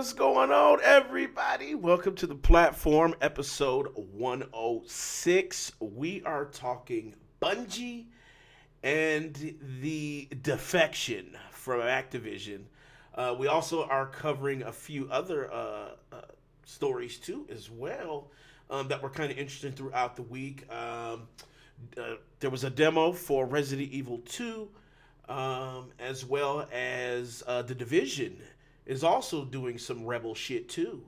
What's going on, everybody? Welcome to the platform, episode 106. We are talking Bungie and the defection from Activision. We also are covering a few other stories too, as well, that were kind of interesting throughout the week. There was a demo for Resident Evil 2, as well as The Division is also doing some rebel shit too,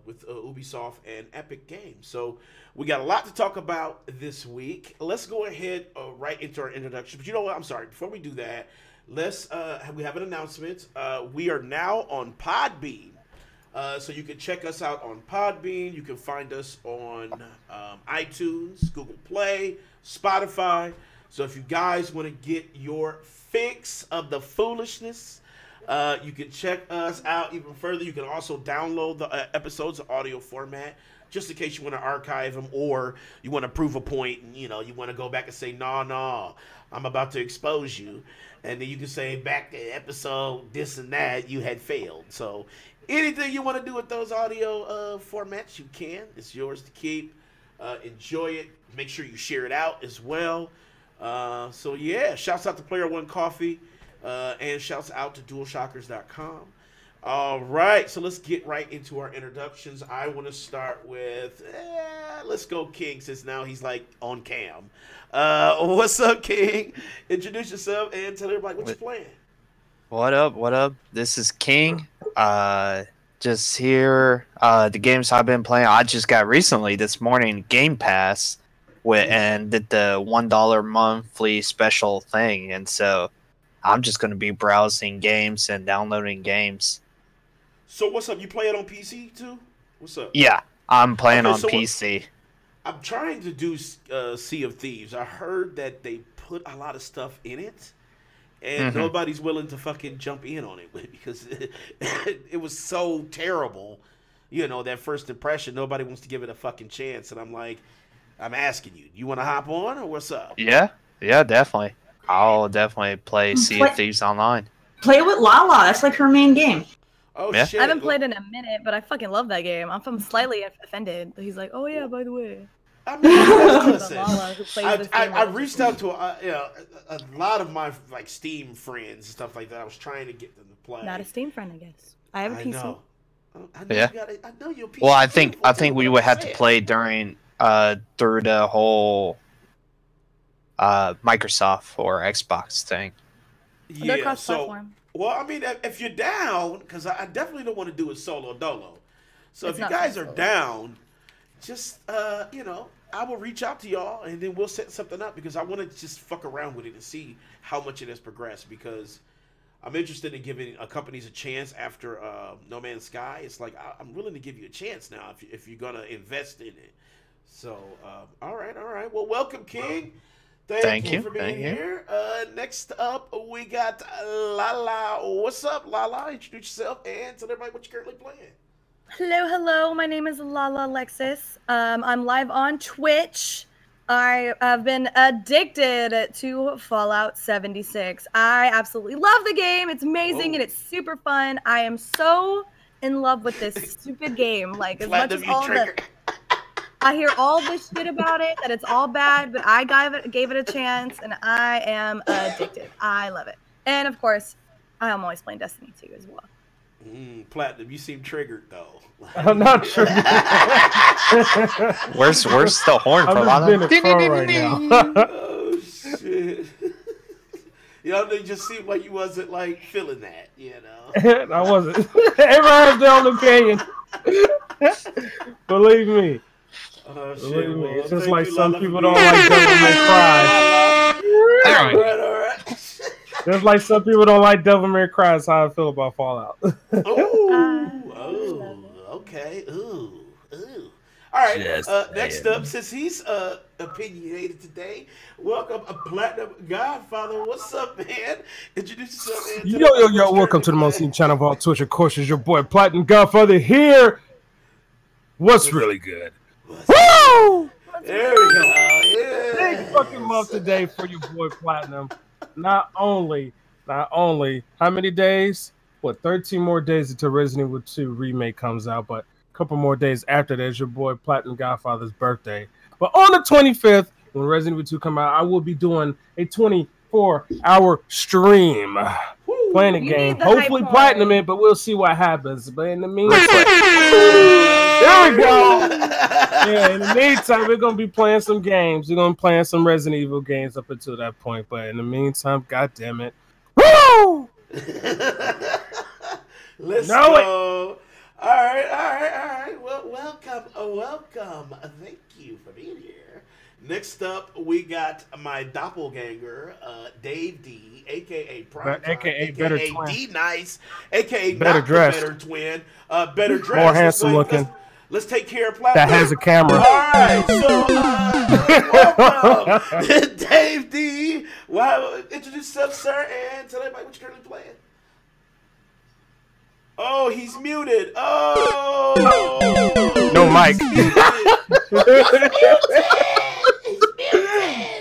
with Ubisoft and Epic Games. So we got a lot to talk about this week. Let's go ahead right into our introduction. But you know what? I'm sorry. Before we do that, we have an announcement. We are now on Podbean. So you can check us out on Podbean. You can find us on iTunes, Google Play, Spotify. So if you guys want to get your fix of the foolishness, you can check us out even further. You can also download the episodes in audio format, just in case you want to archive them, or you want to prove a point and you want to go back and say, nah, I'm about to expose you. And then you can say back to episode this and that, you had failed. So anything you want to do with those audio formats, you can. It's yours to keep. Enjoy it. Make sure you share it out as well. So yeah, shouts out to Player One Coffee, and shouts out to DualShockers.com. All right, so let's get right into our introductions. I want to start with, let's go King, since now he's like on cam. What's up, King? Introduce yourself and tell everybody what you're playing. What up? This is King. Just here. The games I've been playing, I just got recently this morning Game Pass and did the $1 monthly special thing, and so I'm just going to be browsing games and downloading games. So what's up? You play it on PC too? What's up? Yeah, I'm playing on PC. I'm trying to do Sea of Thieves. I heard that they put a lot of stuff in it, and nobody's willing to fucking jump in on it because it was so terrible. That first impression, nobody wants to give it a fucking chance. And I'm like, I'm asking you, you want to hop on or what's up? Yeah, definitely. I'll definitely play Sea of Thieves online. Play it with LaLa. That's like her main game. Oh, yeah. shit. I haven't played in a minute, but I fucking love that game. I'm slightly offended. He's like, oh yeah, by the way. I mean, listen, LaLa, who plays this game I reached out to a lot of my Steam friends and stuff like that. I was trying to get them to play. Not a Steam friend, I guess. I have a PC. Know. Yeah. I know you're a PC. Well, I think we would have to play during through the whole Microsoft or Xbox thing. They're cross-platform. Well, I mean, if you're down, because I definitely don't want to do it solo dolo. So if you guys are down, just I will reach out to y'all and then we'll set something up, because I want to just fuck around with it and see how much it has progressed, because I'm interested in giving companies a chance after No Man's Sky. It's like I'm willing to give you a chance now if you're gonna invest in it. So all right. Well, welcome, King. Thank you for being here. Next up, we got LaLa. What's up, LaLa? Introduce yourself and tell everybody what you're currently playing. Hello. My name is LaLa Alexis. I'm live on Twitch. I have been addicted to Fallout 76. I absolutely love the game. It's amazing and it's super fun. I am so in love with this stupid game. Like, as much as I hear all this shit about it, that it's all bad, but I gave it a chance, and I am addicted. I love it. And, of course, I am always playing Destiny 2 as well. Platinum, you seem triggered, though. I'm not triggered. Where's the horn for LaLa? I'm just being a pro right now. Oh, shit. It just seemed like you wasn't, feeling that, I wasn't. Everyone has their own opinion. Believe me. Oh, shit. Believe me. Well, It's just like some people don't like Devil May Cry. All right. Just like some people don't like Devil May Cry. That's how I feel about Fallout. Okay. Ooh. All right. Next up, since he's opinionated today, welcome Platinum Godfather. What's up, man? Introduce yourself. Yo. Welcome to the most seen channel of all Twitch. Of course, is your boy Platinum Godfather here. What's really good? Woo! There we go. Yeah. Big fucking month today for your boy Platinum. Not only, how many days? what, 13 more days until Resident Evil 2 Remake comes out, but a couple more days after that is your boy Platinum Godfather's birthday. But on the 25th, when Resident Evil 2 come out, I will be doing a 24-hour stream playing the game. Hopefully platinum it, but we'll see what happens. But in the meantime, there we go. Yeah, in the meantime, we're gonna be playing some games. We're gonna be playing some Resident Evil games up until that point. But in the meantime, god damn it. Woo! Let's go. All right. Well, welcome. Thank you for being here. Next up, we got my doppelganger, Dave D, aka Prime, aka Better D Nice, aka Better Dressed, Better Twin, Better Dressed, more handsome looking. Let's take care of platform. That has a camera. All right, so welcome, Dave D. Well, introduce yourself, sir, and tell everybody what you're currently playing. Oh, he's muted. Oh, no mic.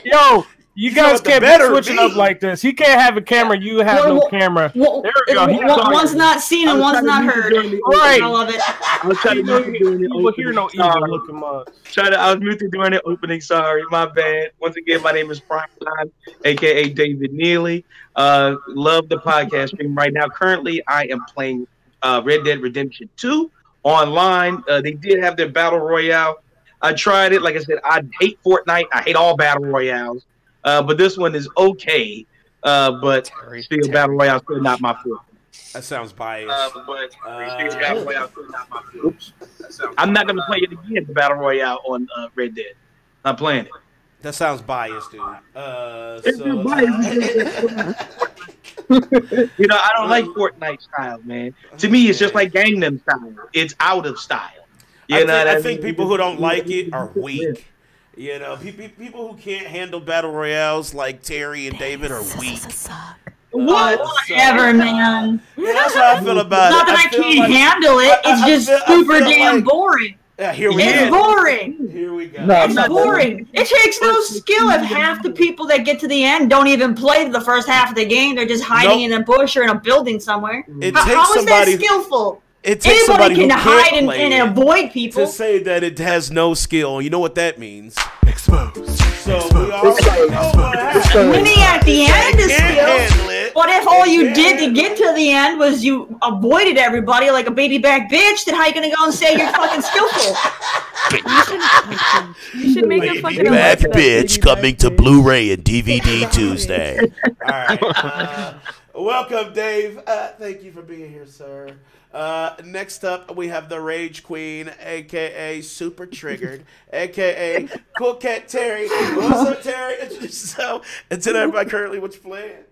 Yo, you guys can't be switching up like this. He can't have a camera. You have no camera. There we go. One's not seen and one's not heard. Right. I love it. I was trying to mute doing it. You will hear no evil looking mug. I was muted during the opening. Sorry, my bad. Once again, my name is Prime Time, aka David Neely. Love the podcast stream right now. Currently, I am playing Red Dead Redemption 2 online. They did have their battle royale. I tried it. Like I said, I hate Fortnite. I hate all battle royales. But this one is okay. But still, battle royale still not my favorite. That sounds biased. I'm not gonna play it again. The battle royale on Red Dead. I'm playing it. That sounds biased, dude. I don't like Fortnite style, man. To me, it's just like Gangnam Style. It's out of style. I think people who don't like it are weak. You know, people who can't handle battle royales like Terry and David are weak. Whatever, man. Yeah, that's how I feel about Not that I can't handle it. It's just super damn boring. Yeah, here we It's boring. Here we go. It's boring. It takes no skill if half the people that get to the end don't even play the first half of the game. They're just hiding in a bush or in a building somewhere. How is that skillful? It takes Anybody somebody can who hide can't play and avoid people. to say that it has no skill. You know what that means? Exposed. So we all Winning at the end is skill. But if all you did to get to the end was you avoided everybody like a baby back bitch, then how you gonna go and say you're fucking skillful? You should make a fucking back bitch coming to Blu-ray and DVD Tuesday. All right. Welcome, Dave. Thank you for being here, sir. Next up, we have the Rage Queen, a.k.a. Super Triggered, a.k.a. Cool Cat Terry. What's up, Terry? Introduce yourself and tell everybody currently what you're playing.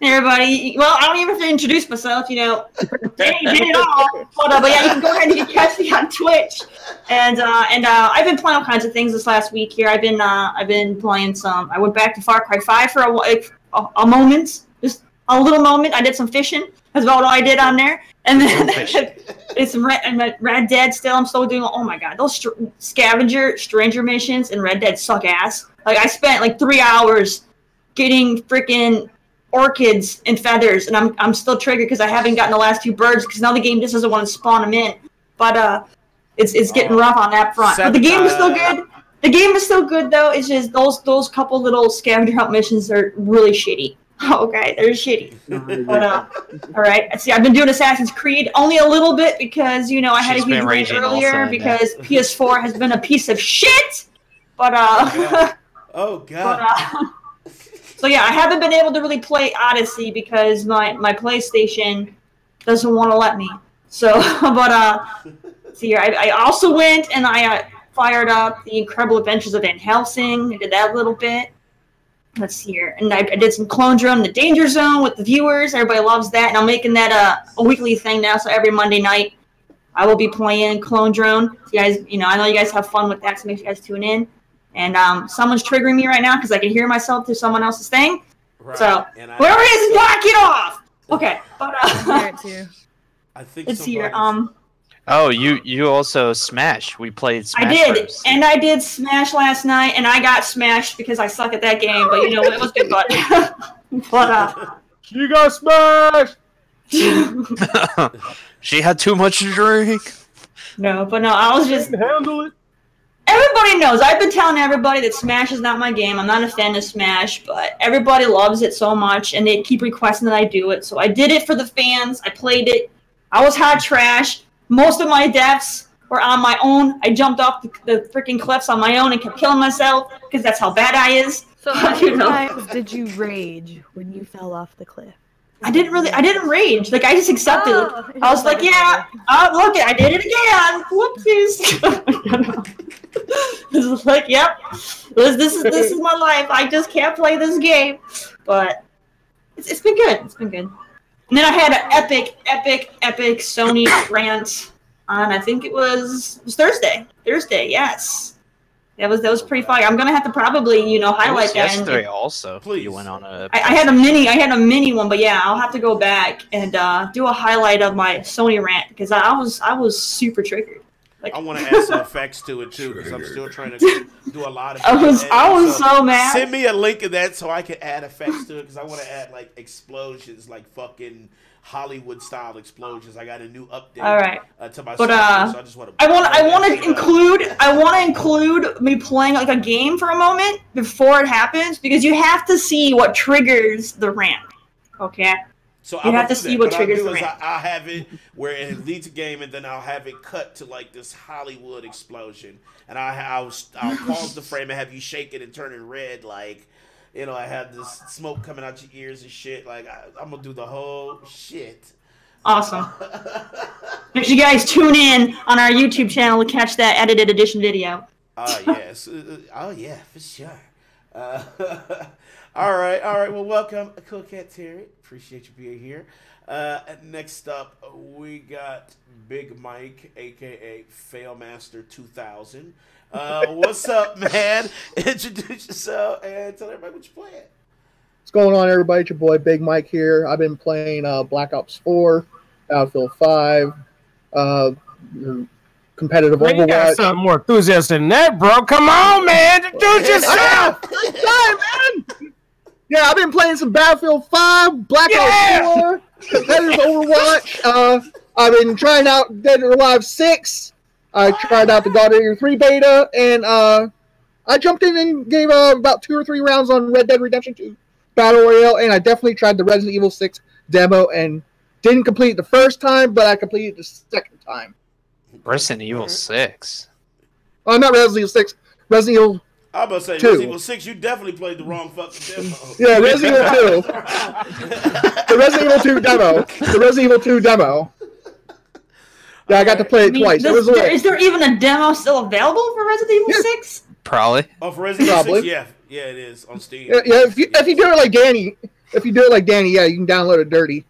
Hey, everybody. Well, I don't even have to introduce myself, Danny did it all. But yeah, you can go ahead and you can catch me on Twitch. And I've been playing all kinds of things this last week here. I've been playing some. I went back to Far Cry 5 for a moment, just a little moment. I did some fishing. That's about all I did on there. And then it's some Red Dead still. I'm still doing. Oh my god, those stranger missions in Red Dead suck ass. Like I spent like 3 hours getting freaking orchids and feathers, and I'm still triggered because I haven't gotten the last 2 birds because now the game just doesn't want to spawn them in. But it's getting rough on that front. But the game is still good. The game is still good though. It's just those couple little scavenger hunt missions are really shitty. Okay, they're shitty. But all right. See, I've been doing Assassin's Creed only a little bit because I had a huge rage earlier because PS4 has been a piece of shit. But oh god. So yeah, I haven't been able to really play Odyssey because my PlayStation doesn't want to let me. So, but see here, I also went and I fired up the Incredible Adventures of Van Helsing. I did that a little bit. Let's see here, and I did some Clone Drone, the Danger Zone with the viewers. Everybody loves that, and I'm making that a weekly thing now. So every Monday night, I will be playing Clone Drone. So you guys, I know you guys have fun with that, so make sure you guys tune in. And someone's triggering me right now because I can hear myself through someone else's thing. Right. So whoever it is, knock it off. Okay, but I think it's here. Oh, you also Smash. We played Smash. I did, and I did Smash last night, and I got smashed because I suck at that game. But it was good. But you got smashed. She had too much to drink. No, but no, I was just. Handle it. Everybody knows. I've been telling everybody that Smash is not my game. I'm not a fan of Smash, but everybody loves it so much, and they keep requesting that I do it. So I did it for the fans. I played it. I was hot trash. Most of my deaths were on my own. I jumped off the freaking cliffs on my own and kept killing myself because that's how bad I is. So how many times did you rage when you fell off the cliff? I didn't rage. Like, I just accepted it. I was like, yeah, look, I did it again. Whoopsies. This is like, yep, this is my life. I just can't play this game. But it's been good. It's been good. And then I had an epic Sony rant on, I think it was Thursday. Thursday, yes. That was pretty fire. I'm gonna have to probably, highlight that. Yesterday also. Please. You went on a. I had a mini one, but yeah, I'll have to go back and do a highlight of my Sony rant because I was super triggered. Like, I want to add some effects to it too because I'm still trying to do a lot of. I was so mad. Send me a link of that so I can add effects to it because I want to add like explosions, like fucking Hollywood style explosions. I got a new update. All right. To my but software, so I just want to. I want to include me playing like a game for a moment before it happens because you have to see what triggers the rant. Okay. So you have to see what triggers the rant. I'll have it where it leads a game, and then I'll have it cut to like this Hollywood explosion, and I'll pause the frame and have you shake it and turn it red, like. I have this smoke coming out your ears and shit. Like, I'm going to do the whole shit. Awesome. Make sure you guys tune in on our YouTube channel to catch that edited edition video. Yes. Oh, yeah, for sure. All right. Well, welcome, Cool Cat Terry. Appreciate you being here. Next up, we got Big Mike, a.k.a. Failmaster 2000. What's up, man? Introduce yourself and tell everybody what you're playing. What's going on, everybody? It's your boy Big Mike here. I've been playing Black Ops 4, Battlefield 5, competitive Man, you got Overwatch. something more enthusiastic than that, bro. Come on, man. Introduce yourself. Man. Yeah, I've been playing some Battlefield 5, Black Ops 4, competitive Overwatch. I've been trying out Dead or Alive 6. I tried out the Godfather 3 beta, and I jumped in and gave about 2 or 3 rounds on Red Dead Redemption 2 Battle Royale, and I definitely tried the Resident Evil 6 demo, and didn't complete it the first time, but I completed it the second time. Resident Evil 6. Oh, not Resident Evil 6. Resident Evil I was about to say, 2. Resident Evil 6, you definitely played the wrong fucking demo. Yeah, Resident Evil 2. The Resident Evil 2 demo. The Resident Evil 2 demo. Yeah, I got to play it twice. Is there even a demo still available for Resident Evil 6? Probably. Oh, for Resident Evil 6? Yeah, it is on Steam. Yeah, if you do it like Danny, yeah, you can download it dirty.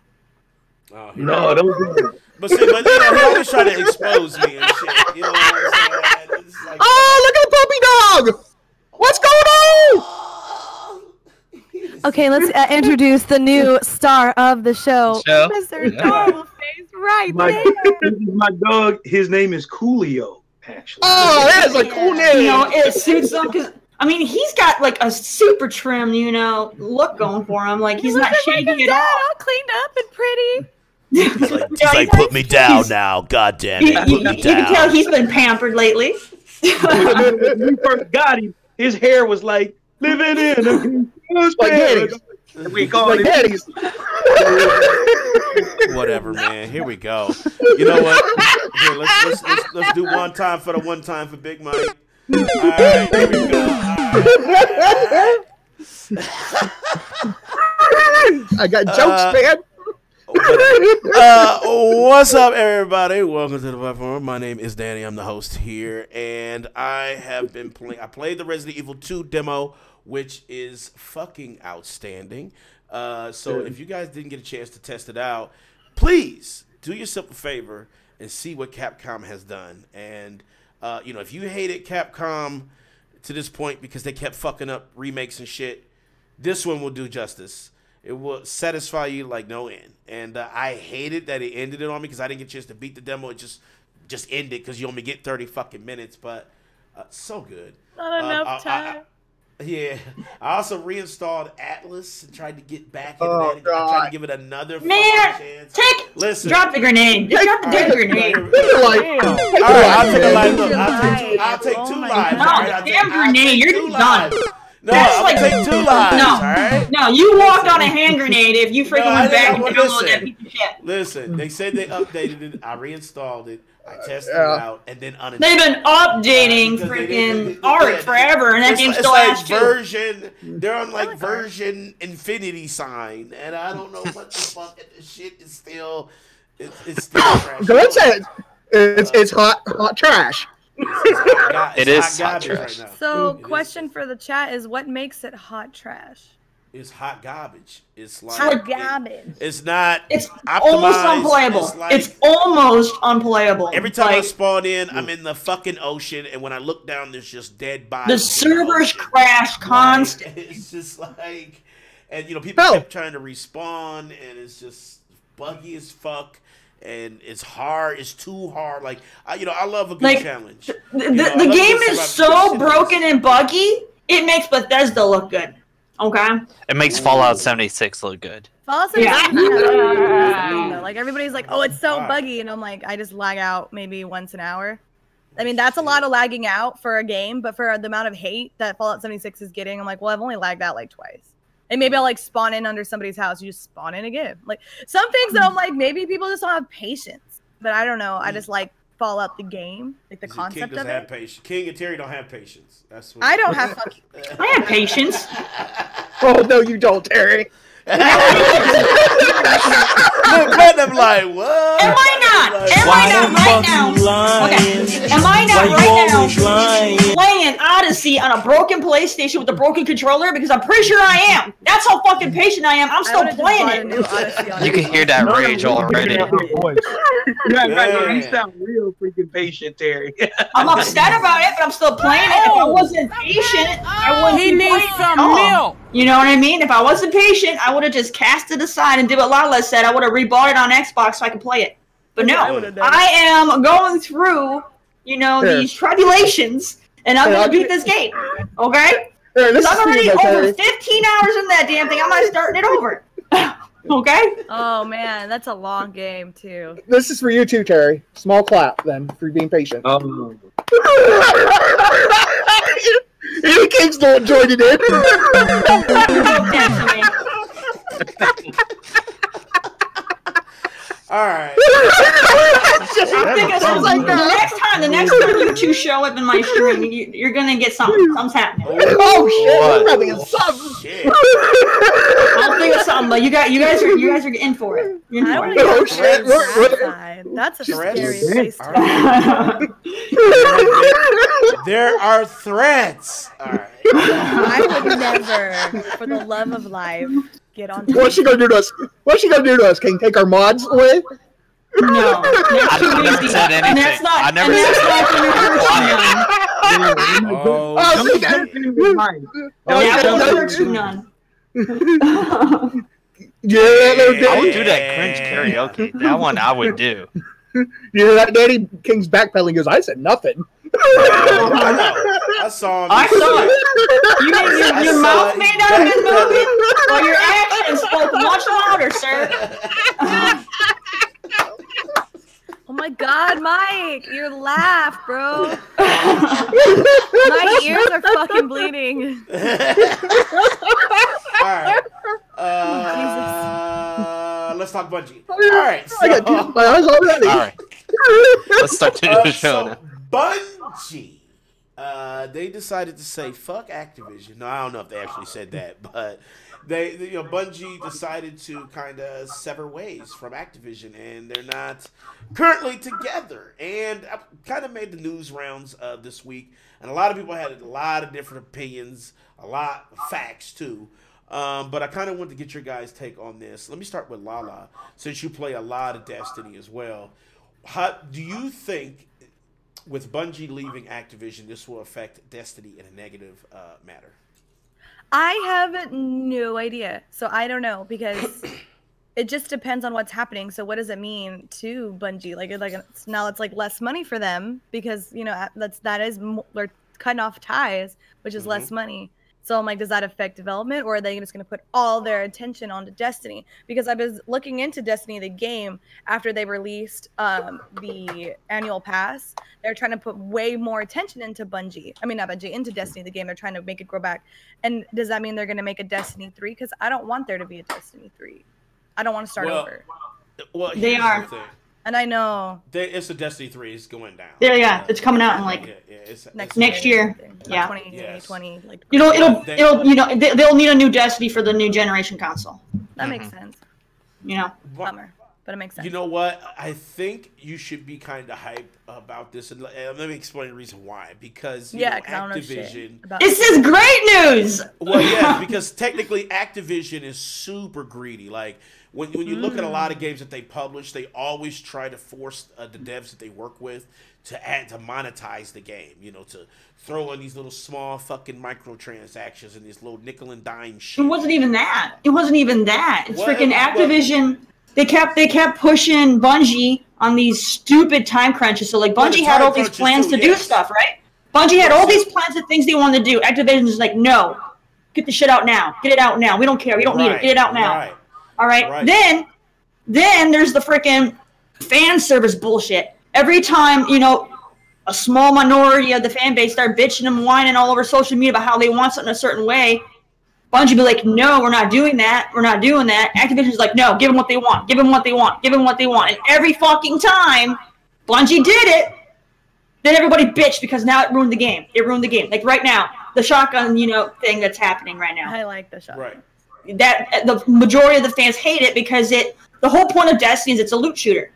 Oh, No, don't. But he always try to expose me and shit. You know what I'm saying? It's like, Oh, look at the puppy dog! What's going on? Okay, let's introduce the new star of the show, Show? Mr. Normal Face, right there. My dog, his name is Coolio, actually. Oh, that is a cool name. It suits him because he's got like a super trim, look going for him. Like he's not shaggy at all. All cleaned up and pretty. he's like, put me down now. God damn it, put me down. You can tell he's been pampered lately. When we first got him, his hair was like living in a Like Daddy's. We call Like it Daddy's. Whatever, man. Here we go. You know what? Here, let's do one time for Big Mike. All right, here we go. I got jokes, man. What's up, everybody? Welcome to the platform. My name is Danny. I'm the host here, and I have been playing. I played the Resident Evil 2 demo, which is fucking outstanding. So if you guys didn't get a chance to test it out, please do yourself a favor and see what Capcom has done. And if you hated Capcom to this point because they kept fucking up remakes and shit, this one will do justice. It will satisfy you like no end. And I hated that it ended it on me because I didn't get a chance to beat the demo. It just ended because you only get 30 fucking minutes. But so good. Not enough time. Yeah, I also reinstalled Atlas and tried to get back into Oh, that. I tried to God. give it another Man, fucking chance. Listen, drop the grenade. Drop the damn grenade. all right, I'll take a live look. Live. I'll take Oh two my lives. No, all right? I'll damn take grenade, you're two done. lives. No, That's I'll like- take 2 lives. No. All right. No, you walked on a hand grenade if you freaking No, went back and well, downloaded that listen. piece of shit. Listen, they said they updated it. I reinstalled it. I tested it Yeah. out and then uninstalled. They've been updating Because they freaking art forever, and that it's game like- still it's has like two. version. They're on like version infinity sign, and I don't know what the fuck. And this shit is still. It's still trash. Good said. It's hot trash. It is hot garbage trash. right now. So, It question is. for the chat is, what makes it hot trash? It's hot garbage. It's like Hot garbage. It's not. It's optimized. almost unplayable. It's like- It's almost unplayable. Every time I Like, spawn in, I'm in the fucking ocean, and when I look down, there's just dead bodies. the in servers ocean. crash constant. Like, it's just like, and people Hell. kept trying to respawn, and it's just buggy as fuck, and it's hard. It's too hard. Like, I love a good Like, challenge. The I love game good is survival. so broken and buggy, it makes Bethesda look good. Okay? It makes Fallout 76 look good. Fallout Yeah. 76 is buggy, though. Like, everybody's like, oh, it's so Alright. buggy, and I'm like, I just lag out maybe once an hour. I mean, that's a lot of lagging out for a game, but for the amount of hate that Fallout 76 is getting, I'm like, well, I've only lagged out like twice. And maybe I'll like spawn in under somebody's house. You just spawn in again. Like, some things that I'm like, maybe people just don't have patience. But I don't know. I just like Fallout the game, like the King concept doesn't of have it. patience. King and Terry don't have patience. That's what I don't have fucking. I have patience. Oh no, you don't, Terry. Look, Platinum like, what? Am I not? Am I not right now? Okay. Am I not right now playing Odyssey on a broken PlayStation with a broken controller? Because I'm pretty sure I am. That's how fucking patient I am. I'm I still would've just playing bought a it. new Odyssey on You can hear that rage already. Yeah, you sound real freaking patient, Terry. I'm upset about it, but I'm still playing it. If I wasn't patient, I wouldn't be playing it at all. You know what I mean? If I wasn't patient, I would have just cast it aside and did what LaLa said. I would have rebought it on Xbox so I could play it. But no, I am going through, these tribulations, and I'm going to beat this game. Okay? Because I'm already over 15 hours in that damn thing. I'm not starting it over. Okay? Oh man, that's a long game too. This is for you too, Terry. Small clap then for being patient. Any King's not joining in. All right. I'm thinking the next time you two show up in my stream, you're gonna get something. Something's happening. Oh shit! What? We're having a something. Shit. I'll think of something, but you guys are in for it. You're in I for want it. to Oh, get shit, outside. That's a Threats? scary place to There are threats. All right. I would never, for the love of life, get on. What's she gonna do to us? What's she gonna do to us? King, take our mods away? No, I never said anything. And that's not. I never and said that's anything. not Oh, Oh, see that? Yeah, Don't- well, hurt you none. Yeah, that little I would Danny. do that cringe karaoke. That one I would do. Yeah, that Danny King's backpedaling goes, I said nothing. I know. I saw him. I saw it. You made your saw mouth it. may not have been moving, but your actions spoke much louder, sir. Oh my God, Mike, your laugh, bro. My ears are fucking bleeding. All right. Let's talk Bungie. All right. I got tears in my eyes already. All right, let's start to the show now. Bungie, they decided to say fuck Activision. No, I don't know if they actually said that, but Bungie decided to kind of sever ways from Activision, and they're not currently together. And I kind of made the news rounds this week, and a lot of people had a lot of different opinions, a lot of facts too. But I kind of wanted to get your guys' take on this. Let me start with LaLa, since you play a lot of Destiny as well. How do you think, with Bungie leaving Activision, this will affect Destiny in a negative matter? I have no idea. So I don't know, because it just depends on what's happening. So what does it mean to Bungie? Now it's like less money for them because, that is they're cutting off ties, which is less money. So I'm like, does that affect development, or are they just going to put all their attention onto Destiny? Because I was looking into Destiny, the game, after they released the annual pass. They're trying to put way more attention into Bungie. I mean, not Bungie, into Destiny, the game. They're trying to make it grow back. And does that mean they're going to make a Destiny 3? Because I don't want there to be a Destiny 3. I don't want to start over. Well, They are. The thing. And I know. It's a Destiny 3. It's going down. Yeah, it's coming out in like next year. Yeah. 2020. Like, They'll need a new Destiny for the new generation console. that makes sense. You know. Bummer, but it makes sense. You know what? I think you should be kind of hyped about this, and let me explain the reason why. Because Activision. This is great news. Well, yeah, because technically Activision is super greedy. Like when you look at a lot of games that they publish, they always try to force the devs that they work with to monetize the game. You know, to throw in these little small fucking microtransactions and this little nickel and dime shit. It wasn't even that. It's freaking Activision. They kept pushing Bungie on these stupid time crunches. So like Bungie had all these plans to do stuff, right? Bungie had all these plans of things they wanted to do. Activision's like, no, get the shit out now. Get it out now. We don't care. We don't need it. Get it out now. Right. All right. Then there's the freaking fan service bullshit. Every time, a small minority of the fan base start bitching and whining all over social media about how they want something a certain way, Bungie be like, no, we're not doing that. We're not doing that. Activision's like, no, give them what they want. Give them what they want. Give them what they want. And every fucking time Bungie did it, then everybody bitched because now it ruined the game. Like right now, the shotgun, thing that's happening right now. I like the shotgun. Right. That the majority of the fans hate it because the whole point of Destiny is it's a loot shooter.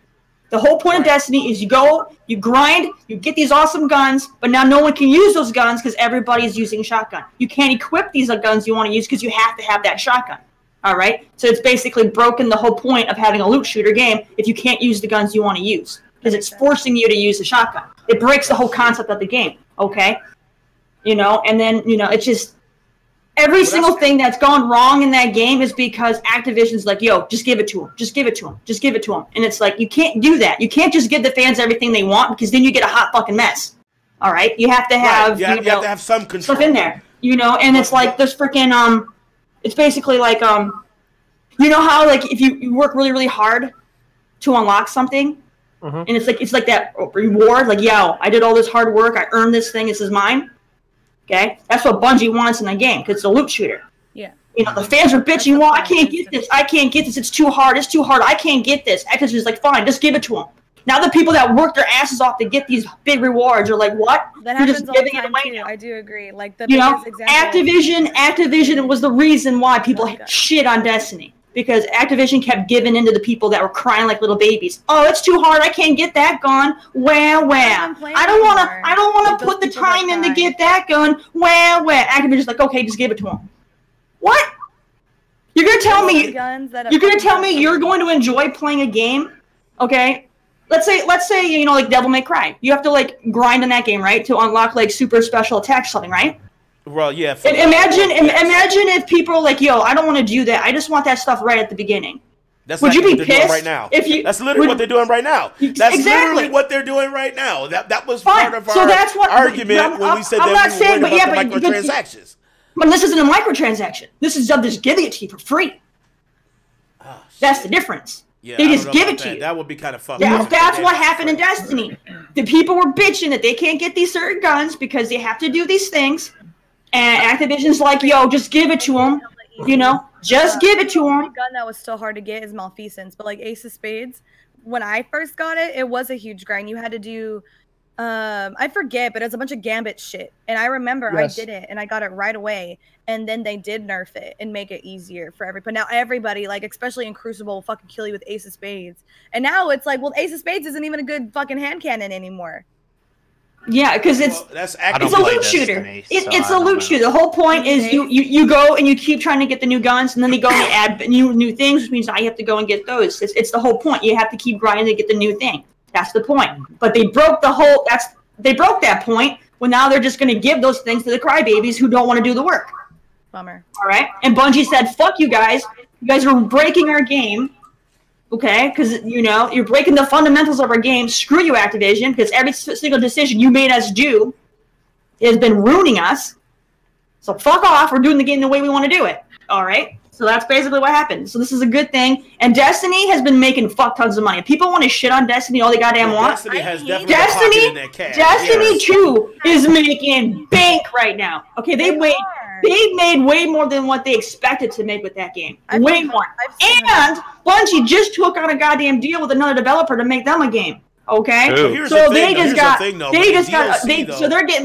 The whole point of Destiny is you go, you grind, you get these awesome guns, but now no one can use those guns because everybody's using shotgun. You can't equip these guns you want to use because you have to have that shotgun. All right? So it's basically broken the whole point of having a loot shooter game if you can't use the guns you want to use because it's forcing you to use the shotgun. It breaks the whole concept of the game, okay? And then, it's just every single thing that's gone wrong in that game is because Activision's like, yo, just give it to them. Just give it to them. Just give it to them. And it's like, you can't do that. You can't just give the fans everything they want because then you get a hot fucking mess. All right? You have to have, you have to have some control. Stuff in there. And it's like this freaking, it's basically like, how like if you work really, really hard to unlock something, and it's like that reward, like, yo, I did all this hard work, I earned this thing, this is mine. Okay, that's what Bungie wants in the game because it's a loot shooter. Yeah. The fans are bitching. Well, I can't get this. I can't get this. It's too hard. It's too hard. I can't get this. Activision's like, fine, just give it to them. Now the people that work their asses off to get these big rewards are like, what? That You're happens just all the giving it time away too. now. I do agree. Like the biggest example. Activision was the reason why people shit on Destiny. Because Activision kept giving in to the people that were crying like little babies. Oh, it's too hard. I can't get that gun. Wah. I don't want to put the time in to get that gun. Wah. Activision's like, okay, just give it to them. What? You're gonna tell me? You're gonna tell me you're going to enjoy playing a game? Okay. Let's say like Devil May Cry. You have to like grind in that game, right, to unlock like super special attacks or something, right? Well, yeah. Imagine if people are like, yo, I don't want to do that. I just want that stuff right at the beginning. Would you be pissed right now? That's literally what they're doing right now. That's literally what they're doing right now. That was part of our argument when we said that we were worried about the microtransactions. But this isn't a microtransaction. This is them just giving it to you for free. Oh, that's the difference. Yeah, they just give it to you. That would be kind of fucked. That's what happened in Destiny. The people were bitching that they can't get these certain guns because they have to do these things. And Activision's like, yo, just give it to them. Just give it to them. The gun that was still hard to get is Malfeasance. But like Ace of Spades, when I first got it, it was a huge grind. You had to do, I forget, but it's a bunch of Gambit shit. And I remember I did it and I got it right away. And then they did nerf it and make it easier for everybody. But now everybody, like especially in Crucible, will fucking kill you with Ace of Spades. And now it's like, well, Ace of Spades isn't even a good fucking hand cannon anymore. Yeah, because it's a loot shooter. It's a loot shooter. The whole point is you go and you keep trying to get the new guns, and then they go and they add new things, which means now you have to go and get those. It's the whole point. You have to keep grinding to get the new thing. That's the point. But they broke that point when now they're just going to give those things to the crybabies who don't want to do the work. Bummer. All right? And Bungie said, fuck you guys. You guys are breaking our game. Okay, because, you're breaking the fundamentals of our game. Screw you, Activision, because every single decision you made us do has been ruining us. So fuck off. We're doing the game the way we want to do it. All right. So that's basically what happened. So this is a good thing. And Destiny has been making fuck tons of money. If people want to shit on Destiny all they goddamn want. Destiny has definitely pocketed that cash. Destiny 2 is making bank right now. Okay, they made way more than what they expected to make with that game. Way more. And Bungie just took on a goddamn deal with another developer to make them a game. Okay? So they're getting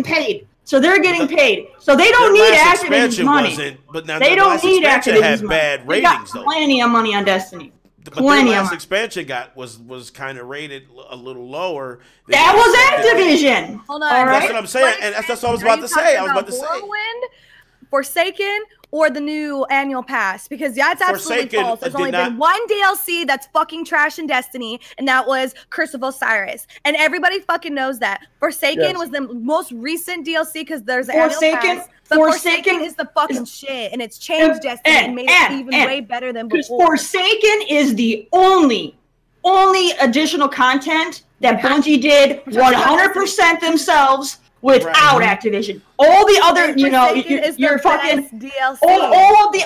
paid. So they're getting paid. So they don't need Activision's money. They don't need Activision's money. Bad ratings, they got plenty of money on Destiny. Plenty of money. Expansion was kind of rated a little lower. That was Activision. Hold on. All right? That's what I'm saying, and that's what I was about to say. Forsaken, or the new annual pass, because that's absolutely false. There's only been one DLC that's fucking trash in Destiny, and that was Curse of Osiris. And everybody fucking knows that. Forsaken was the most recent DLC because there's an annual pass. But Forsaken is the fucking shit, and it's changed Destiny and made it even way better than before. Forsaken is the only additional content that Bungie did 100% themselves. Without Activision, all the other, you're fucking DLC. All the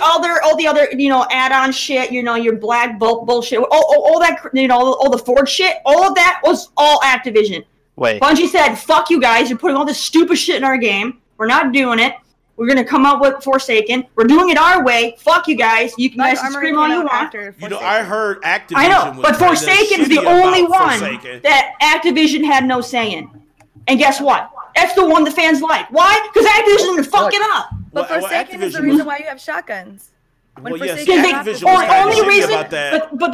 other, add-on shit, your black bolt bullshit, all that, all the Forge shit, all of that was all Activision. Wait. Bungie said, "Fuck you guys! You're putting all this stupid shit in our game. We're not doing it. We're gonna come up with Forsaken. We're doing it our way. Fuck you guys. You guys can scream all you want." I heard Activision. I know, but Forsaken's the only one that Activision had no say in. And guess what? That's the one the fans like. Why? Because Activision is fucking up. But Forsaken is the reason why you have shotguns. But the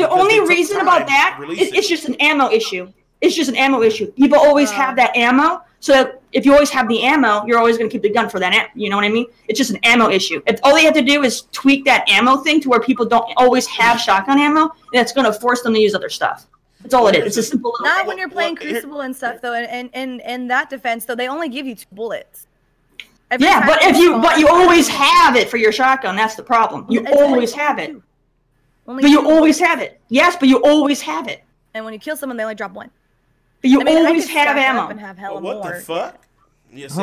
only reason about that is it's just an ammo issue. It's just an ammo issue. People always have that ammo, so if you always have the ammo, you're always going to keep the gun for that ammo. You know what I mean? It's just an ammo issue. All they have to do is tweak that ammo thing to where people don't always have shotgun ammo, and it's going to force them to use other stuff. That's all it is. It's a simple little Not when you're playing Crucible and stuff, though. And in that defense, though, they only give you 2 bullets. But you always have it for your shotgun. That's the problem. You always have it. But you always have it. Yes, but you always have it. And when you kill someone, they only drop 1. But you always have ammo. And have hella what more. The fuck? Yes,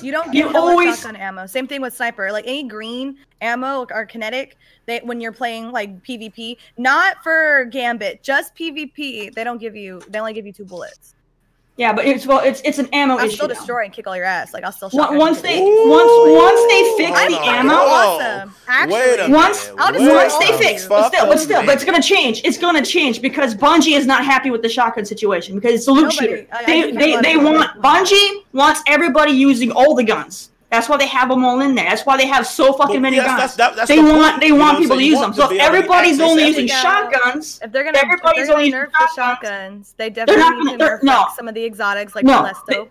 you don't get shotgun ammo. Same thing with sniper. Like any green ammo or kinetic, when you're playing like PvP, not for Gambit, just PvP, they only give you 2 bullets. Yeah, but it's an ammo issue. I'll still destroy and kick all your ass. Like I'll still shotgun. Once they fix the ammo, awesome. Actually, once they fix, but it's gonna change. It's gonna change because Bungie is not happy with the shotgun situation because it's a loot shooter. Bungie wants everybody using all the guns. That's why they have them all in there. That's why they have so fucking many guns. They want people to use them. So if everybody's only using shotguns, if they're gonna nerf the shotguns, they definitely need to nerf some of the exotics like Telesto.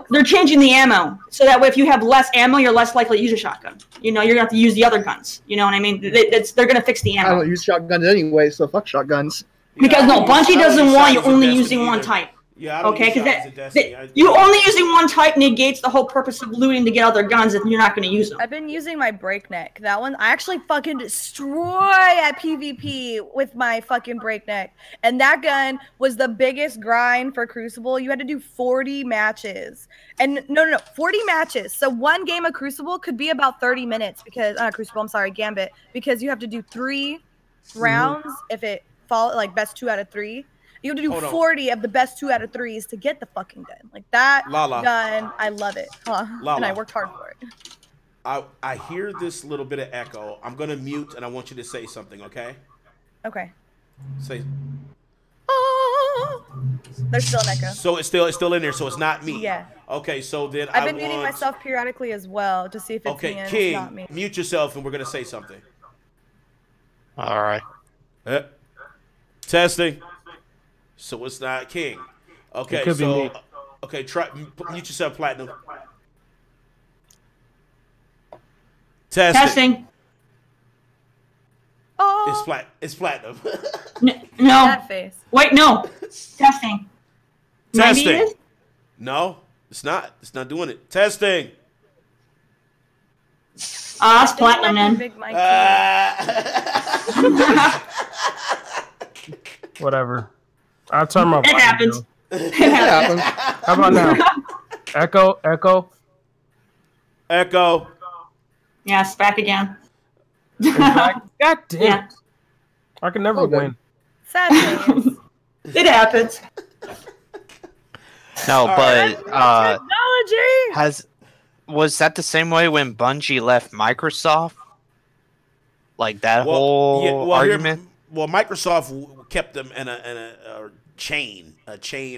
They're changing the ammo so that way if you have less ammo, you're less likely to use a shotgun. You're gonna have to use the other guns. You know what I mean? They're gonna fix the ammo. I don't use shotguns anyway, so fuck shotguns. Because Bungie doesn't want you only using one type. Yeah, okay, because you only using one type negates the whole purpose of looting to get other guns if you're not going to use them. I've been using my breakneck. That one, I actually fucking destroy at PvP with my fucking breakneck. And that gun was the biggest grind for Crucible. You had to do 40 matches. And no, 40 matches. So one game of Crucible could be about 30 minutes because, Gambit, because you have to do 3 rounds if it fall like best 2 out of 3. You have to do 40 of the best 2 out of 3s to get the fucking gun. Like that gun, I love it. And I worked hard for it. I hear this little bit of echo. I'm gonna mute and I want you to say something, okay? Okay. Say. Oh, there's still an echo. So it's still in there. So it's not me. Yeah. Okay. So then I've been muting myself periodically as well to see if it's me and King, it's not me. Mute yourself and we're gonna say something. All right. Testing. So it's not King. Okay, it could be me. Okay, try mute yourself, Platinum. Testing. Oh. It's Platinum. No. That face. Wait, no. Testing. Testing. No, it's not. It's not doing it. Testing. It's Platinum then. Big Mike. Whatever. I'll turn my volume It happens. down. How about now? Echo. Echo. Yes, back again. God damn Yeah. it. I can never Okay. win. Sad things. It happens. No, but Technology. was that the same way when Bungie left Microsoft? Like that whole argument? Microsoft kept them in a chain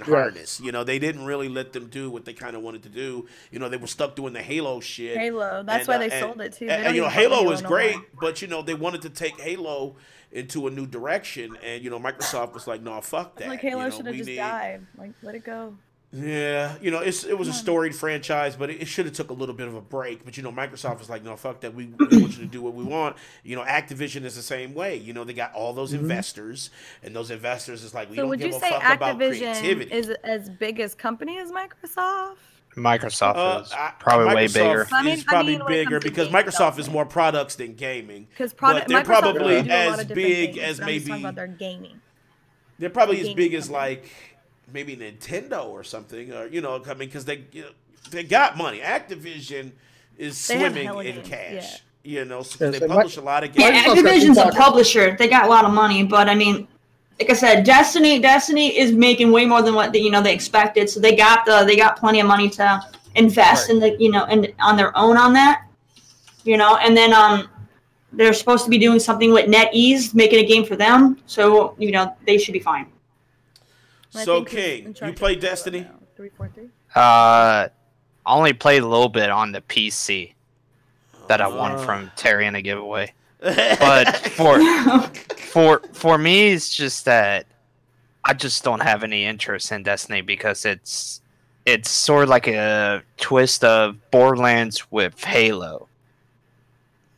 harness. You know, they didn't really let them do what they kind of wanted to do. You know, they were stuck doing the Halo shit. Halo. That's why they sold it too. They And don't you know, even call it Halo is no great, more. but you know, they wanted to take Halo into a new direction, and you know, Microsoft was like, "No, fuck that." Like Halo You know, should have we just need- died. Like, let it go. Yeah, you know, it was a storied franchise, but it should have took a little bit of a break. But you know, Microsoft was like, "No, fuck that. We want you to do what we want." You know, Activision is the same way. You know, they got all those investors, and those investors is like, "We So don't would you give a say fuck about Activision creativity." is as big as company as Microsoft? Microsoft is probably way bigger. Microsoft is probably when it bigger comes to because game Microsoft is development. more products than gaming. Because But they're Microsoft probably do a lot as of different big things, as but I'm just talking maybe about their gaming. they're probably as gaming big as company. like maybe Nintendo or something, or you know, I mean, because they got money. Activision is They have swimming hella in games, cash. You know, so Yeah, they so publish a lot of games. Yeah, Microsoft's got Activision's a Tupac. publisher. They got a lot of money, but I mean, like I said, Destiny is making way more than what they expected. So they got plenty of money to invest in and on their own on that. You know, and then they're supposed to be doing something with NetEase, making a game for them. So you know they should be fine. And I So think he's in King, charge you of play Halo Destiny? now. 343. I only played a little bit on the PC that I won Oh. from Terry in a giveaway. But for me, it's just that I just don't have any interest in Destiny because it's sort of like a twist of Borderlands with Halo.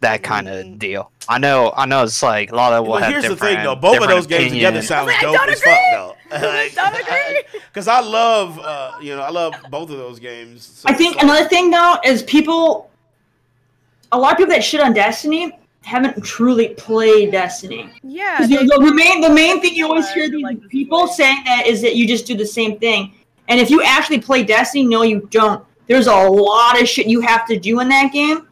That kind of deal. I know. It's like a lot of will Well, have here's the different. thing, though. Both of different those games together opinions. sound I dope don't as agree. fuck, though. I don't agree. Because I love, I love both of those games. So I think it's like- another thing though is a lot of people that shit on Destiny haven't truly played Destiny. Yeah. 'Cause they- the main thing you always hear these Like, this is people like- saying that is that you just do the same thing. And if you actually play Destiny, no, you don't. There's a lot of shit you have to do in that game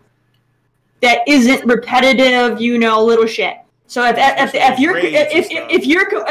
that isn't repetitive, little shit. So if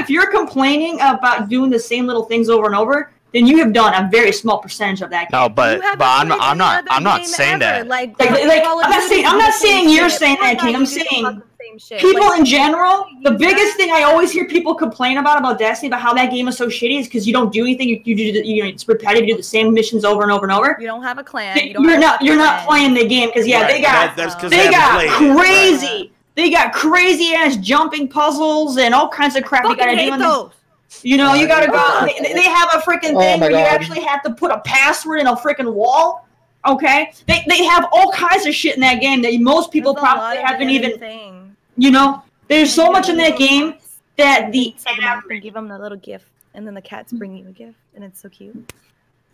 you're complaining about doing the same little things over and over, then you have done a very small percentage of that game. No, but You haven't I'm played I'm not any I'm other not game saying ever. that. Like, Like, Call of I'm not Duty saying- do I'm the not same saying you're shit. saying that, Fortnite, King. I'm you do saying the same shit. people Like, in general, the use biggest that. thing I always hear people complain about Destiny, about how that game is so shitty, is because you don't do anything. You do it's repetitive. You do the same missions over and over and over. You don't have a clan. You're not playing the game because Right, they got that's 'cause they haven't got played it. Right. crazy. They got crazy ass jumping puzzles and all kinds of crap you Fucking gotta do. hate In this. those. You gotta go. They have a freaking Oh thing my where you God. actually have to put a password in a freaking wall. Okay, they have all kinds of shit in that game that most people There's a lot probably of haven't different even. things. There's so much in that game that the Inside the map and give them the little gift, and then the cats bring you a gift, and it's so cute. it's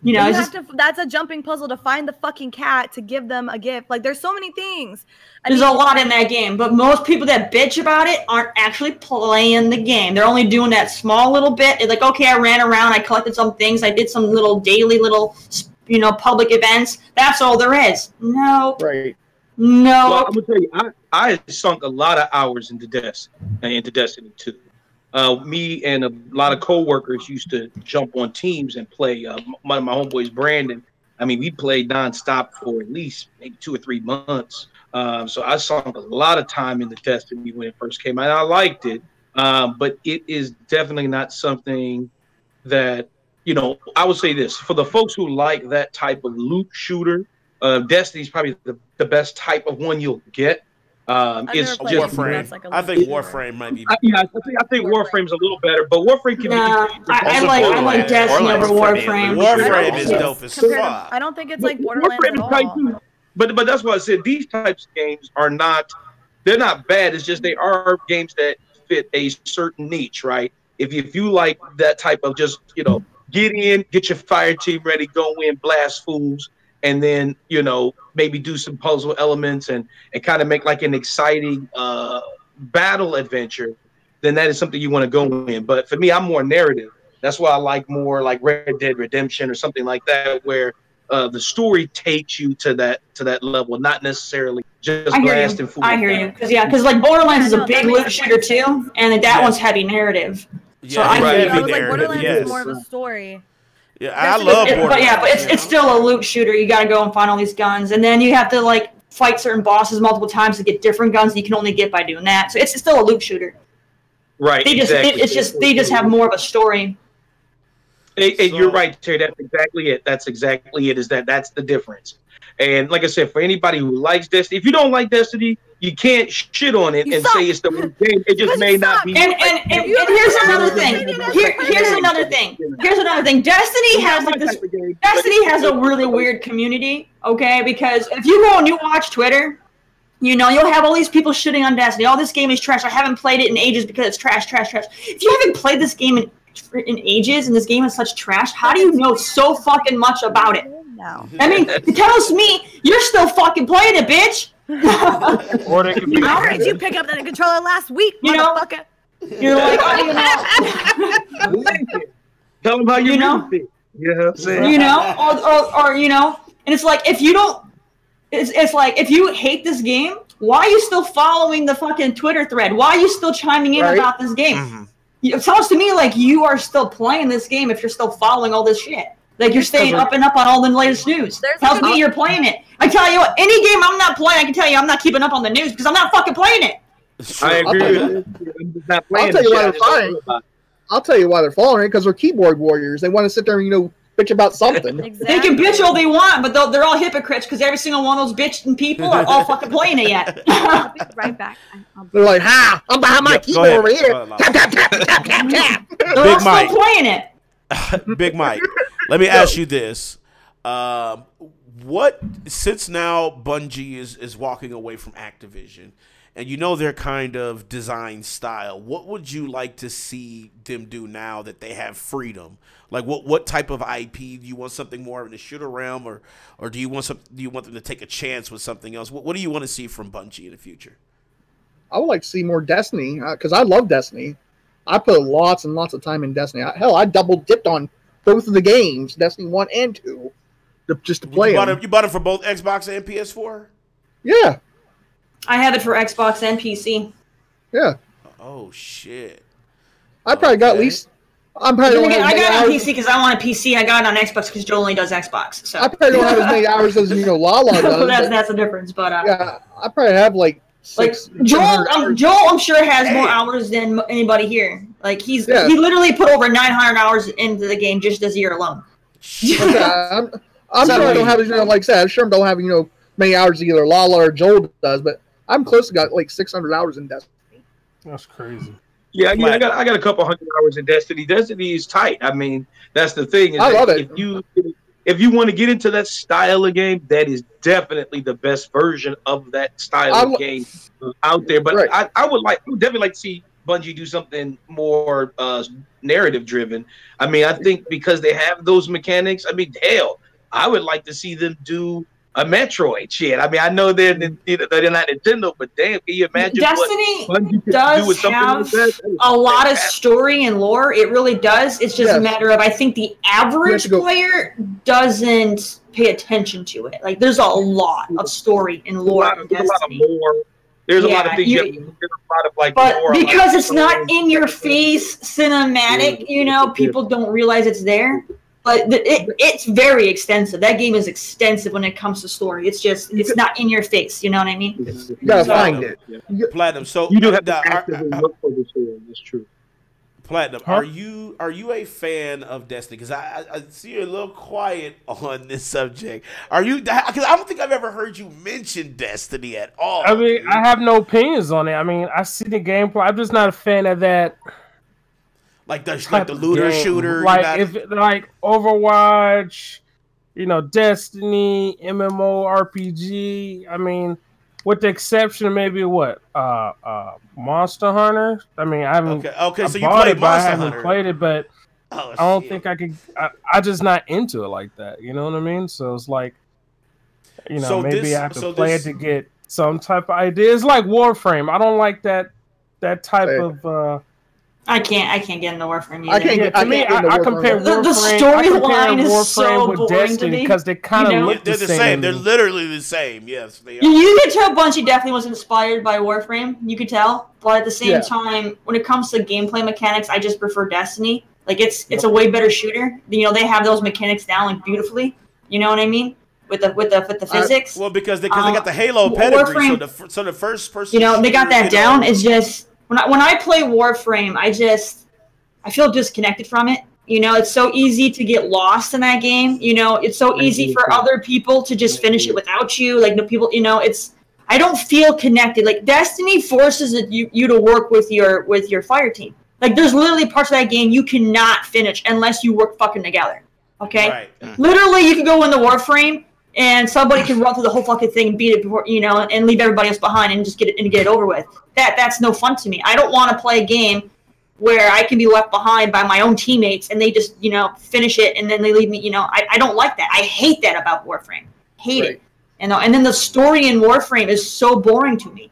You just, have to, that's a jumping puzzle to find the fucking cat to give them a gift. Like, there's so many things. there's a lot in that game, but most people that bitch about it aren't actually playing the game. They're only doing that small little bit. It's like, okay, I ran around, I collected some things, I did some little daily public events. That's all there is. No, Right. no. Well, I'm gonna tell you, I sunk a lot of hours into Destiny 2. Me and a lot of coworkers used to jump on teams and play. One of my homeboys, Brandon. I mean, we played nonstop for at least maybe 2 or 3 months. So I sunk a lot of time into Destiny when it first came out. I liked it, but it is definitely not something that I would say this for the folks who like that type of loot shooter. Destiny's probably the best type of one you'll get. It's never played just anything Warframe. that's like a I think loot shooter. Warframe might be. I think Warframe's a little better, but Warframe can Nah, be. I Also like Borderlands. Destiny over Borderlands Warframe. Warframe I is don't dope think as compared to- fuck. I don't think it's like Borderlands Warframe at is all. tight too. But that's why I said these types of games are not. They're not bad. It's just they are games that fit a certain niche, right? If you like that type of just get in, get your fire team ready, go in, blast fools, and then maybe do some puzzle elements and kind of make like an exciting battle adventure, then that is something you want to go in. But for me, I'm more narrative. That's why I like more like Red Dead Redemption or something like that, where the story takes you to that level, not necessarily just I hear blasting you. food. I hear you. Because like Borderlands is a No, big that loot makes shooter too, and that one's heavy narrative. So Yeah, I right. hear I you. was like, narrative, Borderlands yes. is more of a story. Yeah, I love Borderlands. But yeah, but it's still a loot shooter. You got to go and find all these guns, and then you have to like fight certain bosses multiple times to get different guns that you can only get by doing that. So it's still a loot shooter. Right. They just exactly. they just have more of a story. You're right, Terry. That's exactly it. That's exactly it. That's the difference. And like I said, for anybody who likes Destiny, if you don't like Destiny, you can't shit on it and say it's the worst game. It just may not be. And here's another thing. Here's another thing. Here's another thing. Destiny has like this. Destiny has a really weird community. Okay, because if you go and you watch Twitter, you know you'll have all these people shitting on Destiny. Oh, this game is trash. I haven't played it in ages because it's trash. If you haven't played this game in ages and this game is such trash, how do you know so fucking much about it? No. I mean, it tells me you're still fucking playing it, bitch. Or they could be. How did you pick up that controller last week, You know? motherfucker? You're like, oh, you know. Tell them how you know? really feel. You know what I'm saying? You know, or you know, and it's like if you don't, it's like if you hate this game, why are you still following the fucking Twitter thread? Why are you still chiming in about this game? Mhm. It sounds to me like you are still playing this game if you're still following all this shit. Like you're staying up and up on all the latest news. Tells me you're playing it. I tell you what, any game I'm not playing, I can tell you I'm not keeping up on the news because I'm not fucking playing it. I agree with you. I'm just not playing I'll tell you the why shit. I they're just don't fine. know about it. I'll tell you why they're following it, because they're keyboard warriors. They want to sit there and, bitch about something. Exactly. They can bitch all they want, but they're all hypocrites because every single one of those bitching people are all fucking playing it yet. I'll be right back. They're like, ha, I'm behind my Go keyboard ahead. over here. Go ahead, Tap, tap, tap, tap, tap, tap. They're all Big still Mike. playing it. Big Mike, let me ask you this. What, since now Bungie is walking away from Activision, and you know their kind of design style, what would you like to see them do now that they have freedom? Like what type of IP? Do you want something more in the shooter realm, or do you want them to take a chance with something else? What do you want to see from Bungie in the future? I would like to see more Destiny, because I love Destiny. I put lots and lots of time in Destiny. Hell, I double dipped on both of the games, Destiny 1 and 2, just to play them. You bought it for both Xbox and PS4? Yeah, I have it for Xbox and PC. yeah. Oh shit! I probably got at least. I'm probably don't have I as many got it on hours. PC because I want a PC. I got it on Xbox because Joel only does Xbox. So I probably don't have as many hours as LaLa does. that's the difference. But yeah, I probably have like Joel, 600 hours. Joel, I'm sure has more hours than anybody here. Like he literally put over 900 hours into the game just this year alone. Okay, I'm sure I don't have like I said. I'm sure I don't have many hours either LaLa or Joel does, but I'm close to got like 600 hours in Destiny. That's crazy. Yeah, I got a couple hundred hours in Destiny. Destiny is tight. I mean, that's the thing. I love it. If you want to get into that style of game, that is definitely the best version of that style of game out there. But right. I would definitely like to see Bungie do something more narrative driven. I mean, I think because they have those mechanics. I mean, hell, I would like to see them do a Metroid shit. I mean, I know they're not Nintendo, but damn, can you imagine Destiny what Bungie could do does with something have like that? a lot of story and lore. It really does. It's just a matter of I think the average player doesn't pay attention to it. Like there's a lot of story and lore in Destiny. There's a lot of lore. There's a lot of things. There's a lot of like. But lore, because it's not in your face cinematic, people don't realize it's there. But it's very extensive. That game is extensive when it comes to story. It's not in your face. You know what I mean? You gotta find it. Platinum. So you do have to actively look for the story. That's true. Platinum, are you a fan of Destiny? Because I see you're a little quiet on this subject. Are you? Because I don't think I've ever heard you mention Destiny at all. I mean, I have no opinions on it. I mean, I see the gameplay. I'm just not a fan of that. Like the looter shooter, like like Overwatch, Destiny, MMO, RPG. I mean, with the exception of maybe Monster Hunter. I mean, I haven't. Okay. So you bought played it, but I Monster haven't Hunter. played it, but I don't think I could. I'm just not into it like that. You know what I mean? So it's like, maybe I have to play it to get some type of idea. It's like Warframe. I don't like that type of I can't get into Warframe either. I can't get- To me, I compare The Warframe. storyline is Warframe so with boring to Destiny me. because they kind of You know? look They're the the same. same. They're literally the same. Yes, they are. You could tell Bungie definitely was inspired by Warframe. You could tell, but at the same Yeah. time, when it comes to gameplay mechanics, I just prefer Destiny. Like it's a way better shooter. You know, they have those mechanics down like beautifully. You know what I mean? With the physics. Well, because they got the Halo pedigree, Warframe, so the first person. you know, they got shooter, that down. It's just when I play Warframe, I feel disconnected from it. You know, it's so easy to get lost in that game. You know, it's so easy for other people to just finish it without you. Like the people, you know, I don't feel connected. Like Destiny forces you to work with your fire team. Like there's literally parts of that game you cannot finish unless you work fucking together. Okay? Right. Literally, you can go in the Warframe and somebody can run through the whole fucking thing and beat it before, you know, and leave everybody else behind and just get it over with. That's no fun to me. I don't want to play a game where I can be left behind by my own teammates and they just, you know, finish it and then they leave me, you know. I don't like that. I hate that about Warframe. Hate it. You know, and then the story in Warframe is so boring to me.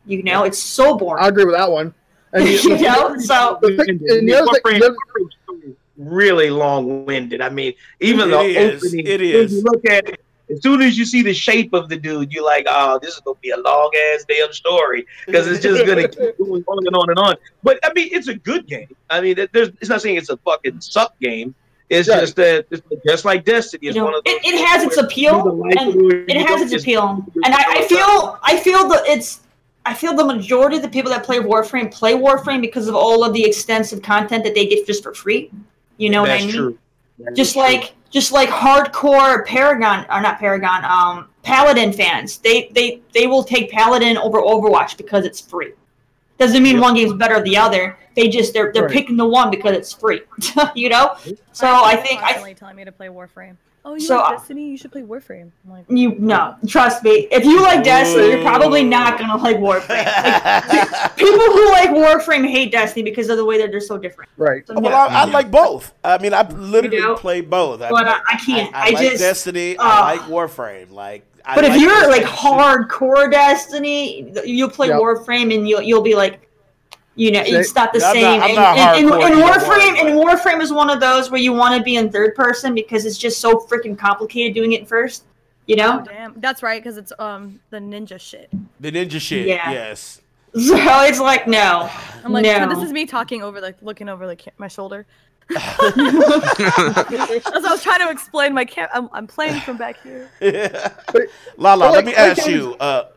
You know, it's so boring. I agree with that one. And you know, so Warframe is really long-winded. I mean, even the opening, it is. When you look at it, as soon as you see the shape of the dude, you're like, oh, this is going to be a long-ass damn story because it's just going to keep going on and on and on. But, I mean, it's a good game. I mean, it's not saying it's a fucking suck game. It's just that it's just like Destiny. It's one of those it has its appeal, and it has its appeal. And I feel the majority of the people that play Warframe because of all of the extensive content that they get just for free. You know what I mean? True. Just like hardcore Paladin fans. They will take Paladin over Overwatch because it's free. Doesn't mean one game's better than the other. They're picking the one because it's free. You know? So I think constantly telling me to play Warframe. Oh, you So, like Destiny? You should play Warframe. I'm like, no, trust me. If you like Destiny, you're probably not gonna like Warframe. Like, people who like Warframe hate Destiny because of the way that they're so different. Right. So, Well, I like both. I mean, I literally play both. But I can't. I like Destiny. I like Warframe. But if you're like hardcore Destiny, you'll play Warframe and you'll be like, you know, it's not the same. I'm not hardcore. And Warframe is one of those where you want to be in third person because it's just so freaking complicated doing it in first. You know? oh, damn. That's right, because it's the ninja shit. The ninja shit. Yeah. Yes. So it's like no. I'm like, no. this is me talking over, like, looking over my shoulder. As I was trying to explain I'm playing from back here. Yeah. LaLa, let me ask you. Well,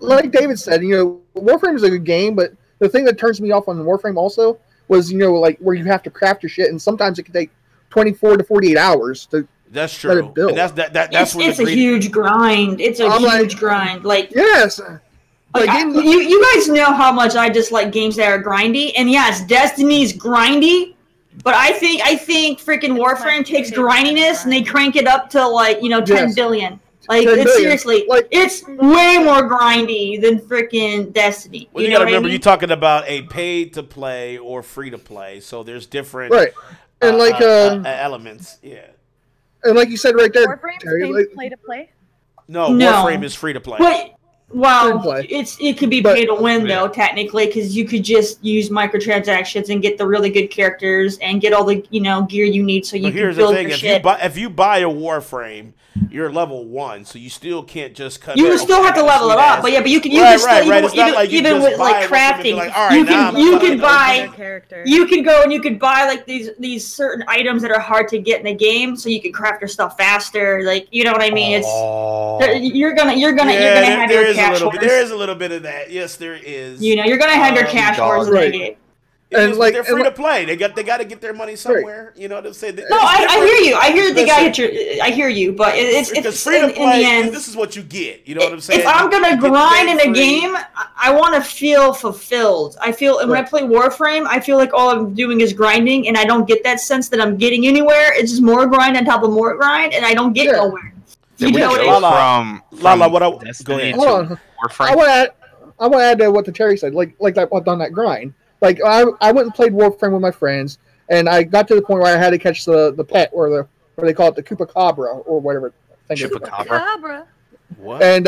like David said, you know, Warframe is a good game, but the thing that turns me off on Warframe also was, you know, like where you have to craft your shit, and sometimes it can take 24 to 48 hours to. That's true. Let it build. And that's where it's a huge grind. It's a huge grind. Like yes. You guys know how much I dislike games that are grindy, and yes, Destiny's grindy. But I think freaking Warframe takes grindiness and they crank it up to like 10 billion. Like 10 billion. Seriously, Like, it's way more grindy than freaking Destiny. Well, you gotta remember, you're talking about a paid to play or free to play, so there's different and elements. Yeah. And like you said right there, Warframe's Terry, play to play. No, Warframe is free to play. But well, play. it could be pay to win though, technically, because you could just use microtransactions and get the really good characters and get all the gear you need, so you can build your shit. If you buy a Warframe, you're level 1, so you still can't just come. You still have to level it up, but you can even with like crafting. You can go and you can buy like these certain items that are hard to get in the game, so you can craft your stuff faster. Like, you know what I mean? You're gonna have your cash hoards. There is a little bit of that. Yes, there is. You're gonna have your cash hoards in the game. And like they're free to play. They got to get their money somewhere. You know what I'm saying? No, I hear you. I hear the guy. I hear you, but it's free to play. In the end, this is what you get. You know what I'm saying? If I'm gonna grind in a game, I want to feel fulfilled. I feel when I play Warframe, I feel like all I'm doing is grinding, and I don't get that sense that I'm getting anywhere. It's just more grind on top of more grind, and I don't get nowhere. You know what I mean? LaLa, go ahead. Hold on. I want to add to what the Terry said. Like that on that grind. Like I went and played Warframe with my friends, and I got to the point where I had to catch the pet, or they call it the Chupacabra or whatever. Chupacabra. What? And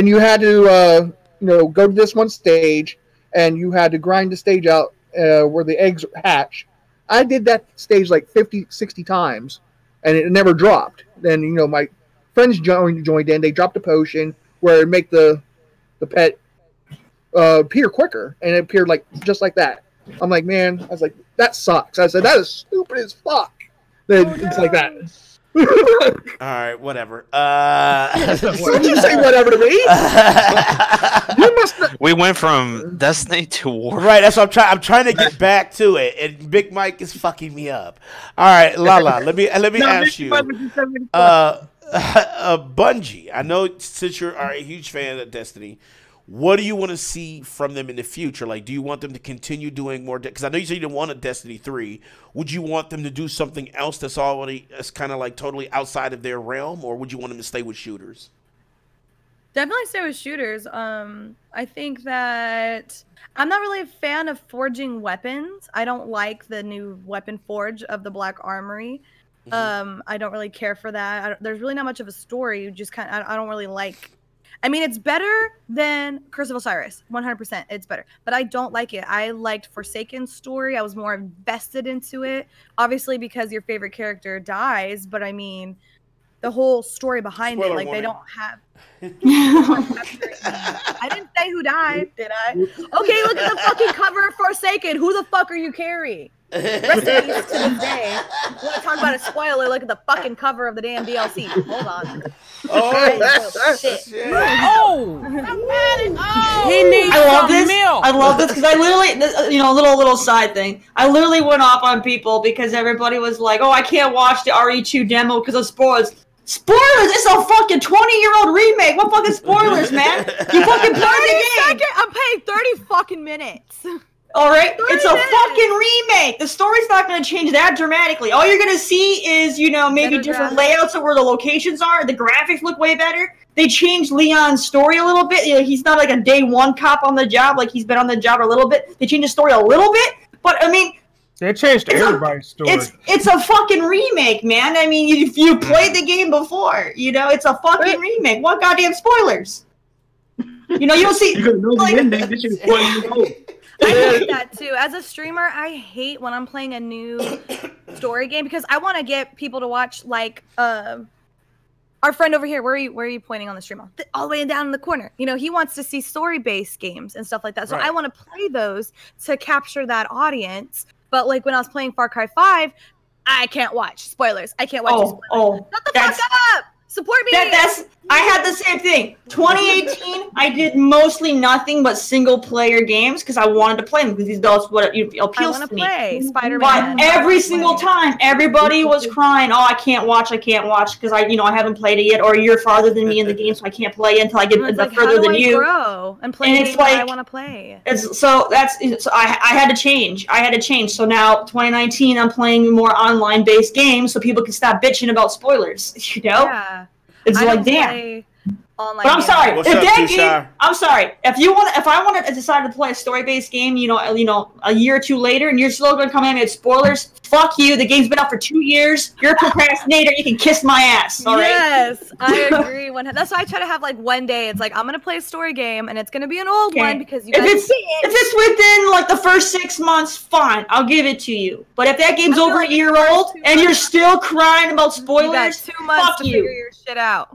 you had to go to this one stage, and you had to grind the stage out where the eggs hatch. I did that stage like 50, 60 times, and it never dropped. Then, you know, my friends joined in. They dropped a potion where it make the pet appear quicker, and it appeared like just like that. I'm like, man, I was like, that sucks. I said, that is stupid as fuck. Then it's like that. All right, whatever. Did you say whatever to me? You must We went from Destiny to War. Right, that's what I'm trying to get back to it, and Big Mike is fucking me up. All right, LaLa, let me ask you. Bungie, I know since you're a huge fan of Destiny, what do you want to see from them in the future? Like, do you want them to continue doing more? Because I know you said you didn't want a Destiny 3. Would you want them to do something else that's kind of like totally outside of their realm, or would you want them to stay with shooters? Definitely stay with shooters. I think that I'm not really a fan of forging weapons. I don't like the new weapon forge of the Black Armory. I don't really care for that. There's really not much of a story. You just I don't really like. I mean, it's better than Curse of Osiris. 100%, it's better. But I don't like it. I liked Forsaken's story. I was more invested into it. Obviously, because your favorite character dies. But I mean, the whole story behind it, like, they don't have. I didn't say who died, did I? Okay, look at the fucking cover of Forsaken. Who the fuck are you carrying? Rest in peace to this day. You want to talk about a spoiler? Look at the fucking cover of the damn DLC. Hold on. Oh, shit. He needs some milk. I love this because I literally, you know, little side thing. I literally went off on people because everybody was like, "Oh, I can't watch the RE2 demo because of spoilers." Spoilers! It's a fucking 20-year-old remake. What fucking spoilers, man? You fucking play the game. I'm paying 30 fucking minutes. All right, it's a fucking remake. The story's not going to change that dramatically. All you're going to see is, you know, maybe better different graphics. layouts of where the locations are. The graphics look way better. They changed Leon's story a little bit. You know, he's not like a day one cop on the job, like he's been on the job a little bit. They changed the story a little bit, but I mean, They changed everybody's story. it's a fucking remake, man. I mean, if you played the game before, you know, it's a fucking remake. What goddamn spoilers? You know, you'll see. You're gonna know the ending. This is 20 years old. I hate that too. As a streamer, I hate when I'm playing a new story game because I want to get people to watch, like, our friend over here. Where are you pointing on the stream? All the way down in the corner. You know, he wants to see story-based games and stuff like that. So Right. I want to play those to capture that audience. But like when I was playing Far Cry 5, I can't watch spoilers. I can't watch spoilers. Shut the fuck up! Support me! I had the same thing. 2018, I did mostly nothing but single-player games because I wanted to play them because that's what appeals to me. Play Spider-Man. But every single time, everybody was crying, "Oh, I can't watch because I haven't played it yet, or you're farther than me in the game, so I can't play until I get further than you." Grow and play And the it's game that I like- want to play. I had to change. So now 2019, I'm playing more online-based games so people can stop bitching about spoilers. You know, Yeah. it's I like don't damn. play online But I'm games. sorry. What's If up, that Tushar? game, I'm sorry. If I want to decide to play a story-based game, a year or two later, and you're still going to come at me with spoilers, fuck you. The game's been out for 2 years. You're a procrastinator. You can kiss my ass. All right. Yes, I agree. That's why I try to have like one day. It's like I'm gonna play a story game, and it's gonna be an old Okay. one because you If guys. it's within like the first 6 months, fine. I'll give it to you. But if that game's I feel over like a year the first old 2 and you're months- still crying about You got spoilers, 2 months fuck to you. figure your shit out.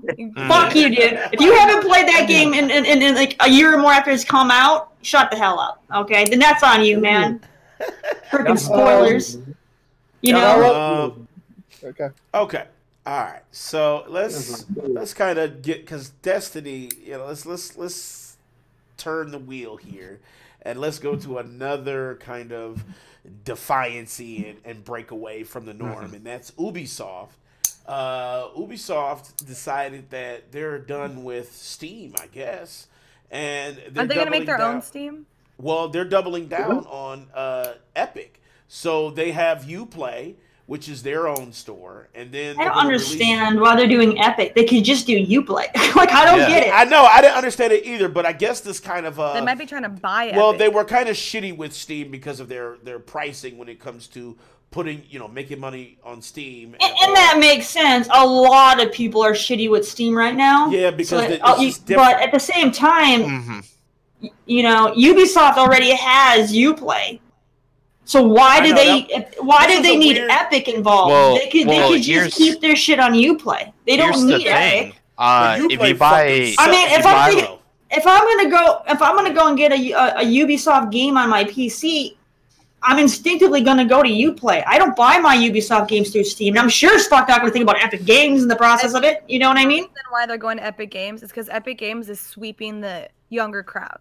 Fuck you, dude. If you haven't played that game in like a year or more after it's come out, shut the hell up. Okay, then that's on you, man. Freaking spoilers. You know. Okay. Okay. All right. So let's kind of get, because Destiny, let's turn the wheel here, and let's go to another kind of defiancy and break away from the norm, and that's Ubisoft. Ubisoft decided that they're done with Steam, I guess, and Are they gonna make their own Steam? Well, they're doubling down on Epic, so they have Uplay, which is their own store, and then I don't understand why they're doing Epic. They could just do Uplay. Like, I don't get it. I know, I didn't understand it either, but I guess this kind of They might be trying to buy it. well, they were kind of shitty with Steam because of their pricing when it comes to putting, making money on Steam. And that makes sense. A lot of people are shitty with Steam right now. Yeah, because So, it's just different. but at the same time, Ubisoft already has Uplay. So why do they need weird... Epic involved? Well, they could just keep their shit on Uplay. They don't need Epic. If you buy, I mean, if I'm gonna go and get a Ubisoft game on my PC, I'm instinctively gonna go to Uplay. I don't buy my Ubisoft games through Steam. And I'm sure as fuck not gonna think about Epic Games in the process of it. You know what I mean? The reason why they're going to Epic Games is because Epic Games is sweeping the younger crowd.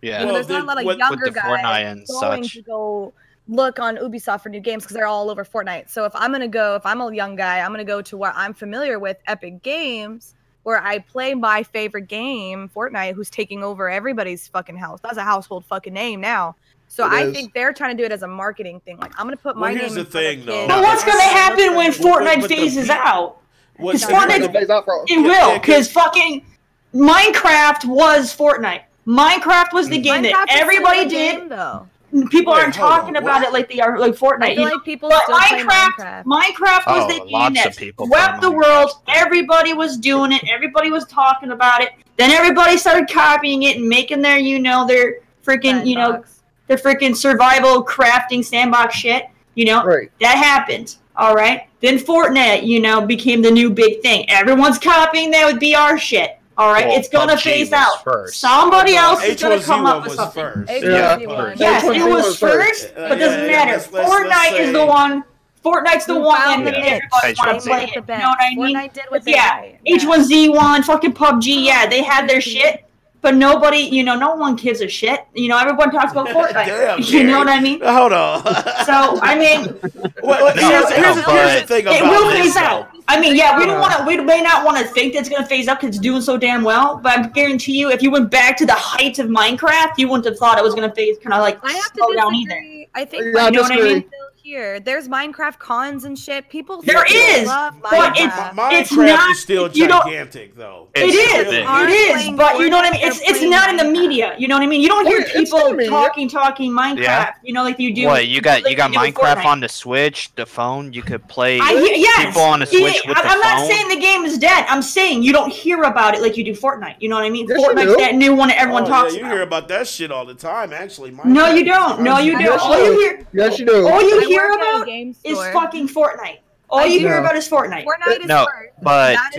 Yeah, There's not a lot of younger guys going to go look on Ubisoft for new games because they're all over Fortnite. So if I'm a young guy, I'm gonna go to where I'm familiar with, Epic Games, where I play my favorite game, Fortnite, who's taking over everybody's fucking house. That's a household fucking name now. So I think they're trying to do it as a marketing thing. Like, I'm gonna put my name. Here's the thing, though. But what's gonna happen when Fortnite phases out? It will, because fucking Minecraft was Fortnite. Minecraft was the game that everybody did. People aren't talking about it like they are like Fortnite. I feel like people still play Minecraft. Minecraft was the game that swept the world. Everybody was doing it. Everybody was talking about it. Then everybody started copying it and making their, their freaking, their freaking survival crafting sandbox shit. That happened. All right. Then Fortnite, became the new big thing. Everyone's copying that with BR shit. All right, it's gonna phase out. Somebody else is gonna come up with something. Yes, it was first, but doesn't matter. Fortnite is the one. Fortnite's the one that everybody wants to play it. You know what I mean? H1Z1, fucking PUBG. Yeah, they had their shit, but nobody, no one gives a shit. Everyone talks about Fortnite. Damn, you know what I mean? Hold on. So I mean, here's the thing about it will phase out. I mean, yeah, we may not want to think that it's going to phase up because it's doing so damn well, but I guarantee you, if you went back to the height of Minecraft, you wouldn't have thought it was going to phase kind of like slow down either. I think you know what I mean? Here, there's Minecraft cons and shit. People there is, love but it's not. Is still gigantic, though. It is, but you know what I mean. It's not in the media. You know what I mean. You don't hear people talking Minecraft. Like you do. What you got Minecraft on the Switch, the phone. You could play people on the Switch with the phone. I'm not saying the game is dead. I'm saying you don't hear about it like you do Fortnite. You know what I mean? Fortnite's that new one that everyone talks about. You hear about that shit all the time, actually. No, you don't. No, you don't. All you hear. Yes, you do. All you hear about is fucking Fortnite. All you hear about is Fortnite. Fortnite is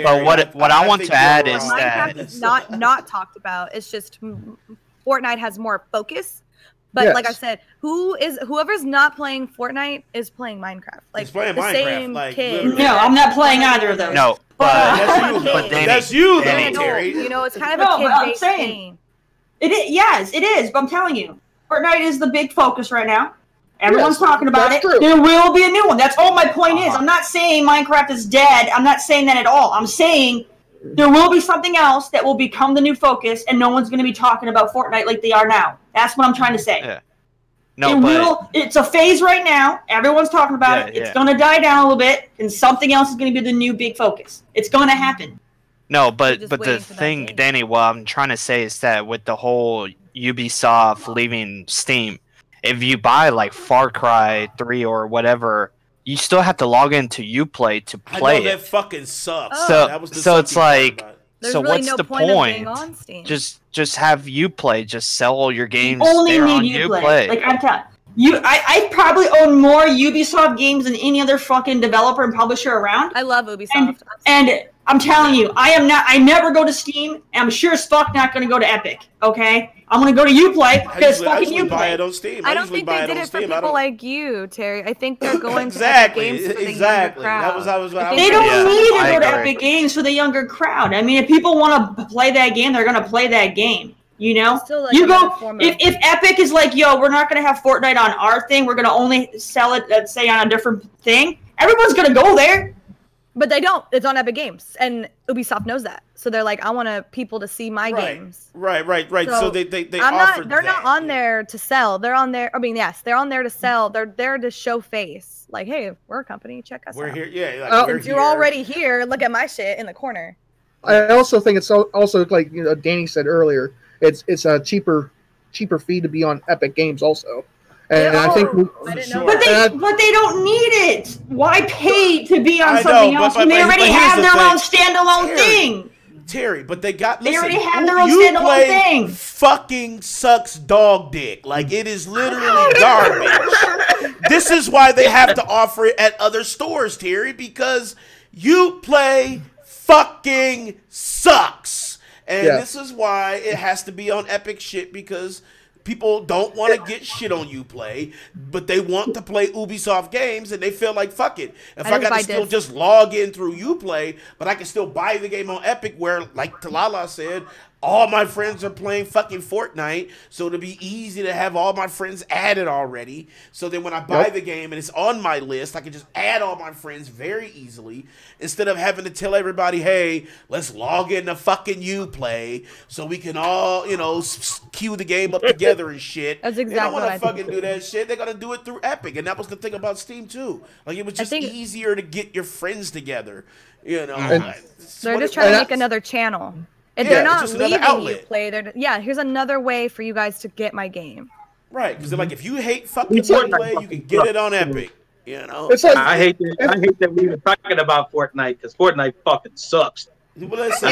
but what I want to add is that Minecraft is not talked about. It's just Fortnite has more focus. But like I said, whoever's not playing Fortnite is playing Minecraft. Like playing the Minecraft, same kid. No, I'm not playing either of those. No, but that's you, though, Terry. It's kind of a kid-based game. Yes, it is. But I'm telling you, Fortnite is the big focus right now. Everyone's talking about it. True. There will be a new one. That's all my point is. I'm not saying Minecraft is dead. I'm not saying that at all. I'm saying there will be something else that will become the new focus, and no one's going to be talking about Fortnite like they are now. That's what I'm trying to say. Yeah. No, it's a phase right now. Everyone's talking about it. It's going to die down a little bit, and something else is going to be the new big focus. It's going to happen. No, but the thing, Danny, what I'm trying to say is that with the whole Ubisoft leaving Steam, if you buy like Far Cry 3 or whatever, you still have to log into Uplay to play it. That fucking sucks. So it's like, there's so really what's no the point? Of being on Steam. Just have Uplay. Just sell all your games. Only there need on Uplay. Like I'm telling you, I probably own more Ubisoft games than any other fucking developer and publisher around. I love Ubisoft. And I'm telling you, I never go to Steam, and I'm sure as fuck not going to go to Epic. Okay, I'm going to go to Uplay because fucking Uplay. Buy it on Steam. I don't think they did it for people like you, Terry. I think they're going to Epic Games for the younger crowd. They don't need to go to Epic Games for the younger crowd. I mean, if people want to play that game, they're going to play that game. You know, you go if Epic is like, yo, we're not going to have Fortnite on our thing. We're going to only sell it, let's say, on a different thing. Everyone's going to go there. But they don't. It's on Epic Games, and Ubisoft knows that. So they're like, I want people to see my games. Right. So they they're not on there to sell. They're on there. I mean, yes, they're on there to sell. They're there to show face. Like, hey, we're a company. Check us out. We're here. Yeah. Like, you're already here. Look at my shit in the corner. I also think it's also like Danny said earlier. It's a cheaper fee to be on Epic Games also. And I think, but they don't need it. Why pay to be on something else when they already have their own standalone thing? Terry, but they already have their own standalone thing. Fucking sucks dog dick. Like, it is literally garbage. this is why they have to offer it at other stores, Terry, because Uplay fucking sucks. And this is why it has to be on Epic shit, because people don't want to get shit on Uplay, but they want to play Ubisoft games, and they feel like, fuck it. If I got to still just log in through Uplay, but I can still buy the game on Epic, where, like LaLa said, all my friends are playing fucking Fortnite, so it'll be easy to have all my friends added already. So then when I buy the game and it's on my list, I can just add all my friends very easily, instead of having to tell everybody, hey, let's log into fucking Uplay so we can all, you know, queue the game up together and shit. That's exactly they don't want what I to fucking do that shit. They're going to do it through Epic. And that was the thing about Steam, too. Like, it was just easier to get your friends together. You know, they're just trying to make another channel. And they're not leaving Uplay. Here's another way for you guys to get my game. Right, because they're like, if you hate fucking Uplay, you can get it on Epic. You know, it's like, I hate that we were talking about Fortnite, because Fortnite fucking sucks. Well, it's the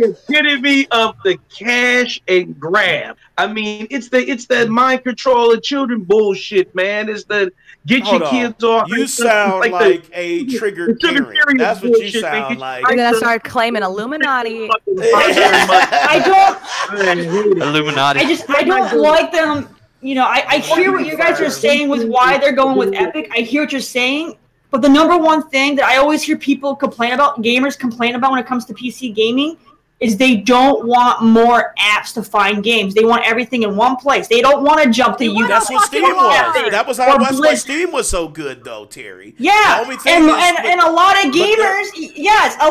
epitome of the cash and grab. I mean, it's the mind control of children bullshit, man. It's the get your kids off. You sound like a triggered parent. That's what you sound like. I'm gonna start claiming Illuminati. Illuminati. I don't like them. You know, I hear what you guys are saying with why they're going with Epic. I hear what you're saying. But the number one thing that I always hear people complain about, gamers complain about when it comes to PC gaming, is they don't want more apps to find games. They want everything in one place. They don't want to jump to you. That's what Steam was. That was why Steam was so good, though, Terry. Yeah, and a lot of gamers, a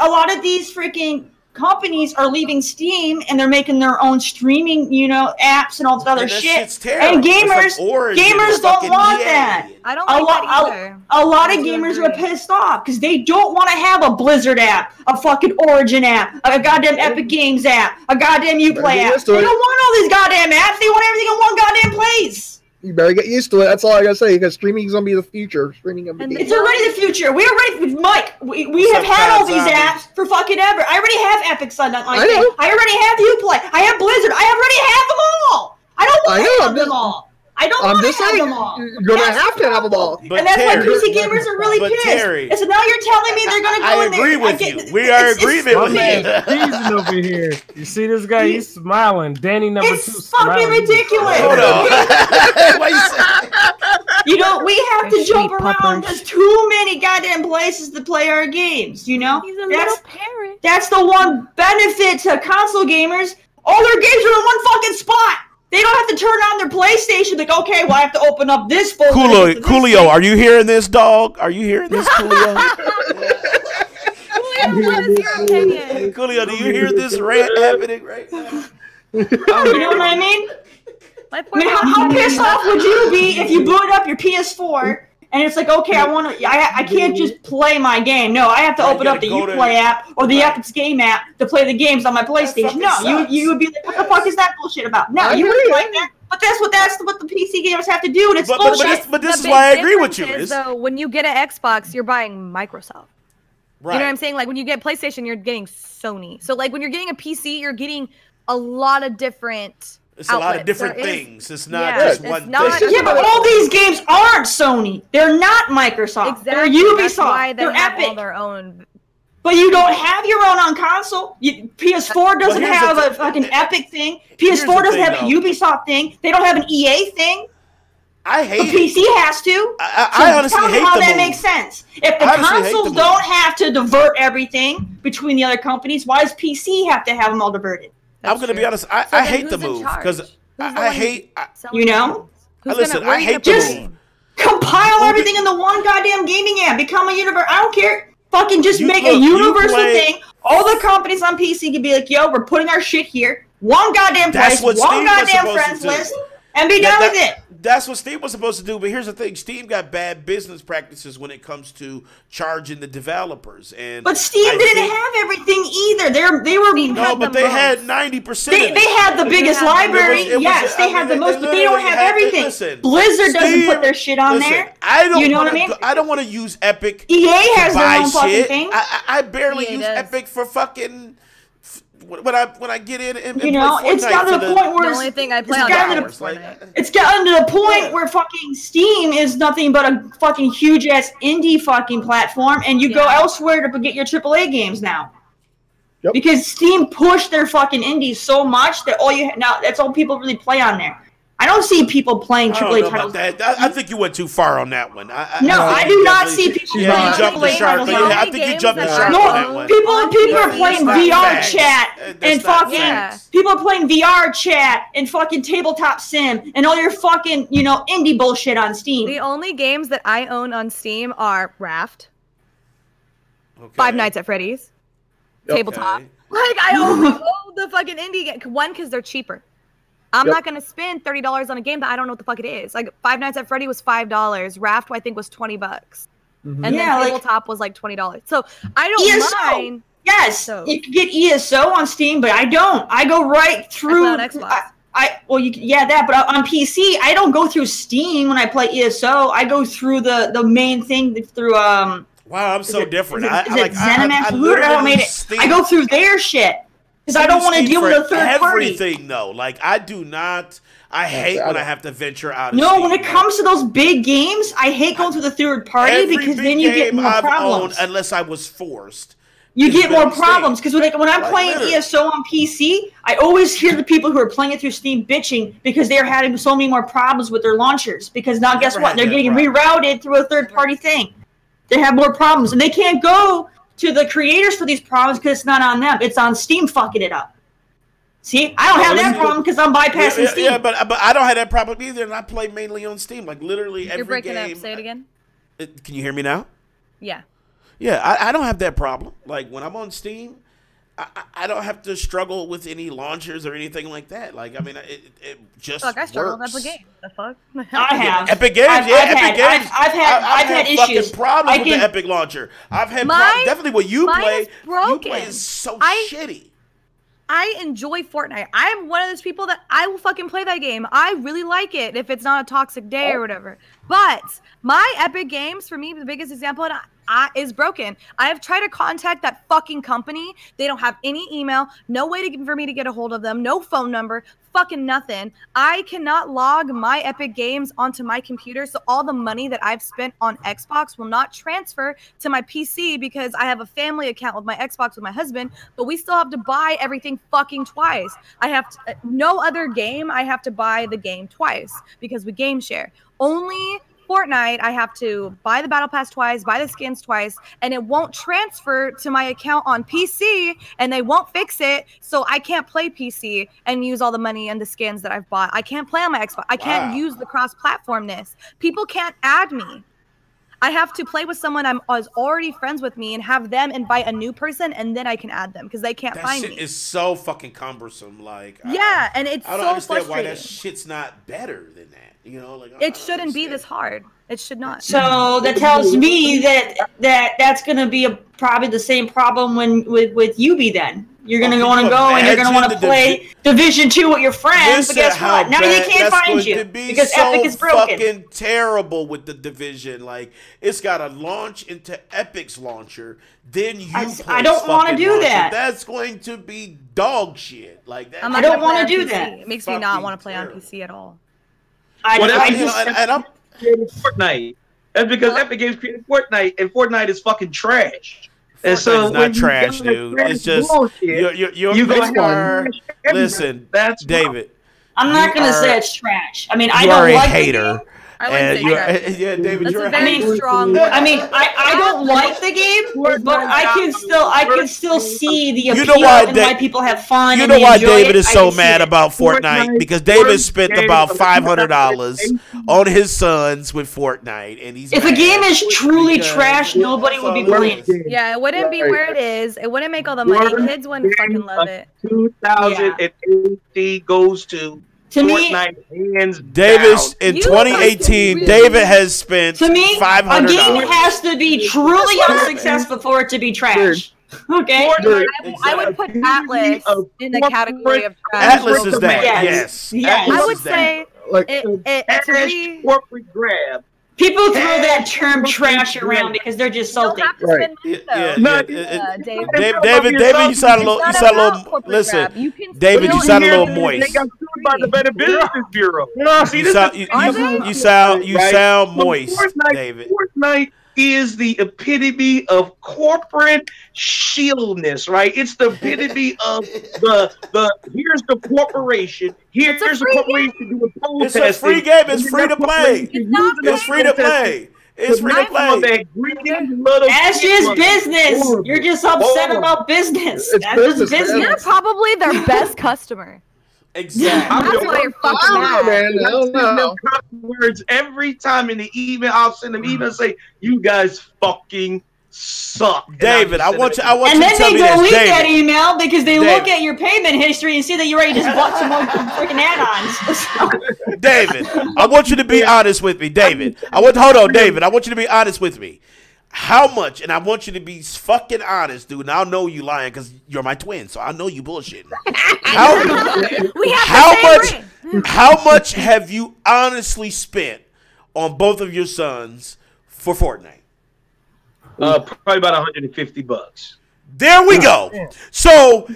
lot of these freaking companies are leaving Steam and they're making their own streaming, you know, apps and all that other shit. And gamers don't want that. I don't like that either. A lot of gamers are pissed off because they don't want to have a Blizzard app, a fucking Origin app, a goddamn Epic Games app, a goddamn Uplay app. They don't want all these goddamn apps. They want everything in one goddamn place. You better get used to it. That's all I gotta say, because streaming is gonna be the future. It's already the future. We already, Mike. We have had all these apps for fucking ever. I already have Epic Sunlight. I already have Uplay. I have Blizzard. I already have them all. I don't want to have them all. I don't want to have them all. You're gonna have to have them all. And that's why PC gamers are really pissed. And so now you're telling me they're gonna go in there. I agree with you. We are agreement with you. He's over here. You see this guy? He's smiling. Danny number 2. It's fucking ridiculous. Hold on. You know, we have to jump around. There's too many goddamn places to play our games. You know, he's a little parrot. That's the one benefit to console gamers. All their games are in one fucking spot. They don't have to turn on their PlayStation. Like, okay, well, I have to open up this folder. Coolio, are you hearing this, dog? Are you hearing this, Coolio? Coolio, what is your opinion? Coolio, do you hear this rant happening right now? You know what I mean? How pissed off would you be if you booted up your PS4 and it's like, okay, I can't just play my game. No, I have to open up the Uplay app or the Epic's Game app to play the games on my PlayStation. No, you would be like, what the fuck is that bullshit about? No, you wouldn't like that. But that's what the PC gamers have to do, and it's bullshit. But this is why I agree with you. Though, when you get an Xbox, you're buying Microsoft. Right. You know what I'm saying? Like when you get PlayStation, you're getting Sony. So like when you're getting a PC, you're getting a lot of different. It's a lot of different things. It's not just one thing. Yeah, but all these games aren't Sony. They're not Microsoft. Exactly. They're Ubisoft. That's why they They're have Epic. all their own. But you don't have your own on console. PS4 doesn't have a fucking Epic thing. PS4 doesn't have a Ubisoft thing. They don't have an EA thing. I hate the PC has to. I honestly hate how that makes sense. If the consoles don't have to divert everything between the other companies, why does PC have to have them all diverted? I'm going to be honest. I hate the move because I hate. You know? Listen, I hate the move. Compile everything in the one goddamn gaming app. Become a universe. I don't care. Fucking just make a universal thing. All the companies on PC can be like, yo, we're putting our shit here. One goddamn place, one goddamn friends list, and be done with it. That's what Steam was supposed to do, but here's the thing: Steam got bad business practices when it comes to charging the developers. But Steam didn't have everything either. They were they had 90%. They had the biggest library. Yes, they had the most, but they don't have everything. Blizzard doesn't put their shit on there. You know what I mean? I don't want to use Epic. EA has their own fucking thing. I barely use Epic for fucking when I get in and you know, play it's Fortnite gotten to the point where The only thing I play it's on gotten that to is the Fortnite. It's gotten to the point where fucking Steam is nothing but a fucking huge ass indie fucking platform, and you go elsewhere to get your AAA games now. Yep. Because Steam pushed their fucking indies so much that now that's all people really play on there. I don't see people playing I don't AAA know titles. about that. I think you went too far on that one. I do not see people Yeah, playing you jumped the AAA shark. titles. Yeah, I think you jumped the shark No, on that one. people are playing not VR facts. chat That's and not fucking facts. people are playing VR chat and fucking tabletop sim and all your fucking indie bullshit on Steam. The only games that I own on Steam are Raft, Okay. Five Nights at Freddy's, Tabletop. Okay. Like, I only own the fucking indie game. One, because they're cheaper. I'm Yep. not going to spend $30 on a game that I don't know what the fuck it is. Like, Five Nights at Freddy was $5. Raft, I think, was $20. And then Tabletop was like $20. So I don't ESO. mind. Yes, So- you can get ESO on Steam, but I don't. I go right through. I play on Xbox. But on PC, I don't go through Steam when I play ESO. I go through the main thing through Wow, I'm so different. Is I it ZeniMax? Who literally made it? Steam- I go through their shit because I don't want to Steam deal for with a third party. everything, though. Like, I do not. I hate when I have to venture out. Of No, Steam, when it comes to those big games, I hate going through the third party every because big then you get game more I've problems. owned, unless I was forced. You It's get been more on Steam. problems because when I'm Like, playing literally. ESO on PC, I always hear the people who are playing it through Steam bitching because they're having so many more problems with their launchers. Because now, guess Never what? had They're that getting problem. rerouted through a third-party thing. They have more problems, and they can't go to the creators for these problems because it's not on them. It's on Steam fucking it up. See, I don't have that problem because I'm bypassing Steam. Yeah, but I don't have that problem either, and I play mainly on Steam. Like, literally every You're breaking game. up. Say it again. Can you hear me now? Yeah. Yeah, I don't have that problem. Like, when I'm on Steam, I don't have to struggle with any launchers or anything like that. Like, I mean, it just Fuck, I struggle works. with Epic Games. The fuck? I have. Epic Games, I've Epic had- Games. I've had fucking issues. problems I with can- the Epic launcher. I've had Mine- definitely what you mine play. is broken. You play is so I- shitty. I enjoy Fortnite. I am one of those people that I will fucking play that game. I really like it if it's not a toxic day or whatever. But my Epic Games, for me, the biggest example is broken. I have tried to contact that fucking company. They don't have any email, no way for me to get a hold of them, no phone number, fucking nothing. I cannot log my Epic Games onto my computer, so all the money that I've spent on Xbox will not transfer to my PC because I have a family account with my Xbox with my husband, but we still have to buy everything fucking twice. I have to, no other game I have to buy the game twice because we game share. Only Fortnite, I have to buy the battle pass twice, buy the skins twice, and it won't transfer to my account on PC, and they won't fix it, so I can't play PC and use all the money and the skins that I've bought. I can't play on my Xbox. I can't use the cross-platformness. People can't add me. I have to play with someone I was already friends with me and have them invite a new person, and then I can add them because they can't find That me. shit is so fucking cumbersome. Like, Yeah, and it's I don't so understand why frustrating. that shit's not better than that. You know, like It shouldn't be this hard. It should not. So that tells me that's going to be probably the same problem with Ubi then. You're going to want to go and you're going to want to play Division 2 with your friends, but guess what? Now they can't find you because Epic is broken. Fucking terrible with the Division. Like, it's got to launch into Epic's launcher, then you I don't want to do that. That's going to be dog shit. Like that. I don't want to do that. It makes me not want to play on PC at all. Fortnite. That's because Epic Games created Fortnite, and Fortnite is fucking trash. And so It's not trash, dude. It's just listen, that's David. I'm not going to say it's trash. I mean, I You don't are a like hater. I wouldn't say trash. Yeah, David, That's you're a very strong word. I mean, I don't like the game, but I can still see the appeal You know why and why people have fun. You and know they why enjoy David it. is I so can see mad it. about Fortnite? Because David spent about $500 on his sons with Fortnite, and he's If a mad game is truly because trash, nobody would be playing. Yeah, it wouldn't be where it is. It wouldn't make all the money. Kids wouldn't fucking love it. 2080 goes to me, Fortnite hands Davis down. in 2018, really- David has spent to me, a $500. game has to be truly unsuccessful for it to be trash. Okay. I would put Atlas in the category of trash. Atlas is that? Yes. Yes. Atlas I would is that. say Like, to Trash be corporate grab. People throw that term trash around because they're just You don't salty. have to Right. spend Yeah, money, though. yeah. Dave. David, you sound a little. It's You not sound a about little. corporate Listen, rap. You can David, you still sound a hear little the moist. They got sued by the Better Business Bureau. See, You this sound. is You sound moist, Fortnite, David. Fortnite is the epitome of corporate shieldness, right? It's the epitome of the here's the corporation, here's It's a the free corporation doing It's protesting. a free game. It's free to play. It's not It's free to play. It's free to play. That greedy little That's kid just was business. horrible. You're just upset Horrible. about business. It's That's just business, man. business. You're probably their best customer. Exactly. That's why you're fucking I don't know, mad. man. I don't know. Words every time in the email. I'll send them email and say, "You guys fucking suck." And David, I want you. I want And you to then tell they me this, delete that David. email because they David. look at your payment history and see that you already just bought some more freaking add-ons. David, I want you to be honest with me, David. Hold on, David. I want you to be honest with me. How much? And I want you to be fucking honest, dude. And I'll know you lying because you're my twin, so I know you bullshitting. We have How the much? same ring. How much have you honestly spent on both of your sons for Fortnite? probably about $150. There we go. So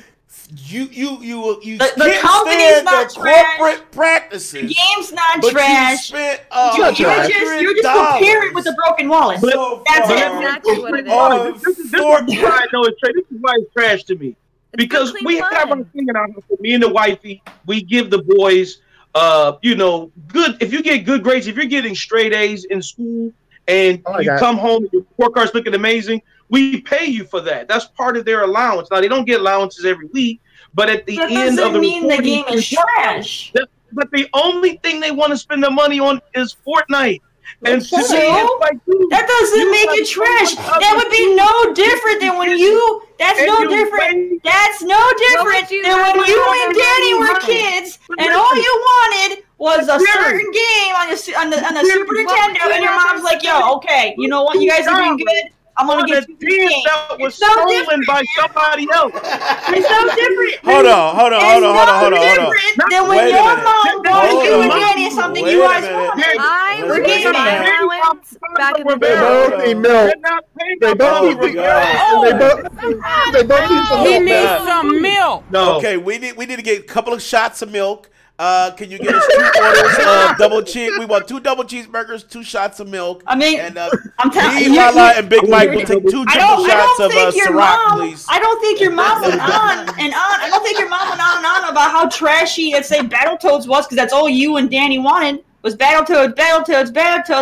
you The can't company's stand not the trash. corporate practices. The game's not But trash. you spent You're trash. just a parent with a broken wallet. So That's far. it. Exactly what it is. Oh, This is why I know it's trash. This is why it's trash to me. Because good we clean have our fun. thing in our house. Me and the wifey, we give the boys, good. If you get good grades, if you're getting straight A's in school, and I like you that. come home and your report card's looking amazing, we pay you for that. That's part of their allowance. Now they don't get allowances every week, but at the That end of doesn't the mean the reporting game is period- trash. But the only thing they want to spend their money on is Fortnite. And to me, So? it's like, dude, That doesn't you make have it trash. so much That would be no different than when you. That's And no you different. wait. That's no different would you than when rather you have and than Danny were money? kids, But and listen. all you wanted was a But certain game on the Super What would Nintendo, you and your rather mom's like, "Yo, okay, you know what? You guys are doing good. I'm gonna on a get you this team game." that was It's no stolen different. by somebody else. It's no different. Hold on. It's no different than when Wait a your minute. mom bought Hold you and on. Danny something Wait you a guys minute. wanted. I Let's was wait a getting my minute. allowance back in the They day. both need milk. They both Oh need my They God. both need some He milk. needs man. some milk. No. Okay, we need to get a couple of shots of milk. Can you get us 2 orders of double cheese? We want 2 double cheeseburgers, 2 shots of milk. I mean, and I'm telling me, you, LaLa, and Big Mike will take 2 I triple don't shots of think your Ciroc, mom. please. I don't think your mom went on and on. I don't think your mom went on and on about how trashy, let's say, Battletoads was, because that's all you and Danny wanted was Battletoads.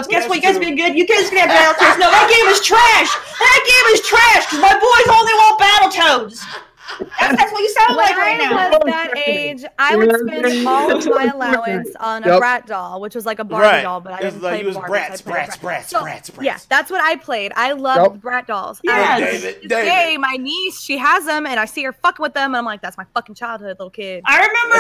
Guess what? You guys been good. You guys can have Battletoads. No, that game is trash. That game is trash because my boys only want Battletoads. That's what you sound When like right now. I was that age, I would spend all of my allowance on a Yep. brat doll, which was like a Barbie Right. doll, but I It's didn't like play you was Barbies. brats, I played brats. Yeah, that's what I played. I loved Yep. brat dolls. Yes. David, Today, my niece, she has them, and I see her fucking with them, and I'm like, that's my fucking childhood, little kid. I remember.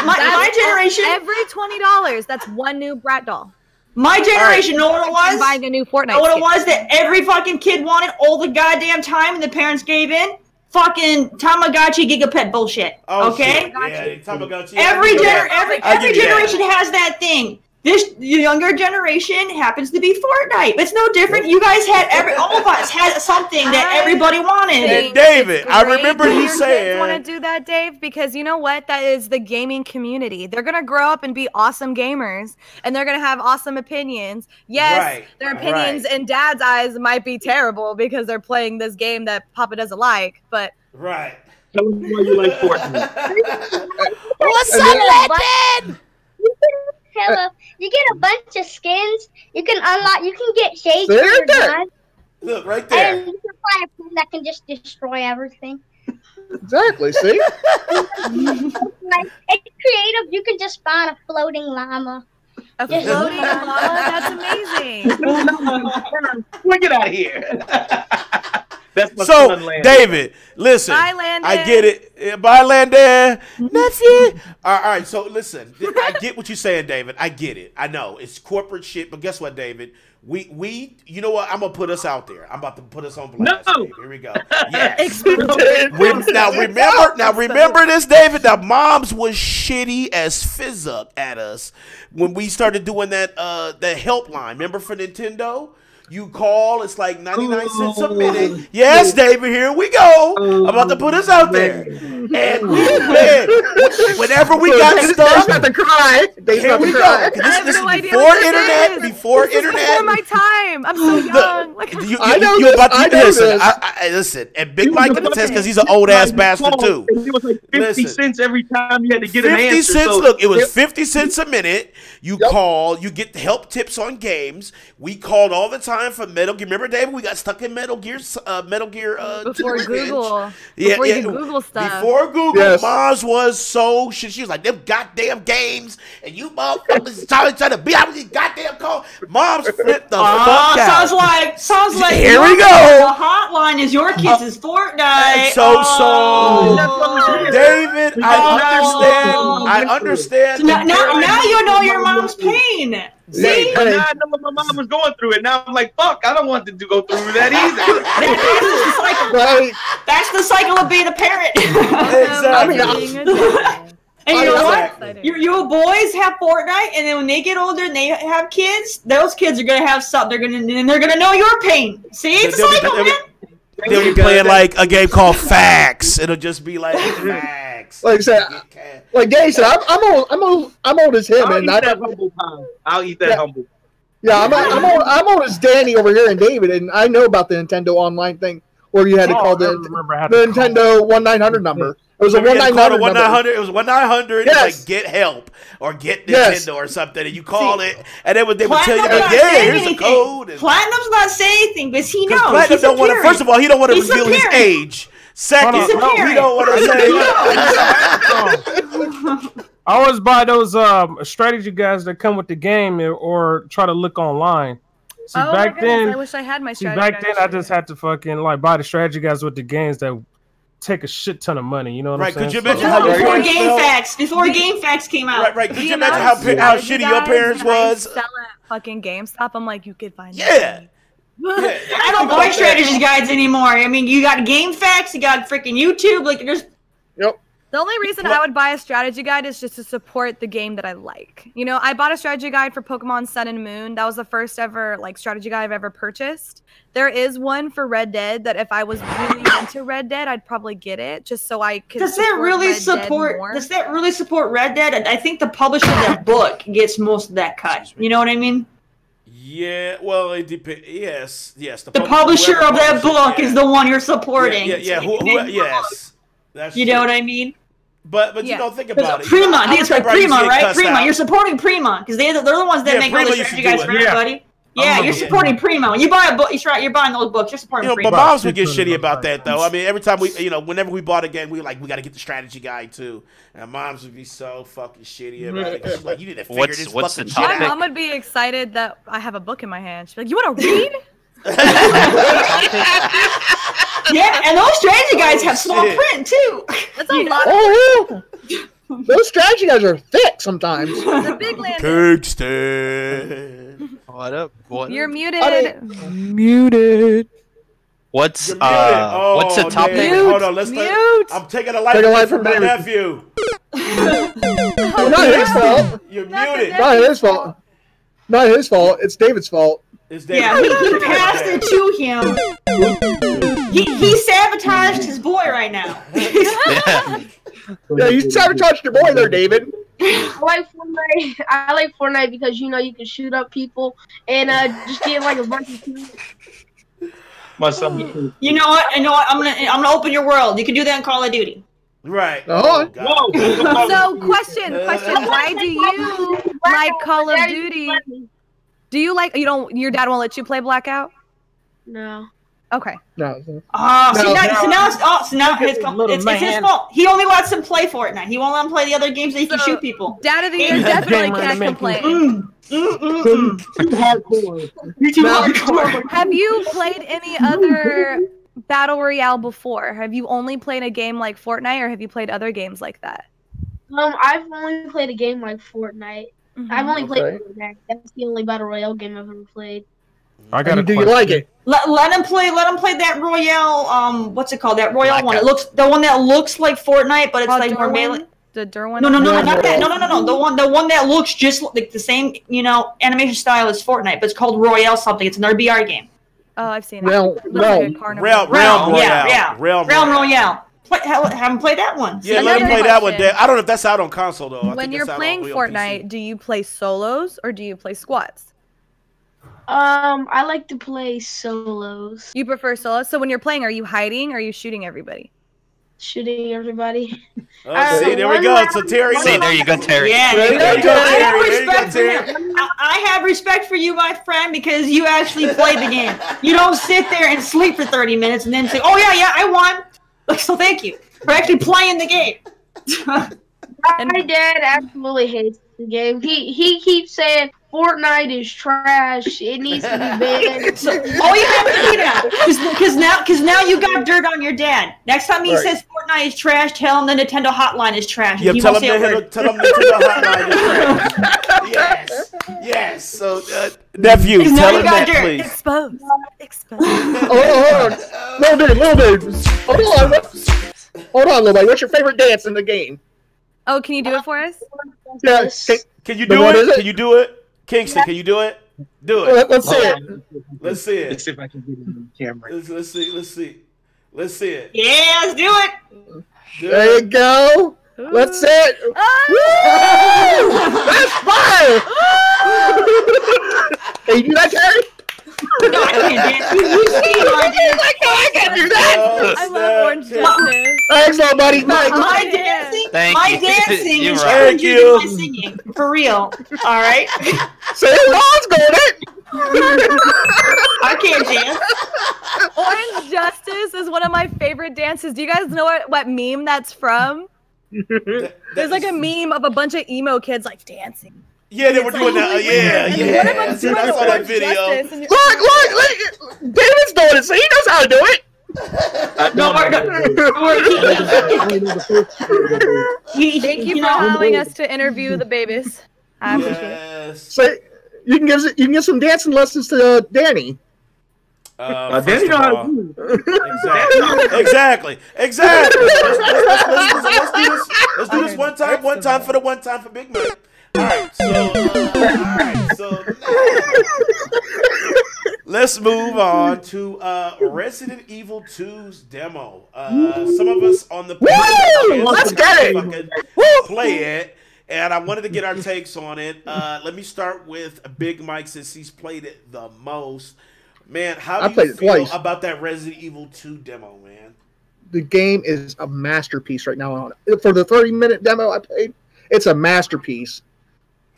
my That's generation. Every $20, that's 1 new brat doll. My generation. Know what it I'm was? buying a new Fortnite. Know what it skin. was that every fucking kid wanted all the goddamn time and the parents gave in? Fucking Tamagotchi Gigapet bullshit. Oh, okay? shit. Yeah, Tamagotchi. Every Yeah. every I'll give you that. generation has that thing. This younger generation happens to be Fortnite. It's no different. You guys had all of us had something that everybody wanted. And David, I remember that you your saying- want to do that, Dave, because you know what? That is the gaming community. They're gonna grow up and be awesome gamers, and they're gonna have awesome opinions. Yes, Right, their opinions in Dad's eyes might be terrible because they're playing this game that Papa doesn't like. But Right. Tell them why you like Fortnite. What's And up, then- London? Hello. You get a bunch of skins. You can unlock. You can get shades There for your it is. gun, Look, right and there. you can fly a plane that can just destroy everything. Exactly. See? Like it's creative. You can just spawn a floating llama. a Yes. floating llama, that's amazing. Well, get out of here. That's my So, son Landon. David, listen. Bye, Landon. I get it. Bye, Landon. Nephew. All right, so listen. I get what you're saying, David. I get it. I know. It's corporate shit, but guess what, David? We, you know what? I'm gonna put us out there. I'm about to put us on blast. No! Dave. Here we go. Yes. Now remember this, David. Now, Moms was shitty as fizzup at us when we started doing that helpline. Remember for Nintendo? You call, it's like 99 cents a minute. Yes, David, here we go. I'm about to put us out there. And man, whenever we got stuck, about to cry. here we go. This is before internet. Before my time. I'm so young. Listen, and Big Mike can attest because he's an old ass bastard too. It was like 50 cents every time you had to get an answer. 50 cents. Look, it was 50 cents a minute. You call, you get help tips on games. We called all the time for Metal Gear. Remember, David? We got stuck in Metal Gear. Before Google. Yeah, before you could Google stuff. Before Google, Moms was so shit. She was like, them goddamn games, and you motherfuckers trying to be out with these goddamn calls. Moms flipped the fuck out. Sounds like here we go. The hotline is your kids is Fortnite. David, I understand. So now you know your mom's pain. See? Now I know what my mom was going through it. Now I'm like, fuck, I don't want to go through that either. That's the cycle of being a parent. Exactly. And you know what? Your boys have Fortnite, and then when they get older and they have kids, those kids are gonna have something. They're gonna know your pain. See, it's a cycle, man. They'll be playing like a game called Facts. It'll just be like Facts. Like I said, like Gay said, I'm old as him, and I'll eat that humble. Yeah, I'm old as Danny over here and David, and I know about the Nintendo Online thing where you had to call the Nintendo 1-900 number. It was a 1-900 number. It was 1-900. Yes. Like get help or get Nintendo or something, and you call it, and they would tell you, here's the code. Platinum's not saying anything because he knows. Platinum don't want to. First of all, he don't want to reveal his age. Second, he don't want to say. I always buy those strategy guides that come with the game or try to look online. See, back then, I wish I had my strategy. Back then, I just had to fucking buy the strategy guides with the games that take a shit ton of money. You know what I'm saying? Could you imagine how before Game Facts came out? Right. Could you imagine how shitty your parents was? Sell at fucking GameStop. I'm like, you could find it. I don't buy strategy guides anymore. I mean, you got Game Facts, you got freaking YouTube. Like, there's. Yep. The only reason I would buy a strategy guide is just to support the game that I like. You know, I bought a strategy guide for Pokemon Sun and Moon. That was the first ever strategy guide I've ever purchased. There is one for Red Dead that if I was really into Red Dead, I'd probably get it just so I could. Does that really support Red Dead? I think the publisher of that book gets most of that cut. You know what I mean? Yeah, well, it depends. Yes. The publisher of that book is the one you're supporting. Yeah. Yes. That's you know what I mean? But you don't think about it. Prima, I think it's like Prima, right? Prima, you're supporting Prima because they're the ones that make all the strategy guys for everybody. Yeah, you're supporting Prima. When you buy a book, you're buying those books. You're supporting Prima. But moms would get shitty about that, though. I mean, every time whenever we bought a game, we got to get the strategy guide too. And moms would be so fucking shitty about it. She's like, you need to figure this fucking shit out. My mom would be excited that I have a book in my hand. She'd be like, you want to read? Yeah, and those strategy guides have small print too. That's a lot. Oh, those strategy guides are thick sometimes. The big land. Kingston. What up? You're muted. Muted. What's the topic? Hold on, let's mute. I'm taking a light from my nephew. Not his fault. You're muted. Not his fault. Not his fault. It's David's fault. Yeah, he passed it to him. He sabotaged his boy right now. Yeah, you sabotaged your boy there, David. I like Fortnite because you can shoot up people and just get like a bunch of people. My son. You know what? I'm gonna open your world. You can do that in Call of Duty. Right. Oh. So question. Why do you like Call of Duty? Do you like your dad won't let you play Blackout? No. Okay. No. So now it's his fault. He only lets him play Fortnite. He won't let him play the other games that he can shoot people. Dad of the Year definitely can't complain. Too hardcore. Too hardcore. Have you played any other Battle Royale before? Have you only played a game like Fortnite, or have you played other games like that? I've only played a game like Fortnite. I've only played Fortnite. That's the only Battle Royale game I've ever played. I got Do you like it? Let him play that Royale. What's it called? That Royale one. Blackout. The one that looks like Fortnite, but it's like more melee. The Derwin? No, not that. No. The one that looks just like the same, animation style as Fortnite, but it's called Royale something. It's another BR game. Oh, I've seen it. Realm Realm Royale. Haven't played that one. Yeah, let him play that one. I don't know if that's out on console though. When you're playing Fortnite, do you play solos or do you play squads? I like to play solos. You prefer solos? So when you're playing, are you hiding or are you shooting everybody? Shooting everybody. See, there we go. So Terry, See, there you go, Terry. Yeah, there you go, Terry. I have respect for you, my friend, because you actually played the game. You don't sit there and sleep for 30 minutes and then say, "Oh yeah, I won." So thank you for actually playing the game. My dad absolutely hates the game. He keeps saying Fortnite is trash. It needs to be banned. So, all you have to do now, because now you got dirt on your dad. Next time he says Fortnite is trash, tell him the Nintendo hotline is trash. Yeah, tell him Nintendo hotline is trash. Yes. So, nephew, tell him that, please. Exposed. Hold on. Little dude. Hold on, little boy. What's your favorite dance in the game? Oh, can you do it for us? Yeah. Can you do it? Can you do it? Kingston, can you do it? Do it. Let's see it. Let's see it. Let's see if I can get it on camera. Let's see it. Yeah, let's do it. There you go. Let's see it. That's fire. Can you do that, Terry? No, I can't dance. You see my dance. I can't do that. I love Orange Justice. Thanks, little buddy. My dancing, Thank my you. dancing You're is right. Thank cringy you. to my singing. For real. All right? Say Ron's going it. I can't dance. Orange Justice is one of my favorite dances. Do you guys know what meme that's from? There's like a meme of a bunch of emo kids like dancing. Yeah, they were doing that. Yeah. One of them's doing I saw the that Orange video. Justice, and Look. David's doing it, so he knows how to do it. Thank you for allowing us to interview the babies. I appreciate it. Yes. So you can give some dancing lessons to Danny. Danny know how to do it. Exactly. Let's do this one time for Big Mike. All right, so let's move on to Resident Evil 2's demo. Some of us on the Let's get it. Play it, and I wanted to get our takes on it. Let me start with Big Mike since he's played it the most. Man, how do you feel about that Resident Evil 2 demo, man? The game is a masterpiece right now. For the 30-minute demo I played, it's a masterpiece.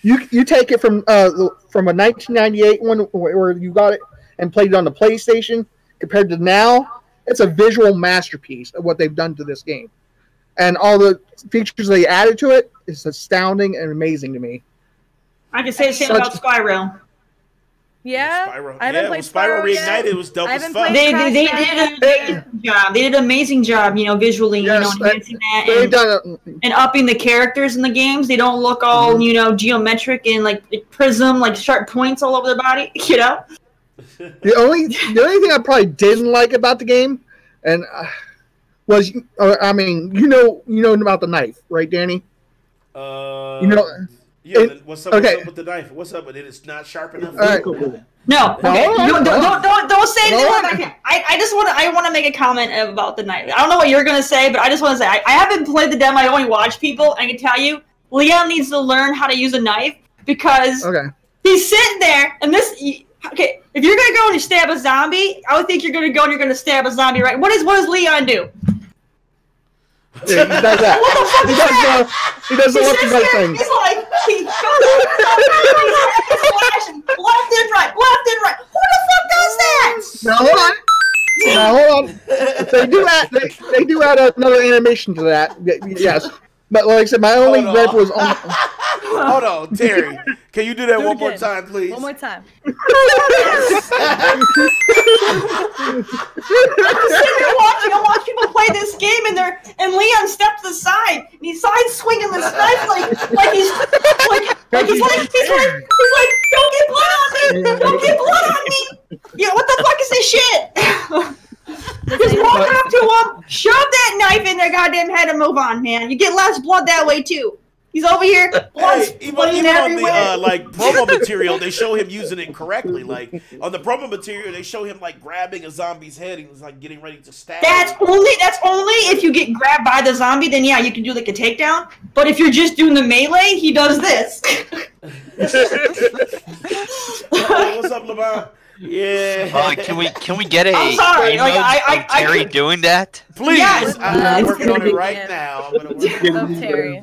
You take it from a 1998 one where you got it and played it on the PlayStation compared to now, it's a visual masterpiece of what they've done to this game. And all the features they added to it is astounding and amazing to me. I can say the same about Spyro. Yeah, Spyro. I haven't played Spyro Reignited. It was dope as fuck. They did an amazing job. They did an amazing job, visually, enhancing that and upping the characters in the games. They don't look all, geometric and like prism, like sharp points all over their body, The only thing I probably didn't like about the game, and was about the knife, right, Danny? Yeah, what's up with the knife? What's up with it? It's not sharp enough. No, okay. Don't say anything. I want to make a comment about the knife. I don't know what you're gonna say, but I just want to say I haven't played the demo. I only watch people. And I can tell you, Leon needs to learn how to use a knife because he's sitting there and this. Okay, if you're gonna go and stab a zombie, I would think you're gonna go and you're gonna stab a zombie, right? What does Leon do? Yeah, he does that. What the fuck is that? He does the left and right thing. He's like, he goes flashing left and right. Who the fuck does that? Now hold on. They do add another animation to that. Yes, but like I said, my only gripe was on. Hold on, Terry. Can you do that one more time, please? One more time. I'm watching people play this game, and Leon steps to the side, and he's side swinging this knife like he's like, don't get blood on me! Don't get blood on me! Yeah, what the fuck is this shit? Just walk up to him, shove that knife in their goddamn head, and move on, man. You get less blood that way too. He's over here, blood's even on the like promo material, they show him using it correctly. Like on the promo material, they show him like grabbing a zombie's head. He was like getting ready to stab. That's only if you get grabbed by the zombie. Then yeah, you can do like a takedown. But if you're just doing the melee, he does this. What's up, LaLa? Yeah. Can we get a I'm sorry, like, I Terry doing that? Please, Yes. I'm working on it right now. I'm gonna work Love Terry.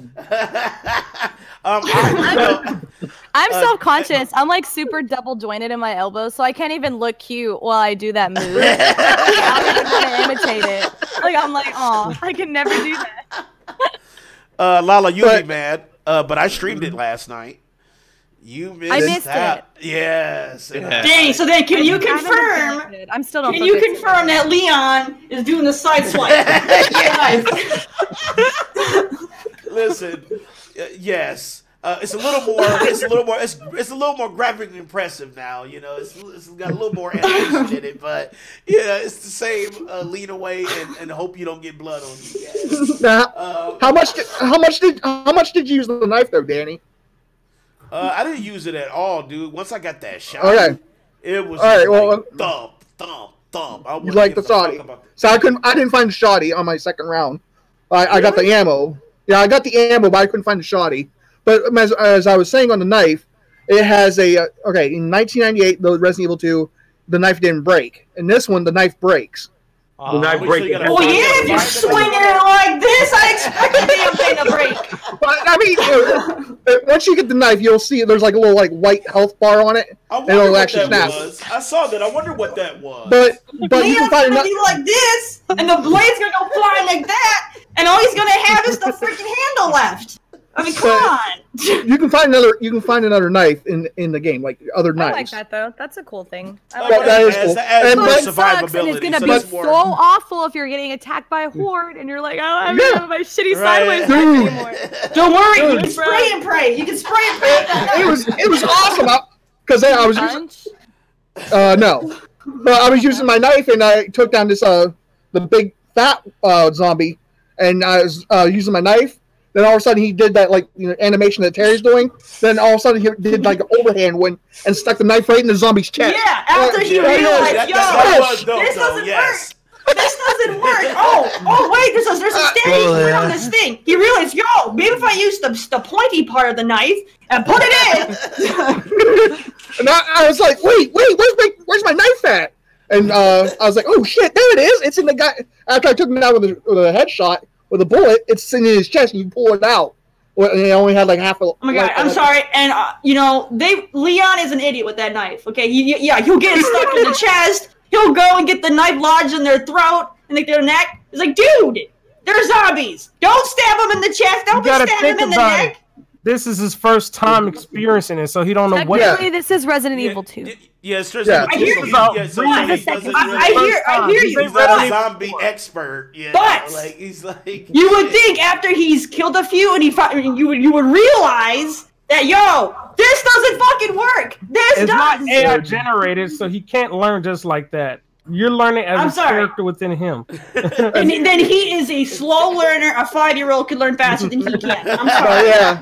I'm self-conscious. I'm like super double jointed in my elbows, so I can't even look cute while I do that move. I'm gonna imitate it. Like I'm like, oh, I can never do that. LaLa, you'll be mad, but I streamed it last night. You missed I missed out. it. Yes. Yeah. Dang, so then can you confirm? I'm still not. Can you confirm that Leon is doing the side swipe? Listen, yes. It's a little more graphically impressive now. You know, it's got a little more animation in it, but yeah, it's the same. Lean away and hope you don't get blood on you. Yes. Now, how much did you use the knife though, Danny? I didn't use it at all, dude. Once I got that shot, it was thump. You like the shoddy? So I didn't find the shoddy on my second round. I got the ammo. Yeah, I got the ammo, but I couldn't find the shoddy. But as I was saying on the knife, it has a in 1998, the Resident Evil 2, the knife didn't break. In this one, the knife breaks. The knife breaks. Oh yeah, if you're swinging it like this, I expect the damn thing to break. But I mean, once you get the knife, you'll see there's like a little like white health bar on it, and it'll actually snap. I saw that. I wonder what that was. But you can find gonna be like this, and the blade's gonna go flying like that, and all he's gonna have is the freaking handle left. I mean, come on. You can find another knife in the game, like other knives. I like that though. That's a cool thing. That is cool. And it sucks, and it's gonna be so awful if you're getting attacked by a horde and you're like, oh, I don't have my shitty sideways knife anymore. Don't worry, you can spray and pray. You can spray and pray. It was awesome because I was using no, but I was using my knife and I took down this the big fat zombie, and I was using my knife. Then all of a sudden he did that animation that Terry's doing. Then all of a sudden he did like an overhand one and stuck the knife right in the zombie's chest. Yeah, after he realized, this doesn't work. This doesn't work. Oh wait, there's a standing point on this thing. He realized, maybe if I use the pointy part of the knife and put it in. And I was like, wait, where's my knife at? And I was like, oh shit, there it is. It's in the guy. After I took him out with a headshot. With a bullet, it's sitting in his chest, and you pull it out. And they only had like half a. Oh my god, I'm sorry, and Leon is an idiot with that knife. Okay, he'll get stuck in the chest. He'll go and get the knife lodged in their throat and their neck. It's like, dude, they're zombies. Don't stab them in the chest. Don't stab them in the neck. This is his first time experiencing it, so he don't know what. Technically, this is Resident Evil 2. Yeah, it's Resident Evil 2. I hear you. He's not a zombie expert. But he's like, you would think after he's killed a few, and you would realize that this doesn't fucking work. It's not AI generated, so he can't learn just like that. You're learning as a character within him. And then he is a slow learner. A 5-year-old could learn faster than he can. I'm sorry. A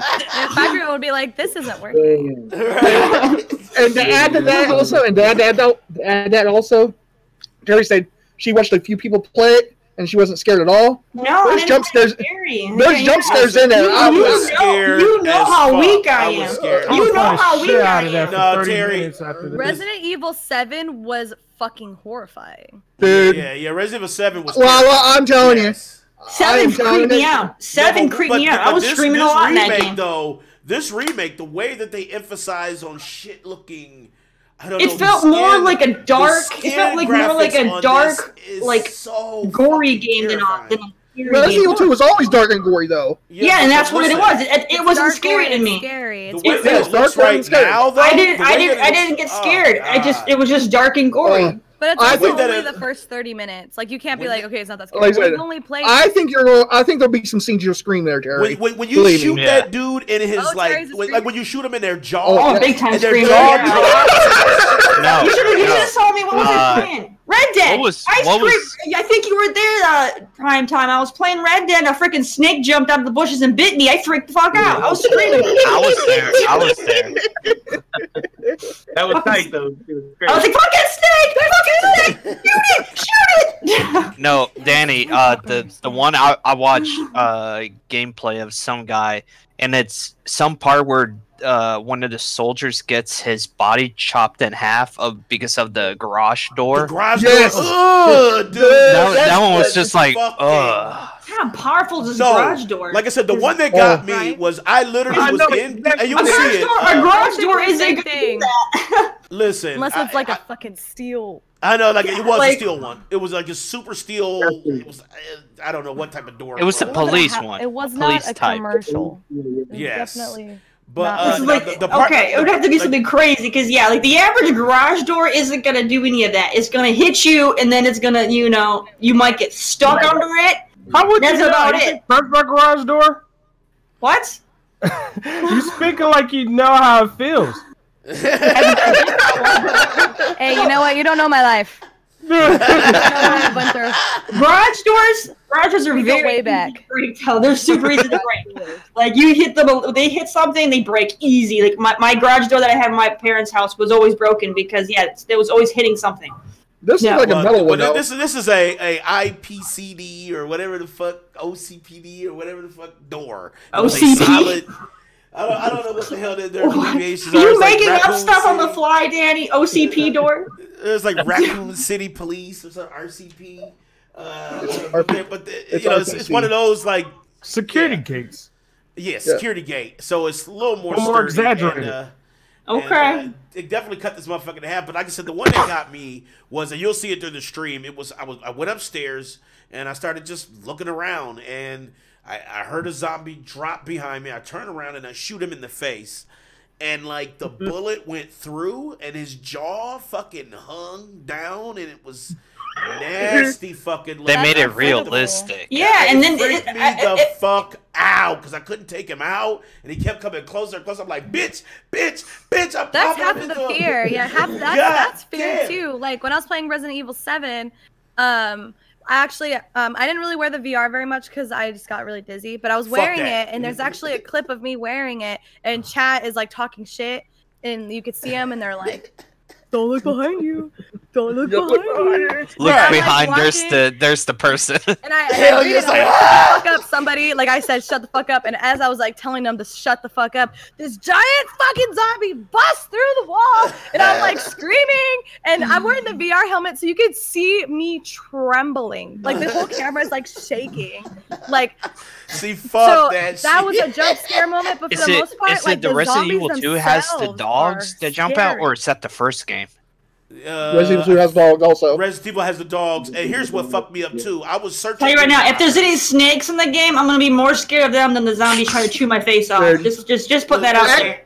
5-year-old would be like, this isn't working. And to add to that also, Terry said she watched a few people play it, and she wasn't scared at all. No, there's jump scares. There's jump scares in there. I was scared. You know how weak I am. You know how weak I am. No, Terry. Resident Evil 7 was fucking horrifying. Dude. Yeah. Resident Evil 7 was. Well, I'm telling you. 7 creeped me out. 7 creeped me out. I was screaming a lot in that game. This remake, the way that they emphasize on shit looking. It felt more like a dark. It felt like more like a dark, gory game than a Resident Evil 2 was always dark and gory, though. Yeah, and that's what it was. It wasn't scary to me. It's dark right now, though. I didn't get scared. It was just dark and gory. But it's I also think only the first 30 minutes. Like, you can't be like, okay, it's not that scary. Like I said, You only play. I think there'll be some scenes you'll scream there, Terry. When you shoot that dude in his when you shoot him in their jaw, big time scream. No, you just told me what was I playing? Red Dead. I think you were there prime time. I was playing Red Dead and a freaking snake jumped out of the bushes and bit me. I freaked the fuck out. I was screaming. I was there. That was tight though. I was like, fucking snake! Fucking snake! Shoot it! No, Danny, the one I watched gameplay of some guy, and it's some part where one of the soldiers gets his body chopped in half because of the garage door. The garage door. Ugh, dude. That one was just like, ugh. How powerful is this garage door? Like I said, the one that got me was I literally was in, and you can see it. A garage door is a good thing. Listen, unless it's like a fucking steel. I know, like it was a steel one. It was like a super steel. It was, I don't know what type of door. It was a police one. It was not a commercial. Yes, definitely. But okay, it would have to be something crazy because like the average garage door isn't gonna do any of that. It's gonna hit you, and then it's gonna, you might get stuck under it. How would That's you about it. First my garage door? What? You speaking like you know how it feels. Hey, you know what? You don't know my life. Garages are very way back. They're super easy to break. Like you hit them, they hit something, they break easy. Like my garage door that I have in my parents' house was always broken because it was always hitting something. This is like a metal window. This is a IPCD or whatever the fuck, OCPD or whatever the fuck door. OCP. I don't know what the hell their abbreviations are. Are you making up stuff on the fly, Danny? OCP door? It's like Raccoon City Police or something, RCP. But it's one of those like security gates. Yeah, security gate. So it's a little more exaggerated. Okay. And, it definitely cut this motherfucker in half. But like I said, the one that got me was, and you'll see it during the stream. I went upstairs and I started just looking around, and I heard a zombie drop behind me. I turn around and I shoot him in the face, and like the bullet went through, and his jaw fucking hung down, and it was nasty fucking. They made it realistic. Yeah, and then freaked me the fuck out because I couldn't take him out, and he kept coming closer and closer. I'm like, bitch. That's half of the fear. Yeah, that's fear too. Like when I was playing Resident Evil 7, I didn't really wear the VR very much because I just got really dizzy. But I was wearing it, and there's actually a clip of me wearing it, and chat is like talking shit, and you could see them, and they're like, "Don't look behind you. Don't look behind you." Look behind. Like, there's the person. And I shut the fuck up. Somebody, like I said, shut the fuck up. And as I was like telling them to shut the fuck up, this giant fucking zombie busts through the wall, and I'm like screaming. And I'm wearing the VR helmet, so you could see me trembling. Like the whole camera is like shaking. Like, see, fuck that. That was a jump scare moment. But for the most part, is it the Resident Evil 2 has the dogs that jump out, or is that the first game? Resident Evil 2 has dogs also. Resident Evil has the dogs, and here's what fucked me up too. I was searching. Tell you right now, if there's any snakes in the game, I'm gonna be more scared of them than the zombies trying to chew my face off. Just put that out there.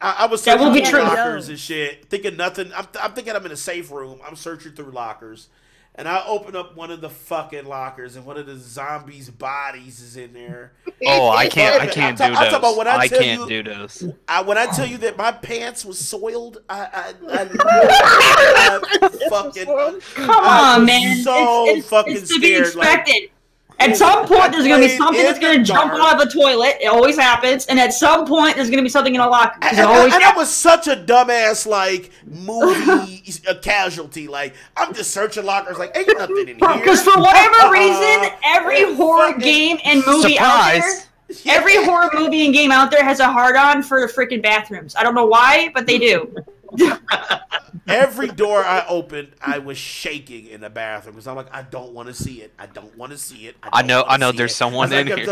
I was searching through lockers and shit, thinking nothing. I'm thinking I'm in a safe room. I'm searching through lockers, and I open up one of the fucking lockers, and one of the zombies' bodies is in there. Oh, I can't do those. I can't do those. When I tell you that my pants was soiled, I fucking come on, man. So fucking it's to scared. Be expected. At some point, there's going to be something that's going to jump out of a toilet. It always happens. And at some point, there's going to be something in a locker. And that was such a dumbass, like, movie casualty. Like, I'm just searching lockers, like, ain't nothing in here. Because for whatever reason, every horror game and movie out there, every horror movie and game out there has a hard-on for freaking bathrooms. I don't know why, but they do. Every door I opened, I was shaking in the bathroom because I'm like, I don't want to see it. I don't want to see it. I know. There's someone in here.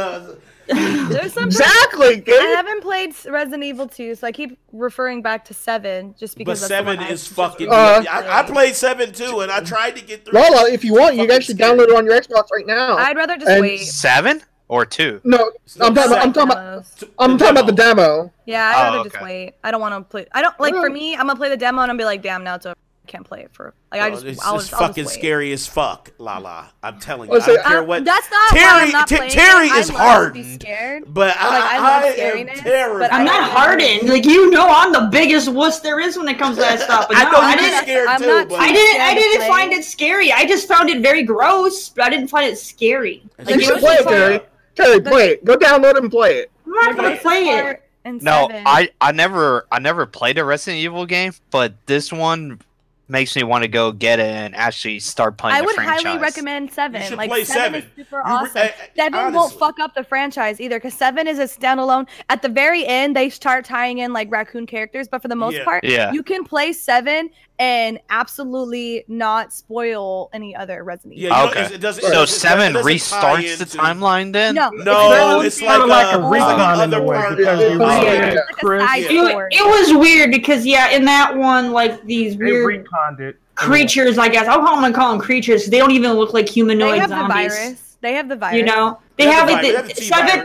There's some exactly. I haven't played Resident Evil 2, so I keep referring back to 7 just because. But 7 is fucking. I played 7 too, and I tried to get through. LaLa, if you want, you can actually download it on your Xbox right now. I'd rather just wait. 7 or 2? No, I'm talking about the demo. Yeah, I'd rather just wait. I don't want to play. I don't like. For me, I'm gonna play the demo and I'll be like, damn, now it's over. can't play it for like I just it's I'll fucking just wait. scary as fuck, LaLa. I'm telling you. Well, I don't care what. That's not why Terry, I'm not playing Terry it. is I love to be hardened, scared. but I love scariness, am terrified. but I'm not hardened. Like you know, I'm the biggest wuss there is when it comes to that stuff. But I no, know I you're didn't. scared I'm too. not But I didn't play. find it scary. I just found it very gross, but I didn't find it scary. Like, You it should was play it, fun. Terry. Terry, play it. Go download it and play it. I'm not gonna play it. No, I never played a Resident Evil game, but this one makes me want to go get it and actually start playing I the would franchise. highly recommend 7. You should like play 7 is 7. super You awesome. 7 won't honestly. fuck up the franchise either, because 7 is a standalone. At the very end, they start tying in like raccoon characters, but for the most Yeah. part, Yeah. you can play 7 and absolutely not spoil any other Resident Evil. Yeah, you Okay. know, it doesn't, So it 7 doesn't tie restarts the into- timeline then? No, No, it's Kind of like a it's recon in a another way part because of- you Yeah. reset Like a Chris. side Yeah. story. It was weird because in that one, like these They weird reconned it. creatures, I guess I'm gonna call them creatures. They don't even look like They humanoid have the zombies. virus. They have the virus. You know, they They have have like the virus. the, They have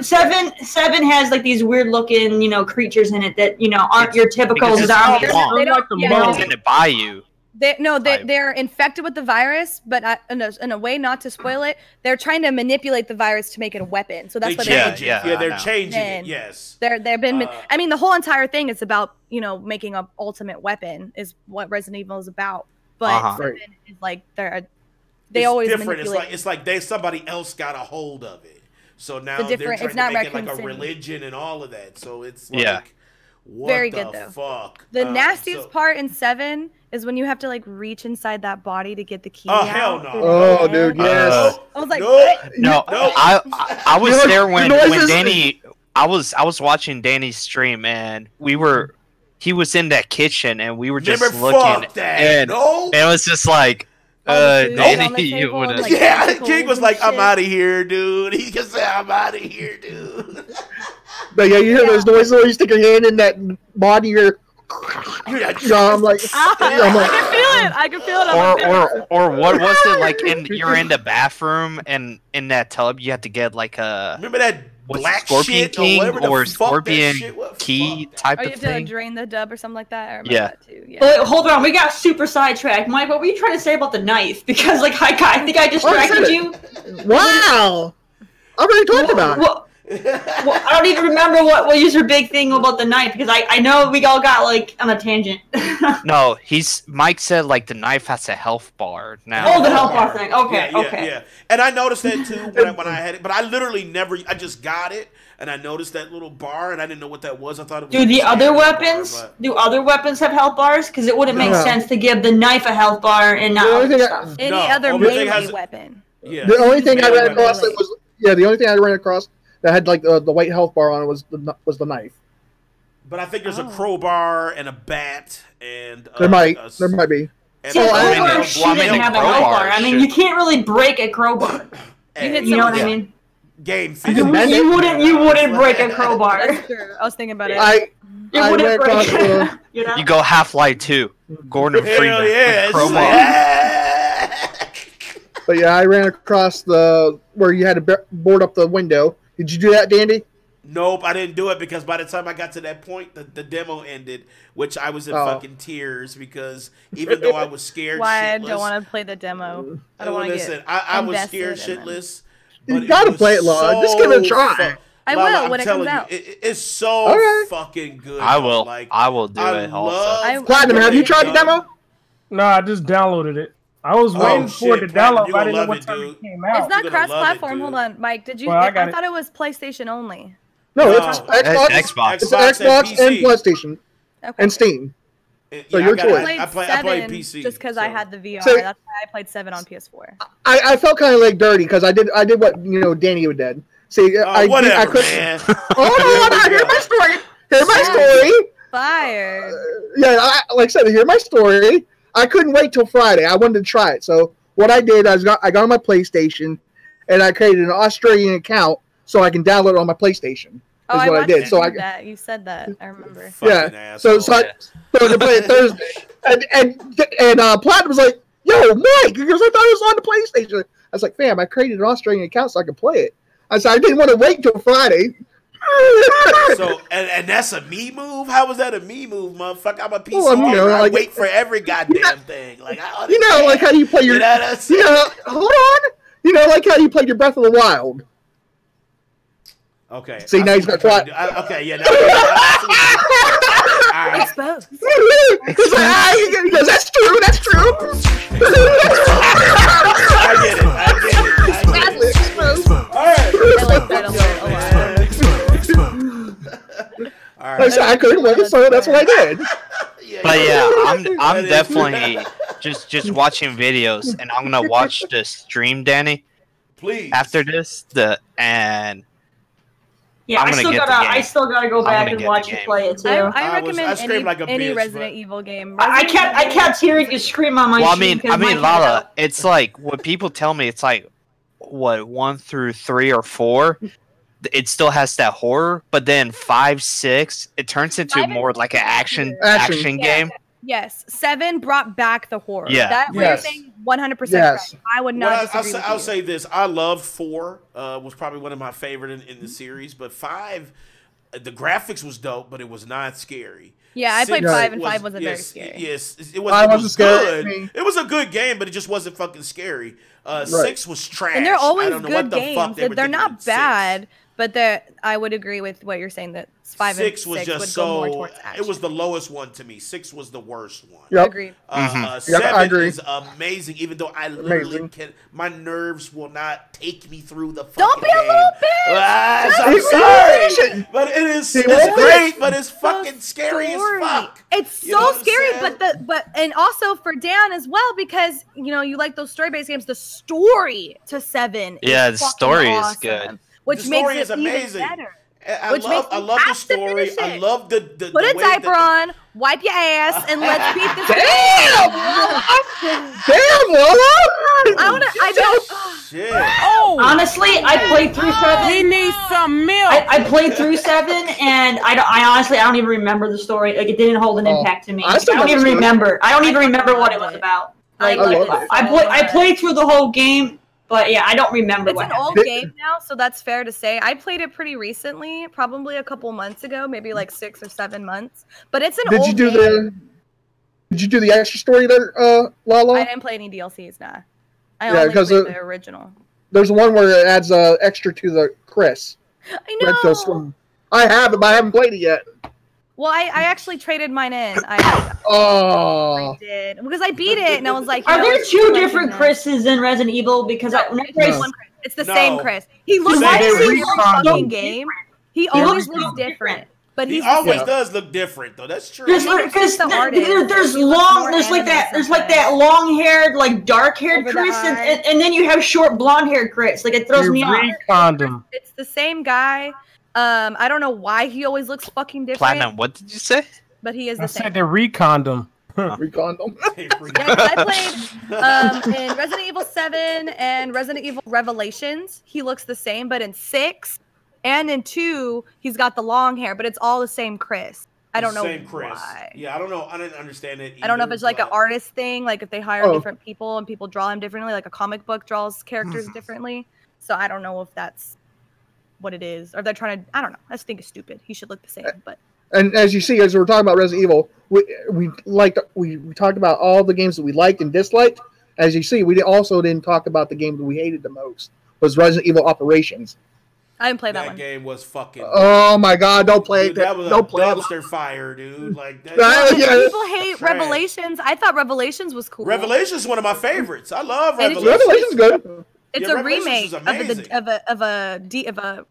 the seven has like these weird looking, creatures in it that aren't your typical Because it's zombies. all They don't- like the yeah, mom. It's in it by you. They're infected with the virus, but in a way, not to spoil it, they're trying to manipulate the virus to make it a weapon. So that's They what change they're it. Yeah, Yeah, I they're know. changing it. And Yes. They've been. Uh, I mean, the whole entire thing is about making an ultimate weapon is what Resident Evil is about. But Uh-huh. 7 is like they It's always different. manipulate. It's like somebody else got a hold of it. So now It's they're different- trying it's to not make it like Raccoon a City. religion and all of that. So it's like, Yeah. what Very the good, though. fuck? The nastiest so- part in 7 is when you have to like reach inside that body to get the key. Oh, out hell no. through the Oh, hand. dude, yes. I was like, no, what? No, No. I was You know, there the when noises- Danny. I was watching Danny's stream and he was in that kitchen and we were just Remember, looking fuck that. and No. it was just like All the food on Danny, the you table would and, have. like, Yeah, tentacles King was and like, I'm shit. out of here, dude. He can say, I'm out of here, dude. But yeah, you hear those noises where you stick your hand in that body, you're. I'm like, Ah, I'm like, I can feel it. I can feel it. on my face. or what was it like? You're in the bathroom and in that tub you have to get like a Remember that black Scorpion shit King whatever the or fuck that Scorpion shit was? Key Fuck. type Or you of have to thing. drain the dub or something like that. I remember Yeah. that too. Yeah. Wait, hold on, we got super sidetracked. Mike, what were you trying to say about the knife? Because I think I distracted you. wow! I've already talked about it. Well, I don't even remember what was your big thing about the knife because I know we all got like on a tangent. No, Mike said like the knife has a health bar now. Oh, the health bar thing. Okay, Yeah, okay. yeah. And I noticed that too when I had it, but I literally never. I just got it, and I noticed that little bar, and I didn't know what that was. I thought it was. Do the a other standard weapons? bar, Do other weapons have health bars? Because it wouldn't make No. sense to give the knife a health bar and not The only other thing stuff. Any No, other only thing melee has- weapon. yeah. The only thing I Melee ran across weapon. that was the only thing I ran across that had like the white health bar on it was the knife. But I think there's a Oh. crowbar and a bat and There might be. And See, Oh, a I mean, crowbar well, I shouldn't mean, have a crowbar health bar. I mean, should- you can't really break a crowbar. and, You know what Yeah. I mean? game You can bend You it. wouldn't break a crowbar. That's true. I was thinking about it. I You I wouldn't ran break across it. You know? You go Half-Life 2, Gordon Hell Freeman, yeah! with It's crowbar. but yeah, I ran across where you had to board up the window. Did you do that, Dandy? Nope, I didn't do it because by the time I got to that point, the demo ended, which I was in Oh. fucking tears because even though I was scared Why I shitless, don't want to play the demo. I don't well, want to listen, get. I was scared invested in them. shitless. You but gotta was play it, LaLa. Just give it a try. I LaLa, will I'm when it telling comes you, out. it's so Okay. fucking good. I though. will. Like, I will do I it also. love Platinum, have you it tried the done. demo? No, I just downloaded it. I was waiting for it to shit, Platinum, download. you but I gonna didn't know love what it, time dude. it came It's out. not You're gonna love it, cross-platform. dude. Hold on, Mike. Did you? Well, I got I it. thought it was PlayStation only. No, No. it's Xbox. Xbox. It's Xbox and PlayStation Okay. and Steam. So Yeah, your I got- choice. I played 7 PC just because I so- had the VR. So- That's why I played 7 on PS4. I felt kind of like dirty because I did what Danny did. See, Oh, whatever, I couldn't. man. Oh no, hear my story. Hear my story. Fire. Yeah, like I said, hear my story. I couldn't wait till Friday. I wanted to try it. So what I did, I got on my PlayStation, and I created an Australian account so I can download it on my PlayStation. Oh, Is what I watched did. you So do I that. You said that. I remember. Fucking yeah. asshole. So to play it Thursday, and Platinum was like, "Yo, Mike," because I thought it was on the PlayStation. I was like, "Fam, I created an Australian account so I could play it." I said I didn't want to wait till Friday. So and that's a me move. How was that a me move, motherfucker? I'm a PC Well, you know, gamer. I like- wait for every goddamn thing. Like You know, like how you play your. You know, that's You know, hold on. You know, like how you played your Breath of the Wild. okay. See, I now he's what got you're trying to do. Okay, yeah. Now, all right. Exposed. He's like, he goes, that's true. That's true. I get it. All right. I like that a lot. All right. I couldn't win, so that's what I did. But yeah, I'm That is- definitely just watching videos, and I'm gonna watch the stream, Danny, Please. after this. And Yeah, I'm I gonna still get the gotta, game. I still gotta go I'm back gonna and get watch the you game. play it too. I I recommend screamed like a any bitch, Resident but- Evil game. I Resident kept hearing you scream on my well, I sheet mean, because mine Lala, it's like what people tell me. It's like what 1 through 3 or 4. It still has that horror, but then 5, 6, it turns into 5 and more like an action Action. game. Yes, 7 brought back the horror. Yeah. That Yes. thing 100% Yes. correct. I would not disagree with I'll you. say this. I loved 4. Was probably one of my favorite in the series. But 5, the graphics was dope, but it was not scary. Yeah, I played 6 5 and 5 wasn't very yes, scary. Yes, it Five was wasn't scary good. to me. It was a good game, but it just wasn't fucking scary. 6 was trash. And they're I always don't know what good the fuck games. they were They're thinking not with 6. bad, but I would agree with what you're saying that 5 and 6 was would just go more so. towards action. It was the lowest one to me. 6 was the worst one. Yep. Agreed. Mhm. 7 I agree. is amazing, even though I literally Amazing. can. My nerves will not take me through the fucking Don't be a game. little bitch! I'm He sorry, won't finish it. but it is. He It's won't great, finish. but it's fucking scary as Story. fuck. It's You know so what I'm scary, saying? but and also for Dan as well because you like those story-based games. The story to 7, Yeah, is the fucking story is awesome, good. which The makes story it is amazing. even better. I Which makes love you the have to story. finish I it. love the Put a way diaper that on, wipe your ass, and let's beat this. Damn, Lola! Shit. Oh, honestly, I played through 7. he needs some milk. I played through 7, and I honestly don't even remember the story. Like it didn't hold an impact to me. I I still don't even understood. remember. I don't even I remember what it loved was it. about. I Like loved it. I played through the whole game, but yeah, I don't remember It's what an happened. old game now, so that's fair to say. I played it pretty recently, probably a couple months ago, maybe like 6 or 7 months. But it's an Did old you do game. Did you do the extra story there, Lala? I didn't play any DLCs, nah. I Yeah, only 'cause played it- the original. There's one where it adds extra to the Chris. I Redfield know. Swim. I have it, but I haven't played it yet. Well, I actually traded mine in. I Oh. did because I beat it and I was like, Are you know, there it's two collecting different this. Chris's in Resident Evil? Because No, whenever it's I one Chris. It's the No. same Chris. He looks Same. like They the same retconned fucking him. game. He He always looks looks different, but He he's always Yeah. does look different, though. That's true. Because the artist. there's He looks long, more there's like anime that, or there's like something. that long-haired, like dark-haired Over the Chris, eye. and then you have short blonde-haired Chris. Like it throws They me off. retconned him. It's the same guy. I don't know why he always looks fucking different, Platinum, what did you say? but he is I the same. said they reconned him. Reconned them. Yeah, 'cause I played in Resident Evil 7 and Resident Evil Revelations. He looks the same, but in 6 and in 2, he's got the long hair, but it's all the same Chris. I don't know Same Chris. why. Yeah, I don't know. I didn't understand it. I don't know if either, it's like an but- artist thing, like if they hire Oh. different people and people draw him differently, like a comic book draws characters differently. So I don't know if that's what it is, or they're trying to. I don't know. I just think it's stupid. He should look the same, but And as you see, as we're talking about Resident Evil, we talked about all the games that we liked and disliked. As you see, we also didn't talk about the game that we hated the most. Was Resident Evil Operations. I didn't play that That one. game was fucking. Oh my God! Don't play dude, it. that was a Don't play it. dumpster fire, dude. Like that. Right? Yeah. People hate Trash. Revelations. I thought Revelations was cool. Revelations is one of my favorites. I love And it's- Revelations. Revelation's good. It's Yeah, a Revelations remake is of amazing. a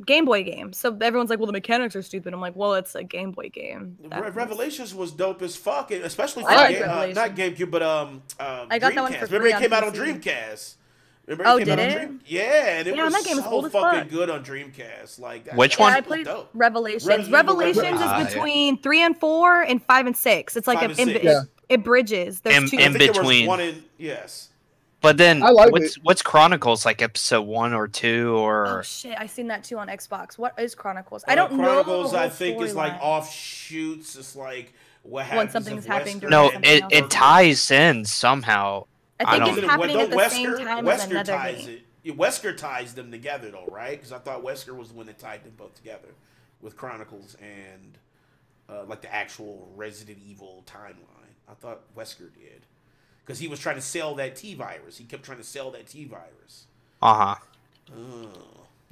Game Boy game. So everyone's like, "Well, the mechanics are stupid." I'm like, "Well, it's a Game Boy game." Revelations was dope as fuck, especially for I like not Revelations. GameCube, but I got that one for Dreamcast. Remember free it on came out on PC. Dreamcast. Remember Oh, came did out on it? Yeah, and it Yeah, was that game is so old as fucking fuck. good on Dreamcast. Like Which that one? Yeah, I was played dope. Revelations. Resident Evil Revelations Revelations. is between 3 and 4 and 5 and 6. It's like 5 and 6. Yeah. it bridges. There's In- two. I in think there was between. one in yes. But then, I like what's Chronicles, like episode 1 or 2 Oh or? shit! I seen that too on Xbox. What is Chronicles? I Uh, don't know. Chronicles, the I whole think, is like storyline. offshoots. It's like what When happens something's if happening Wesker during No, something it, else. it ties in somehow. I I think don't- it's Isn't it- happening at the don't same Wesker- time as Wesker another ties game. it. Wesker ties them together though, right? Because I thought Wesker was the one that tied them both together with Chronicles and like the actual Resident Evil timeline. I thought Wesker did because he was trying to sell that T virus. He kept trying to sell that T virus. Uh-huh.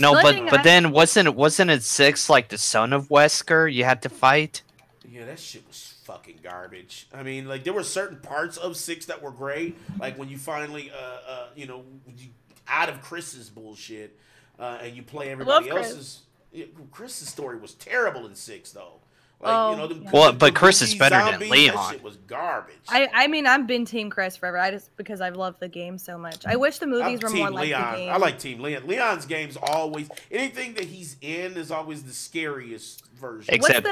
No, but then wasn't it 6 like the son of Wesker you had to fight? Yeah, that shit was fucking garbage. I mean, like there were certain parts of 6 that were great, like when you finally out of Chris's bullshit and you play everybody else's. Chris's story was terrible in 6 though. Like, but Chris is better than Leon. That shit was garbage. I mean, I've been Team Chris forever. Because I've loved the game so much. I wish the movies were more like the game. I like Team Leon. Leon's games always anything that he's in is always the scariest version. Except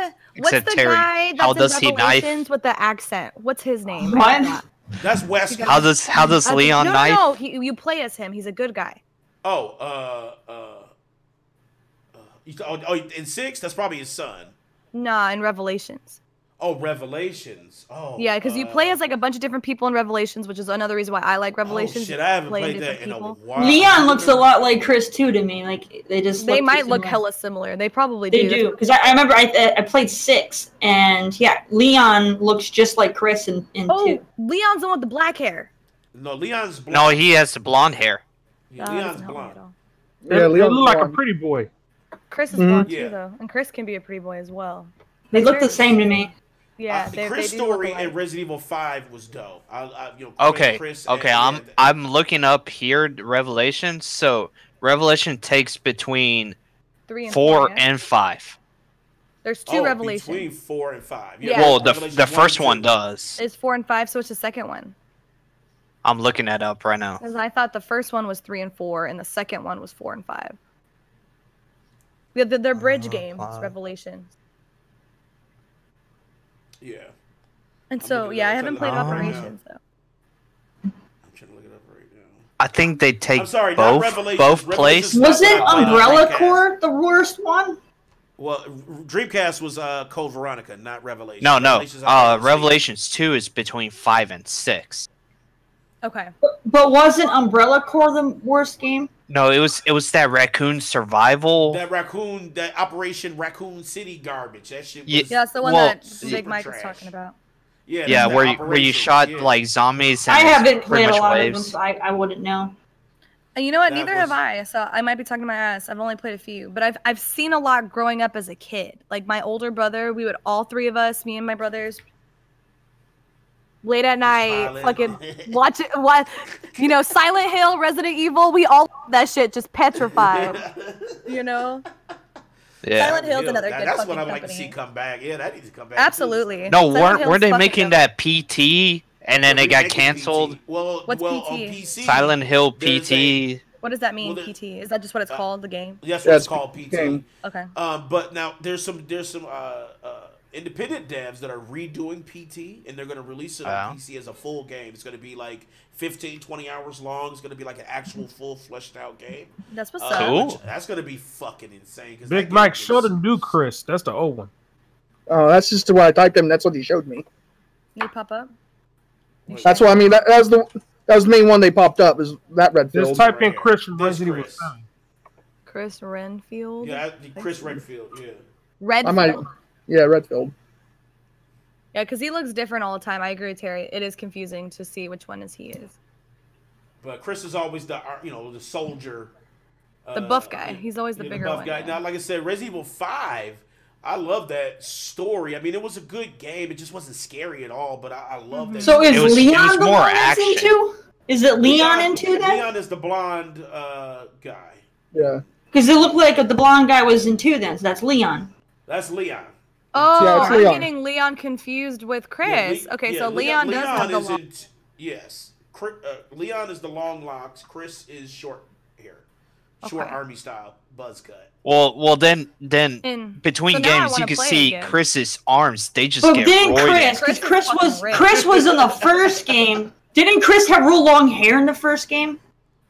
Terry. Guy that's how does in he knife? With the accent? What's his name? What? That's Wesker. How does Leon knife? No, you play as him. He's a good guy. In 6, that's probably his son. Nah, in Revelations. Oh, Revelations. Oh. Yeah, because you play as like a bunch of different people in Revelations, which is another reason why I like Revelations. Oh shit, I haven't played that in a while. Leon looks a lot like Chris too to me. Like they might look hella similar. They probably do. They do because I remember I played 6 and yeah, Leon looks just like Chris in 2. Leon's the one with the black hair. No, Leon's blonde. No, he has the blonde hair. Yeah, Leon's blonde. Yeah, Leon look like a pretty boy. Chris is blonde too, though, and Chris can be a pretty boy as well. They look the same to me. Yeah, Chris' story in Resident Evil 5 was dope. Okay, Chris I'm looking up here Revelation. So Revelation takes between 3 and 4 and 5. There's 2 Revelations. Between 4 and 5. Yeah. Well, the first one does. It's 4 and 5, so it's the second one. I'm looking that up right now. Because I thought the first one was 3 and 4, and the second one was 4 and 5. They're bridge games, Revelations. Yeah. And so, I haven't played Operations, though. I'm trying to look it up right now. I think they take both places. Wasn't Umbrella Corps the worst one? Well, Dreamcast was Code Veronica, not Revelations. No. Revelations 2 is between 5 and 6. Okay. But wasn't Umbrella Corps the worst game? No, it was that raccoon survival. That Operation Raccoon City garbage. That shit was that's the one that Big Mike was talking about. Yeah, where you shot like zombies. And I haven't played a lot of them, so I wouldn't know. And you know what? Neither have I. So I might be talking to my ass. I've only played a few, but I've seen a lot growing up as a kid. Like my older brother, we would all 3 of us, me and my brothers, late at night, fucking watch it. Silent Hill, Resident Evil. We all that shit just petrified. Yeah. Silent Hill's another good That's fucking what I'd like to see come back. Yeah, that needs to come back. Absolutely. No, weren't they making that PT and then it got canceled? What's PT? On PC, Silent Hill PT. What does that mean, PT? Is that just what it's called, the game? Yes, what it's called, PT. Okay. But now there's some independent devs that are redoing PT, and they're going to release it on PC as a full game. It's going to be like 15, 20 hours long. It's going to be like an actual full fleshed out game. That's what's up. Cool. That's going to be fucking insane. Big Mike, show the new Chris. That's the old one. Oh, that's just what I typed in. That's what he showed me. You pop up? That's what I mean. That was the main one they popped up. Is that Redfield? Just type in Chris from Resident Evil 7. Chris Renfield? Yeah, Chris Redfield, yeah. Redfield? Yeah, Redfield. Yeah, because he looks different all the time. I agree with Terry. It is confusing to see which one he is. But Chris is always the soldier. The buff guy. He's always the bigger buff one. Guy. Now, like I said, Resident Evil 5, I love that story. I mean, it was a good game. It just wasn't scary at all, but I love that. So is Leon the one that's into? Is it Leon into that? Leon is the blonde guy. Yeah. Because it looked like the blonde guy was in 2 then, so that's Leon. That's Leon. Oh, yeah, I'm getting Leon confused with Chris. So Leon does have the long... Yes. Leon is the long locks. Chris is short hair. Short army style buzz cut. Well, then between games you can see Chris's arms. They just get roided. Chris was in the first game. Didn't Chris have real long hair in the first game?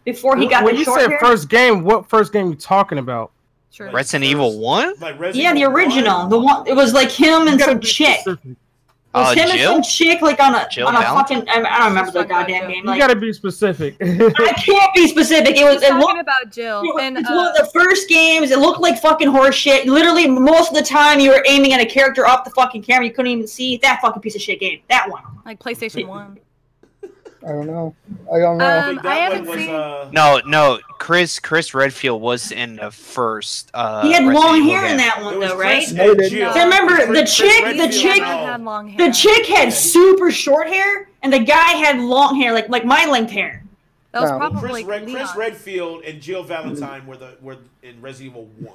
Before he got the short hair? When you said first game, what first game you talking about? Sure. Resident Evil 1? Yeah, the original. The one. It was like him and some chick. Was him and Jill? some chick like on a Jill fucking? I don't remember the goddamn name. You Like, gotta be specific. I can't be specific. It Talking looked. about Jill. And It's one of the first games. It looked like fucking horse shit. Literally, most of the time you were aiming at a character off the fucking camera. You couldn't even see that fucking piece of shit game. That one. like PlayStation 1. I don't know. I don't know. I think that I haven't one was, seen- No, Chris Redfield was in the first. He had Resident long Evil hair game. in that it one was though, right? Chris No, and it Jill. So remember, the Chris chick Redfield, had long hair. The chick had super short hair, and the guy had long hair, like my length hair. That was No. probably Chris Leon. Redfield and Jill Valentine were in Resident Evil 1,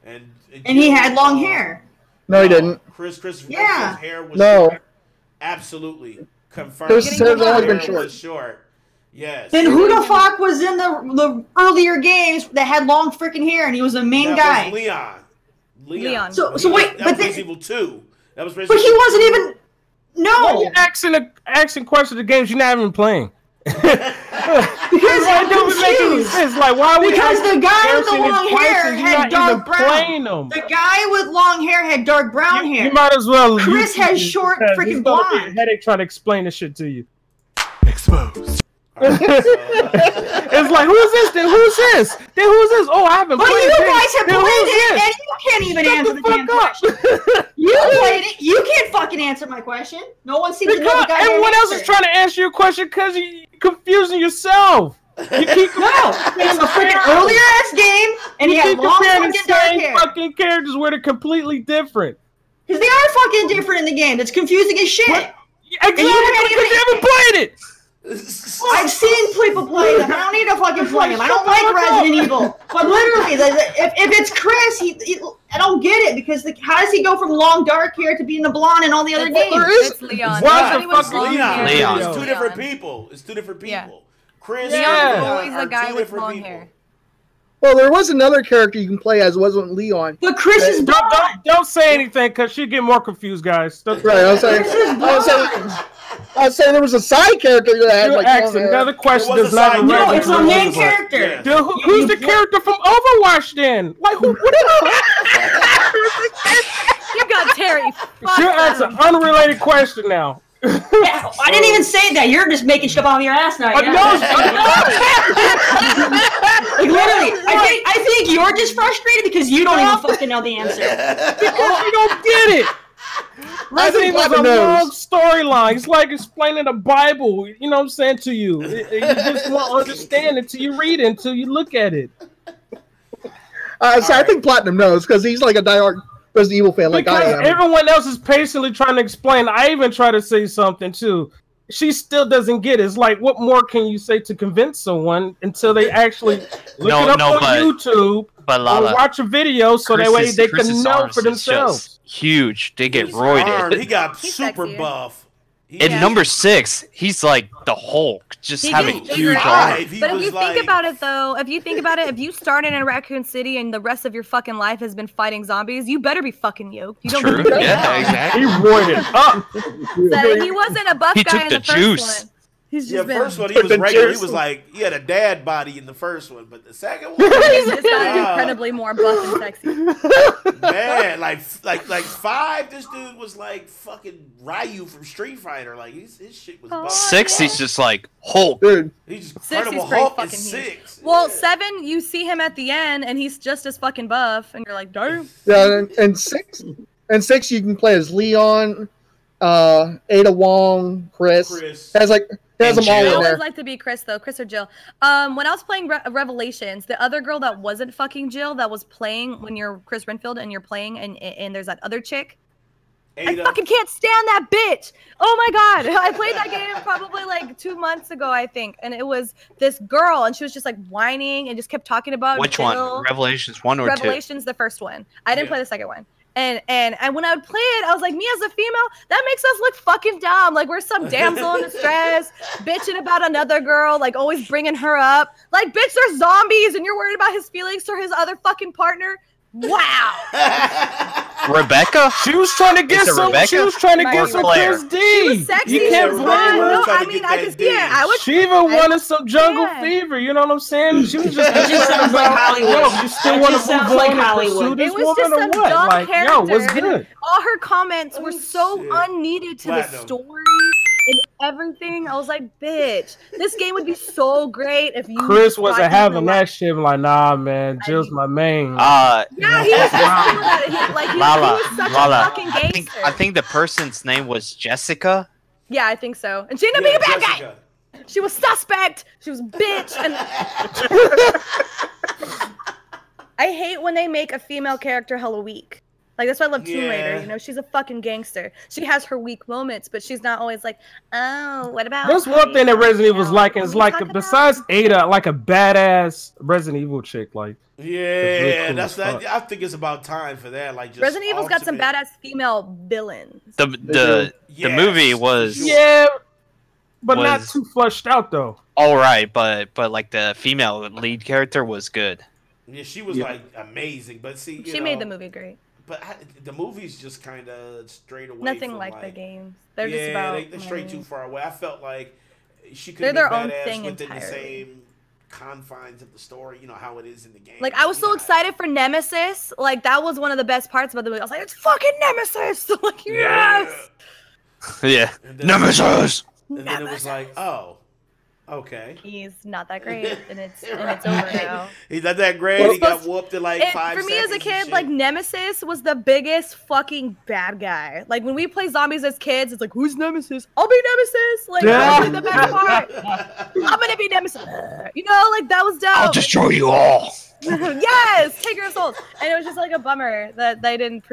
and And he had long hair. No, he didn't. Chris Yeah. Redfield's hair was No. short. Absolutely confirmed. Chris His hair's always been hair short. was short. Yes. Then who the fuck was in the earlier games that had long freaking hair, and he was the main that guy? was Leon. Leon. So wait, that but was Resident Evil 2. That was but Resident he Evil wasn't 2. even. No, You're asking questions of games you're not even playing. because It I'm don't make any confused. sense. Like, why would Because the guy with the long hair had dark brown. playing them? The guy with long hair had dark brown hair. You might as well. Chris has short because freaking it's gonna be a blonde. headache trying to explain this shit to you. All right, so, It's like, who's this? Then who's this? Then who's this? Oh, I haven't But played you it. guys have Then played who's it, this? and you can't even Shut answer the the damn fuck up. question. You played it. You can't fucking answer my question. No one seems to know Because the goddamn everyone else answer. is trying to answer your question because you're confusing yourself. You keep No, it's a freaking earlier ass game, and he had long comparing the fucking dark same hair. fucking characters where they're completely different. Because they are fucking different in the game. That's confusing as shit. Exactly, you haven't because you haven't played it. I've seen people play them. I don't need to fucking play them. I don't like Resident Evil. But literally, if it's Chris, I don't get it because how does he go from long dark hair to being the blonde in all the other games? It's Leon. Why the Everybody was fuck long Leon. hair. Leon. It's two Leon. different people. It's two different people. Yeah. Chris Leon's and Leon always the are guy two with different long people. hair. Well, there was another character you can play as wasn't Leon. But Chris is blonde. Don't say anything because she'll get more confused, guys. Don't- Right, I was saying, Chris is blonde. I was saying there was a side character that had You're like long asking hair. another question It was does a not side No, character. it's a main Yeah. character. Dude, who's the character from Overwatch then? Like, who? What You got Terry. Fuck You're them. asking an unrelated question now. Yeah, I didn't even say that. You're just making stuff out of your ass now. But yeah? Like, literally, I think you're just frustrated because you don't even fucking know the answer. Because you don't get it. Resident Evil is a Platinum knows. long storyline. It's like explaining the Bible. You know what I'm saying to you. You just won't understand it until you read it, until you look at it. So I think Platinum knows because he's like a diehard Resident Evil fan, like I Because am. everyone else is patiently trying to explain. I even try to say something too. She still doesn't get it. It's like, what more can you say to convince someone until they actually look No, it up no, on but- YouTube But or LaLa, watch a video so that way they Chris's can know arms for is just themselves. huge. They get He's armed. He roided. got He's super sexier. buff. He In got- number 6, he's like the Hulk, just He having gets huge bigger. arms. He But if was you like- think about it, though, if you started in Raccoon City and the rest of your fucking life has been fighting zombies, you better be fucking yoked. You don't True. get to do Yeah, that. He exactly. roided up. So he wasn't a buff He guy took in the the first juice. one. He's Yeah, just been. first one he was The regular. He juice. was like he had a dad body in the first one, but the second one, He's just gotten incredibly more buff and sexy. man, like 5. This dude was like fucking Ryu from Street Fighter. Like his shit was buff. 6, he's just like Hulk. Dude, He's 6, Incredible he's pretty Hulk fucking is huge. 6. Well, 7, you see him at the end, and he's just as fucking buff, and you're like, damn. yeah, and six you can play as Leon, Ada Wong, Chris. Has like has And them all Jill. I in always there. like to be Chris though, Chris or Jill. When I was playing Revelations, the other girl that wasn't fucking Jill, that was playing when you're Chris Renfield and you're playing, and there's that other chick. I Ada. fucking can't stand that bitch. Oh my god, I played that game probably like 2 months ago, I think, and it was this girl, and she was just like whining and just kept talking about Which Jill. one? Revelations 1 or 2? Revelations, the first one. I didn't Yeah. play the second one. And when I would play it, I was like, me as a female, that makes us look fucking dumb. Like we're some damsel in distress, bitching about another girl, like always bringing her up. Like, bitch, they're zombies, and you're worried about his feelings for his other fucking partner. Wow. Rebecca? She was trying to get some. Rebecca? She was trying to Or get some Claire? Chris D. She was sexy. You can't She was blame fun. her. No, Trying I to mean, get I that could. Yeah, I would. She even wanted some jungle Yeah. fever. You know what I'm saying? She was just. It just sounds like Hollywood. Yo, you still It want to just move sounds on like and Hollywood. pursue It this was just woman some or what? dumb Like, character. yo, what's and good? all her comments were so shit. unneeded to the Platinum. story and everything. I was like, bitch, this game would be so great if you. Chris wasn't got having into that shit. Like, nah, man, Jill's my main. Yeah, he was just that. He Lala, was such Lala. a fucking gangster. I think the person's name was Jessica. Yeah, I think so. And she ended up being a bad guy. Jessica. She was suspect. She was a bitch. And I hate when they make a female character hella weak. Like, that's why I love Tomb Raider. Yeah. You know, she's a fucking gangster. She has her weak moments, but she's not always like, oh, what about? There's one thing that Resident Evil's like, is like, Talk about- besides Ada, like a badass Resident Evil chick. Like, Yeah, cool that's as that. fuck. I think it's about time for that. Like, just Resident Evil's got some ultimate- badass female villains. The Yes. movie was yeah, but not Was- too flushed out though. all right, but like the female lead character was good. Yeah, she was like amazing, but see, you She know, made the movie great. But the movie's just kind of straight away. Nothing from, like the games. They're just about. they're straight too far away. I felt like she could They're be their own badass thing within entirely. the same confines of the story. You know how it is in the game. Like, I was You so know, excited for Nemesis. Like, that was one of the best parts about the movie. I was like, it's fucking Nemesis! Like, yes! Yeah, And then- Nemesis. And then it was like, oh, okay. He's not that great, and it's over now. He's not that great. Well, he got supposed- whooped in like And 5 for me as a seconds and kid, shit. like, Nemesis was the biggest fucking bad guy. Like, when we play zombies as kids, it's like, who's Nemesis? I'll be Nemesis! Like, that was the best part. I'm gonna be Nemesis. You know, like, that was dope. I'll destroy you all. Yes, take your souls. And it was just like a bummer that they didn't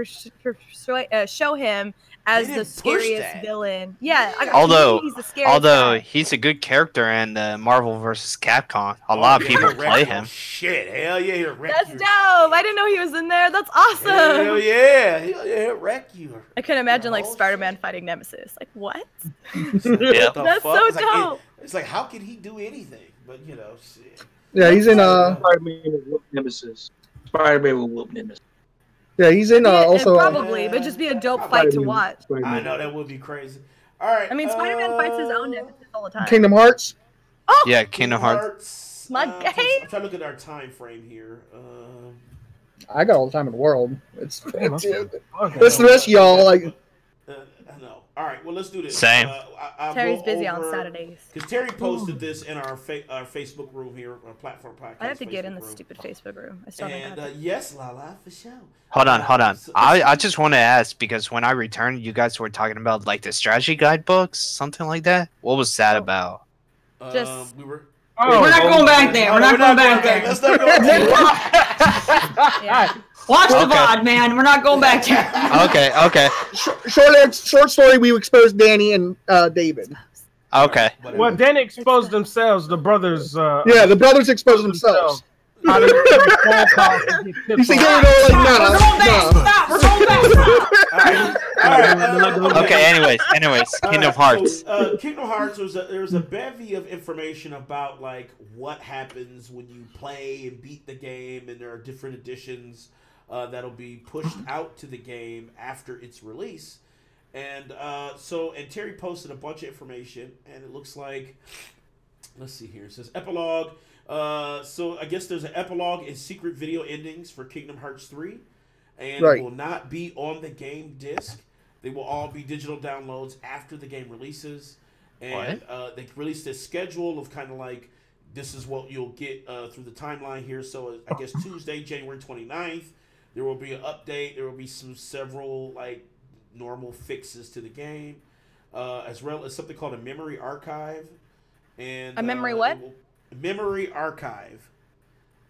show him as They the didn't push scariest that. villain. Yeah, to Although- me, he's the scariest Although guy. he's a good character in Marvel vs. Capcom, a lot of Yeah, people he'll play wreck you. him. Shit, hell yeah, he'll wreck That's you. dope. I didn't know he was in there. That's awesome. Hell yeah, he'll wreck you. I couldn't imagine like Oh, Spider-Man fighting Nemesis. Like what? Yeah. What the That's fuck? so It's like, dope. it's like, how can he do anything? But you know, shit. Yeah, he's in Spider-Man will whoop Nemesis. Spider-Man will whoop Nemesis. yeah, he's in also probably, but just be a dope fight to watch. I know that would be crazy. All right. I mean, Spider-Man fights his own Nemesis all the time. Kingdom Hearts. Oh, Yeah, Kingdom Hearts. My I'm game. trying to look at our time frame here. I got all the time in the world. It's Damn, it's, that's it's the rest of y'all like. I know. All right. Well, let's do this. Same. I'll Terry's go busy on over- Saturdays. Because Terry posted this in our Facebook room here, our platform podcast. I have to get in the Facebook room. stupid Facebook room. I still haven't And got it. yes, LaLa, for sure. Hold on. So- I just want to ask, because when I returned, you guys were talking about like the strategy guidebooks, something like that. What was that Oh. about? Just- We were. Oh, We're not going back there. We're not going back there. Let's not go back. Yeah. Watch the Okay. VOD, man. We're not going back there. Okay. Short story. We exposed Danny and David. Okay. Well, then exposed themselves, the brothers. Yeah, the brothers exposed themselves. How to make phone calls and get tips You see, on- they were like, We're no, going back. no. Stop. We're going back. All right. Okay. Anyways, Kingdom Hearts. So, Kingdom Hearts there was a bevy of information about like what happens when you play and beat the game, and there are different editions that'll be pushed out to the game after its release. And and Terry posted a bunch of information, and it looks like, let's see here. It says epilogue. So I guess there's an epilogue and secret video endings for Kingdom Hearts 3, and Right. it will not be on the game disc. They will all be digital downloads after the game releases. And they released a schedule of kind of like, this is what you'll get through the timeline here. So I guess Tuesday, January 29th, there will be an update. There will be several like normal fixes to the game, as well as something called a memory archive. And A memory what? Memory archive.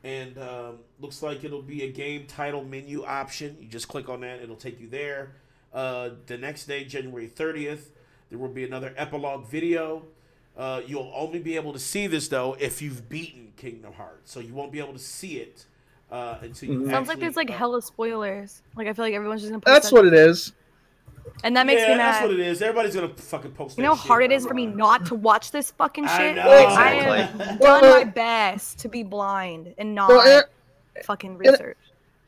And looks like it'll be a game title menu option. You just click on that, it'll take you there. The next day, January 30th, there will be another epilogue video. You'll only be able to see this though if you've beaten Kingdom Hearts, so you won't be able to see it until you. Sounds like actually, there's like hella spoilers. Like I feel like everyone's just gonna post That's that. what it is. And that makes yeah, me that's what mad. it is. Everybody's gonna fucking post. You know how that hard shit it is for me online. not to watch this fucking I shit? know. Like, Exactly. I have done my best to be blind and not Well, fucking research.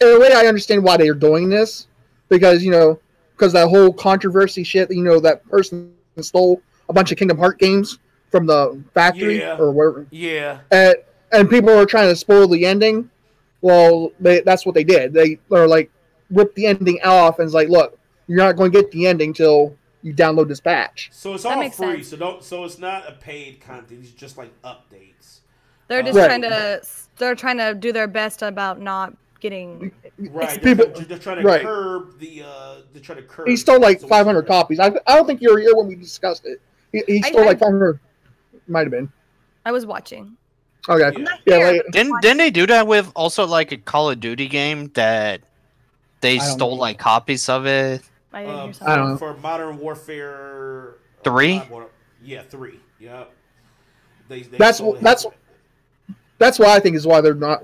in a way, I understand why they are doing this because because that whole controversy shit. That person stole a bunch of Kingdom Hearts games from the factory or wherever. Yeah. And people are trying to spoil the ending. Well, that's what they did. They are like ripped the ending off and it's like, look, you're not going to get the ending till you download this patch. So it's all free. So it's not a paid content. It's just like updates. They're just trying to do their best about not getting they're trying to curb the He stole like 500 copies. I don't think you were here when we discussed it. He stole like 500. Might have been. I was watching. Okay. Didn't they do that with also like a Call of Duty game that they stole like copies of it? I don't know. For Modern Warfare 3? 3. Yep. That's why I think is why they're not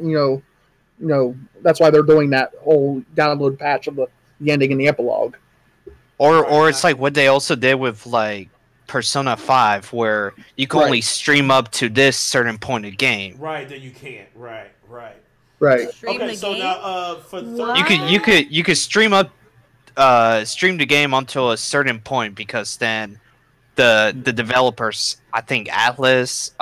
that's why they're doing that whole download patch of the ending and the epilogue. Or it's like what they also did with like Persona 5 where you can only stream up to this certain point of game. Right, then you can't. Right. Okay, so now for you could stream up stream the game until a certain point because then the developers, I think Atlas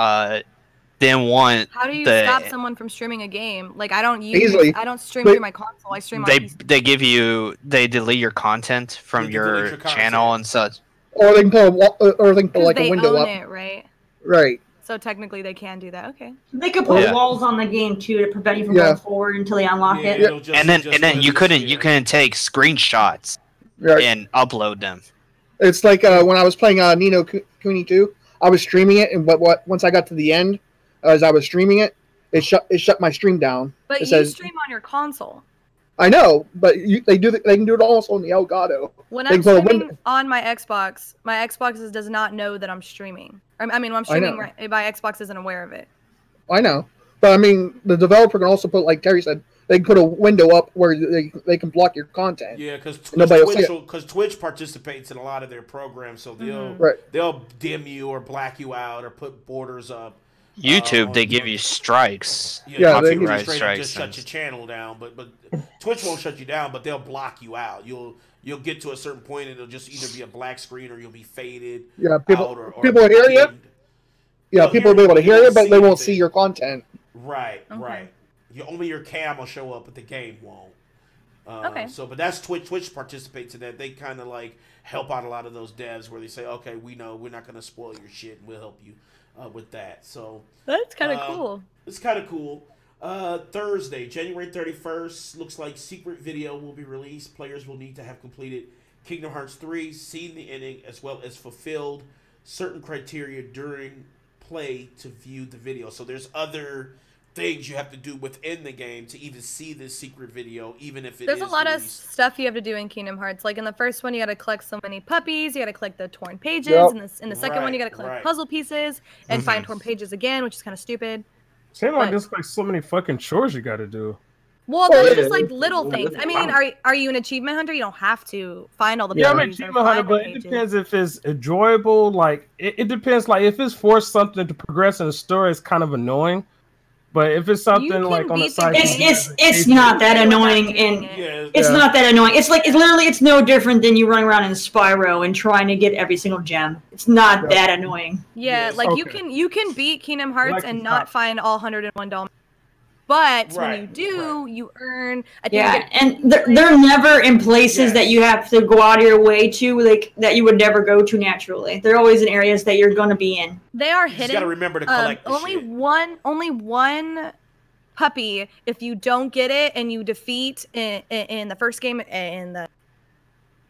didn't want. How do you stop someone from streaming a game? Like I don't stream through my console. I stream on PC. They delete your content from your channel and such. Or they can put like a window up. It, right? Right. So technically they can do that. Okay. They could put walls on the game too to prevent you from going forward until they unlock it. And then you couldn't take screenshots and upload them. It's like when I was playing Ni no Kuni 2, I was streaming it, and once I got to the end, as I was streaming it, it shut my stream down. But you stream on your console. I know, but they can do it also on the Elgato. When I'm streaming on my Xbox does not know that I'm streaming. I mean, when I'm streaming, my Xbox isn't aware of it. I know, but I mean, the developer can also put, like Terry said, they can put a window up where they can block your content. Yeah, because Twitch participates in a lot of their programs, so they'll dim you or black you out or put borders up. YouTube, they give you strikes. Yeah, they give you strikes. Just shut your channel down, but Twitch won't shut you down, but they'll block you out. You'll get to a certain point, and it'll just either be a black screen or you'll be faded. Yeah, people will hear you. Yeah, people will be able to hear you, but they won't see your content. Right. Only your cam will show up, but the game won't. Okay. But that's Twitch. Twitch participates in that. They kind of like help out a lot of those devs where they say, okay, we know we're not going to spoil your shit, and we'll help you with that. So that's kind of cool. It's kind of cool. Thursday, January 31st, looks like secret video will be released. Players will need to have completed Kingdom Hearts 3, seen the ending, as well as fulfilled certain criteria during play to view the video. So there's other things you have to do within the game to even see this secret video, even if there's a lot of stuff you have to do in Kingdom Hearts. Like in the first one, you got to collect so many puppies, you got to collect the torn pages, in the second one, you got to collect puzzle pieces and find torn pages again, which is kind of stupid. Seems like there's like so many fucking chores you got to do. Well, there's just like little things. I mean, are you an achievement hunter? You don't have to find all the. Yeah, I'm an achievement hunter, but it depends if it's enjoyable. Like it depends. Like if it's forced something to progress in the story, it's kind of annoying. But if it's something like on the side, it's not that annoying, it's not that annoying. It's no different than you running around in Spyro and trying to get every single gem. It's not that annoying. Yeah, like you can beat Kingdom Hearts and not find all 101 dolls. But when you do, you earn. And they're never in places that you have to go out of your way to, like that you would never go to naturally. They're always in areas that you're going to be in. They are hidden. You got to remember to collect. Only one puppy. If you don't get it and you defeat in the first game in the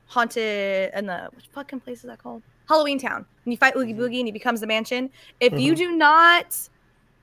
haunted which fucking place is that called? Halloween Town. And you fight Oogie Boogie and he becomes the mansion. If you do not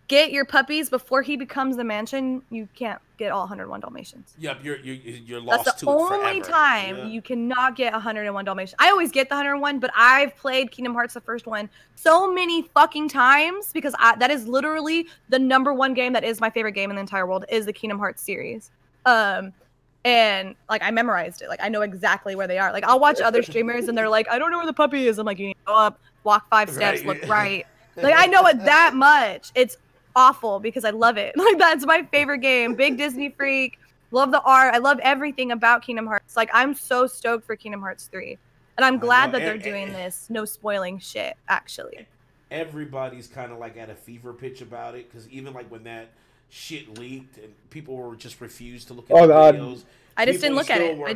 get your puppies before he becomes the mansion, you can't get all 101 Dalmatians. Yep, you're lost. That's the only time you cannot get 101 Dalmatians. I always get the 101, but I've played Kingdom Hearts, the first one, so many fucking times because that is literally the #1 game that is my favorite game in the entire world is the Kingdom Hearts series. And like I memorized it. Like I know exactly where they are. Like I'll watch other streamers and they're like, I don't know where the puppy is. I'm like, you need to go up, walk 5 steps, look right. Like I know it that much. It's awful because I love it. Like that's my favorite game. Big Disney freak. Love the art. I love everything about Kingdom Hearts. Like, I'm so stoked for Kingdom Hearts 3. And I'm glad that they're doing this. No spoiling shit, actually. Everybody's kind of like at a fever pitch about it, because even like when that shit leaked and people were just refused to look at the videos. I just didn't look at it. People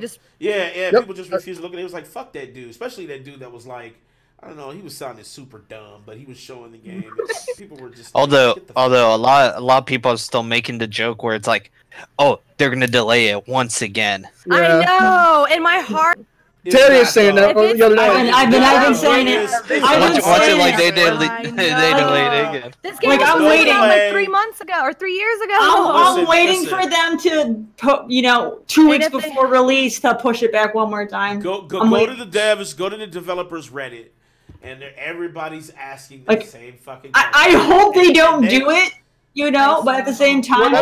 just refused to look at it. It was like, fuck that dude. Especially that dude that was like, I don't know, he was sounding super dumb, but he was showing the game. People were just although a lot of people are still making the joke where it's like, oh, they're gonna delay it once again. Yeah. I know, in my heart. Terry is saying that the other day. I've been saying it. Watch it like they delayed it again. This game was waiting like 3 months ago or 3 years ago. I'm waiting for them to, 2 weeks before release to push it back one more time. Go to the devs, go to the developers Reddit, and everybody's asking the same fucking question. I hope they don't do it. But at the same time,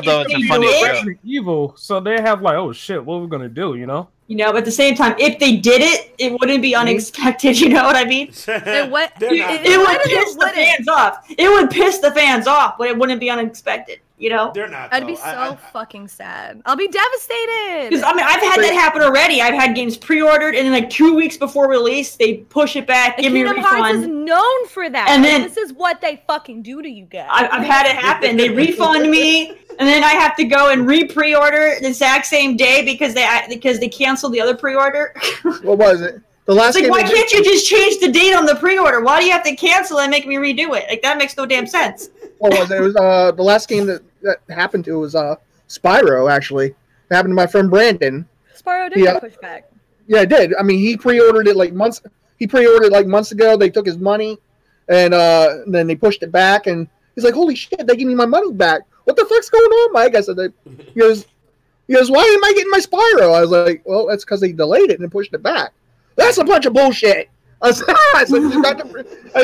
evil, so they have like, oh shit, what are we gonna do? But at the same time, if they did it, it wouldn't be unexpected. You know what I mean? It would piss the fans off. It would piss the fans off, but it wouldn't be unexpected. They're not. I'd be so fucking sad. I'll be devastated. Because I've had that happen already. I've had games pre-ordered, and then like 2 weeks before release, they push it back, give me a refund. Hearts is known for that. And then this is what they fucking do to you guys. I've had it happen. They refund me, and then I have to go and re-pre-order the exact same day because they canceled the other pre-order. What was it? The last. It's like, why can't you just change the date on the pre-order? Why do you have to cancel and make me redo it? Like, that makes no damn sense. What was it? It was the last game that happened to was Spyro, actually. It happened to my friend Brandon. Spyro did get pushed back. Yeah, it did. I mean, he pre-ordered it like months ago. They took his money, and then they pushed it back, and he's like, holy shit, they give me my money back. What the fuck's going on, Mike? I said, he goes, why am I getting my Spyro? I was like, well, that's because they delayed it and pushed it back. That's a bunch of bullshit. I was like,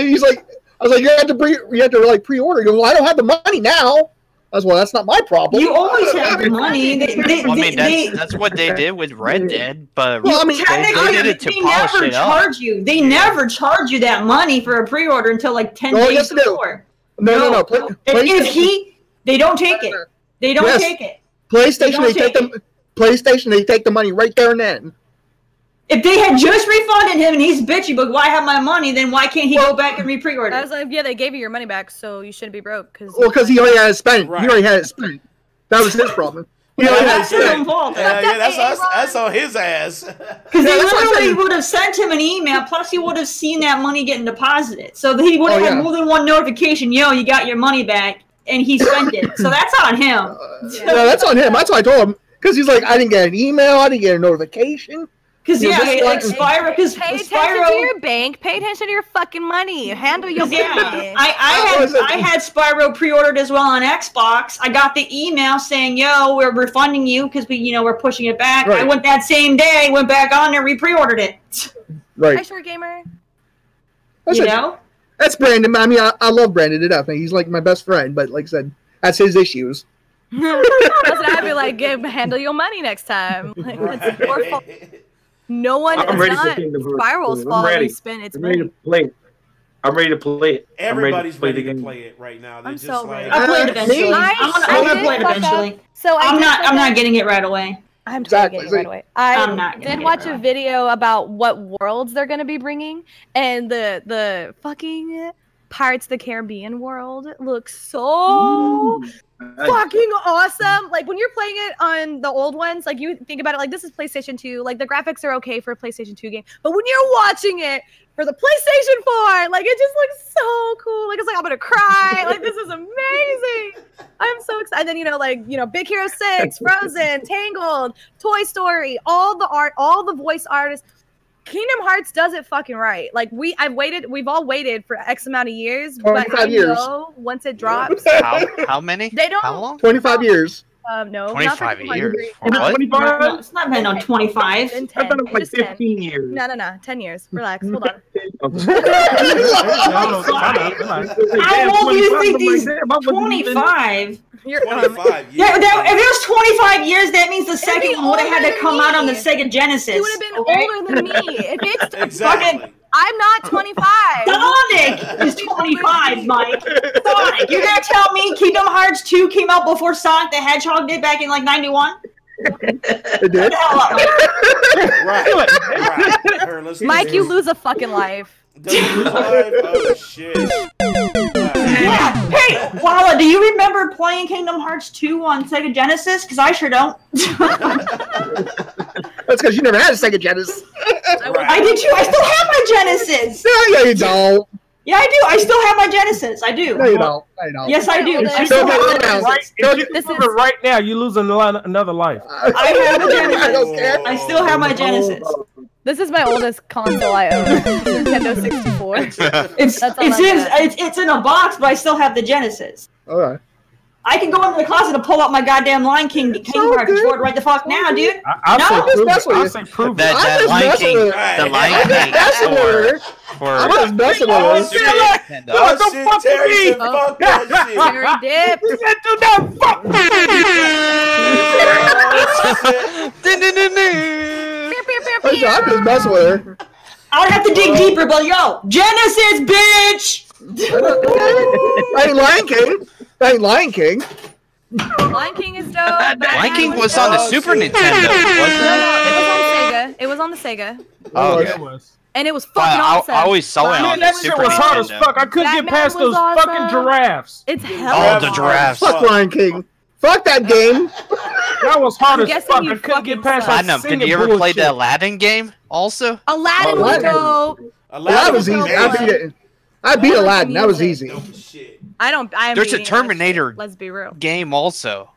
he's like, I was like, you had to pre-order. He goes, well, I don't have the money now. I was, well, that's not my problem. You always have the money. That's what they did with Red Dead, but well, they did it to polish it up. They never charge you that money for a pre-order until like 10 days before. No. They don't take it. They don't take it. PlayStation, they take the money right there and then. If they had just refunded him and he's bitchy, but why have my money? Then why can't he go back and re-pre-order? I was like, yeah, they gave you your money back, so you shouldn't be broke. Because he already had it spent. Right. He already had it spent. That was his problem. That's his own fault. That's on his ass. Because they literally would have sent him an email. Plus, he would have seen that money getting deposited. So he would have had more than one notification. Yo, you got your money back, and he spent it. So that's on him. No, that's on him. That's what I told him. Because he's like, I didn't get an email. I didn't get a notification. Because Spyro. Because pay attention to your bank. Pay attention to your fucking money. Handle your money. I had Spyro pre-ordered as well on Xbox. I got the email saying, "Yo, we're refunding you because we're pushing it back." Right. I went that same day, went back on there, pre-ordered it. Right. Hi, short gamer. That's Brandon. I mean, I love Brandon to death. He's like my best friend, but like I said, that's his issues. I'd be like, handle your money next time. Like, that's your fault. No one is not Spiral's fault. Spin its money. I'm ready to play it. Everybody's ready to play it right now. I'm so ready. I'll play it eventually. I'm gonna play it eventually. So I'm not getting it right away. I'm totally getting it right away. I did watch a video about what worlds they're gonna be bringing, and the fucking Pirates of the Caribbean world looks so fucking awesome. Like when you're playing it on the old ones, like you think about it, like this is PlayStation 2, like the graphics are okay for a PlayStation 2 game, but when you're watching it for the PlayStation 4, like it just looks so cool. Like it's like I'm gonna cry. Like this is amazing. I'm so excited. And then Big Hero 6, Frozen, Tangled, Toy Story, all the art, all the voice artists. Kingdom Hearts does it fucking right. Like we've all waited for X amount of years, but I know once it drops. How many? They don't. How long? 25 years. No, 25 years. What? 25? It's not been on 25. I've been on like 15 years. No. 10 years. Relax. Hold on. How old do you think these 25? You're 25 years. Yeah, if it was 25 years, that means the second one would have had to come out on the Sega Genesis. You would have been older than me. If it's exactly. I'm not 25. Sonic is 25, Mike. Sonic. You're going to tell me Kingdom Hearts 2 came out before Sonic the Hedgehog did back in like 91? It did. Right. Her, let's Mike, you lose a fucking life. Does he lose life? Oh shit. Yeah. Hey, LaLa, do you remember playing Kingdom Hearts 2 on Sega Genesis? Because I sure don't. That's because you never had a Sega Genesis. I did too. I still have my Genesis. No, you don't. Yeah, I do. I still have my Genesis. I do. No, you don't. No, you don't. Yes, I do. If I you still don't have have my it right, Genesis. if you don't have it right now, you lose another life. I have a Genesis. I don't care. I still have my Genesis. This is my oldest console I own. Nintendo 64. It's in a box, but I still have the Genesis. All right. I can go into the closet and pull out my goddamn Lion King cartridge for it right the fuck now, dude. I'll say prove it. That Lion King, the Lion King for I'm just messing with her. Nintendo. Oh shit, Terry said fuck that shit. Terry Dip. You said do not fuck. I'm just messing with her. I would have to dig deeper, but yo, Genesis, bitch! I ain't Lion King. I ain't Lion King. Lion King is dope. Lion King was on the Super Nintendo, wasn't it? It was on the Sega. Oh, It okay. was. And it was fucking awesome. I always saw it on Man, the that shit Super was hard as Nintendo. fuck. I couldn't get Batman past was those awesome. fucking giraffes. It's hell. Oh, the giraffes. Fuck Lion King. Fuck that game. That was hard as guessing fuck. you I couldn't get fucking past that Platinum, singing did you ever play bullshit. the Aladdin game also? Aladdin was Aladdin. dope. That was easy. I beat it. I beat Aladdin. That was easy. Shit. I'm There's a beating that Terminator shit. Let's be real. game also.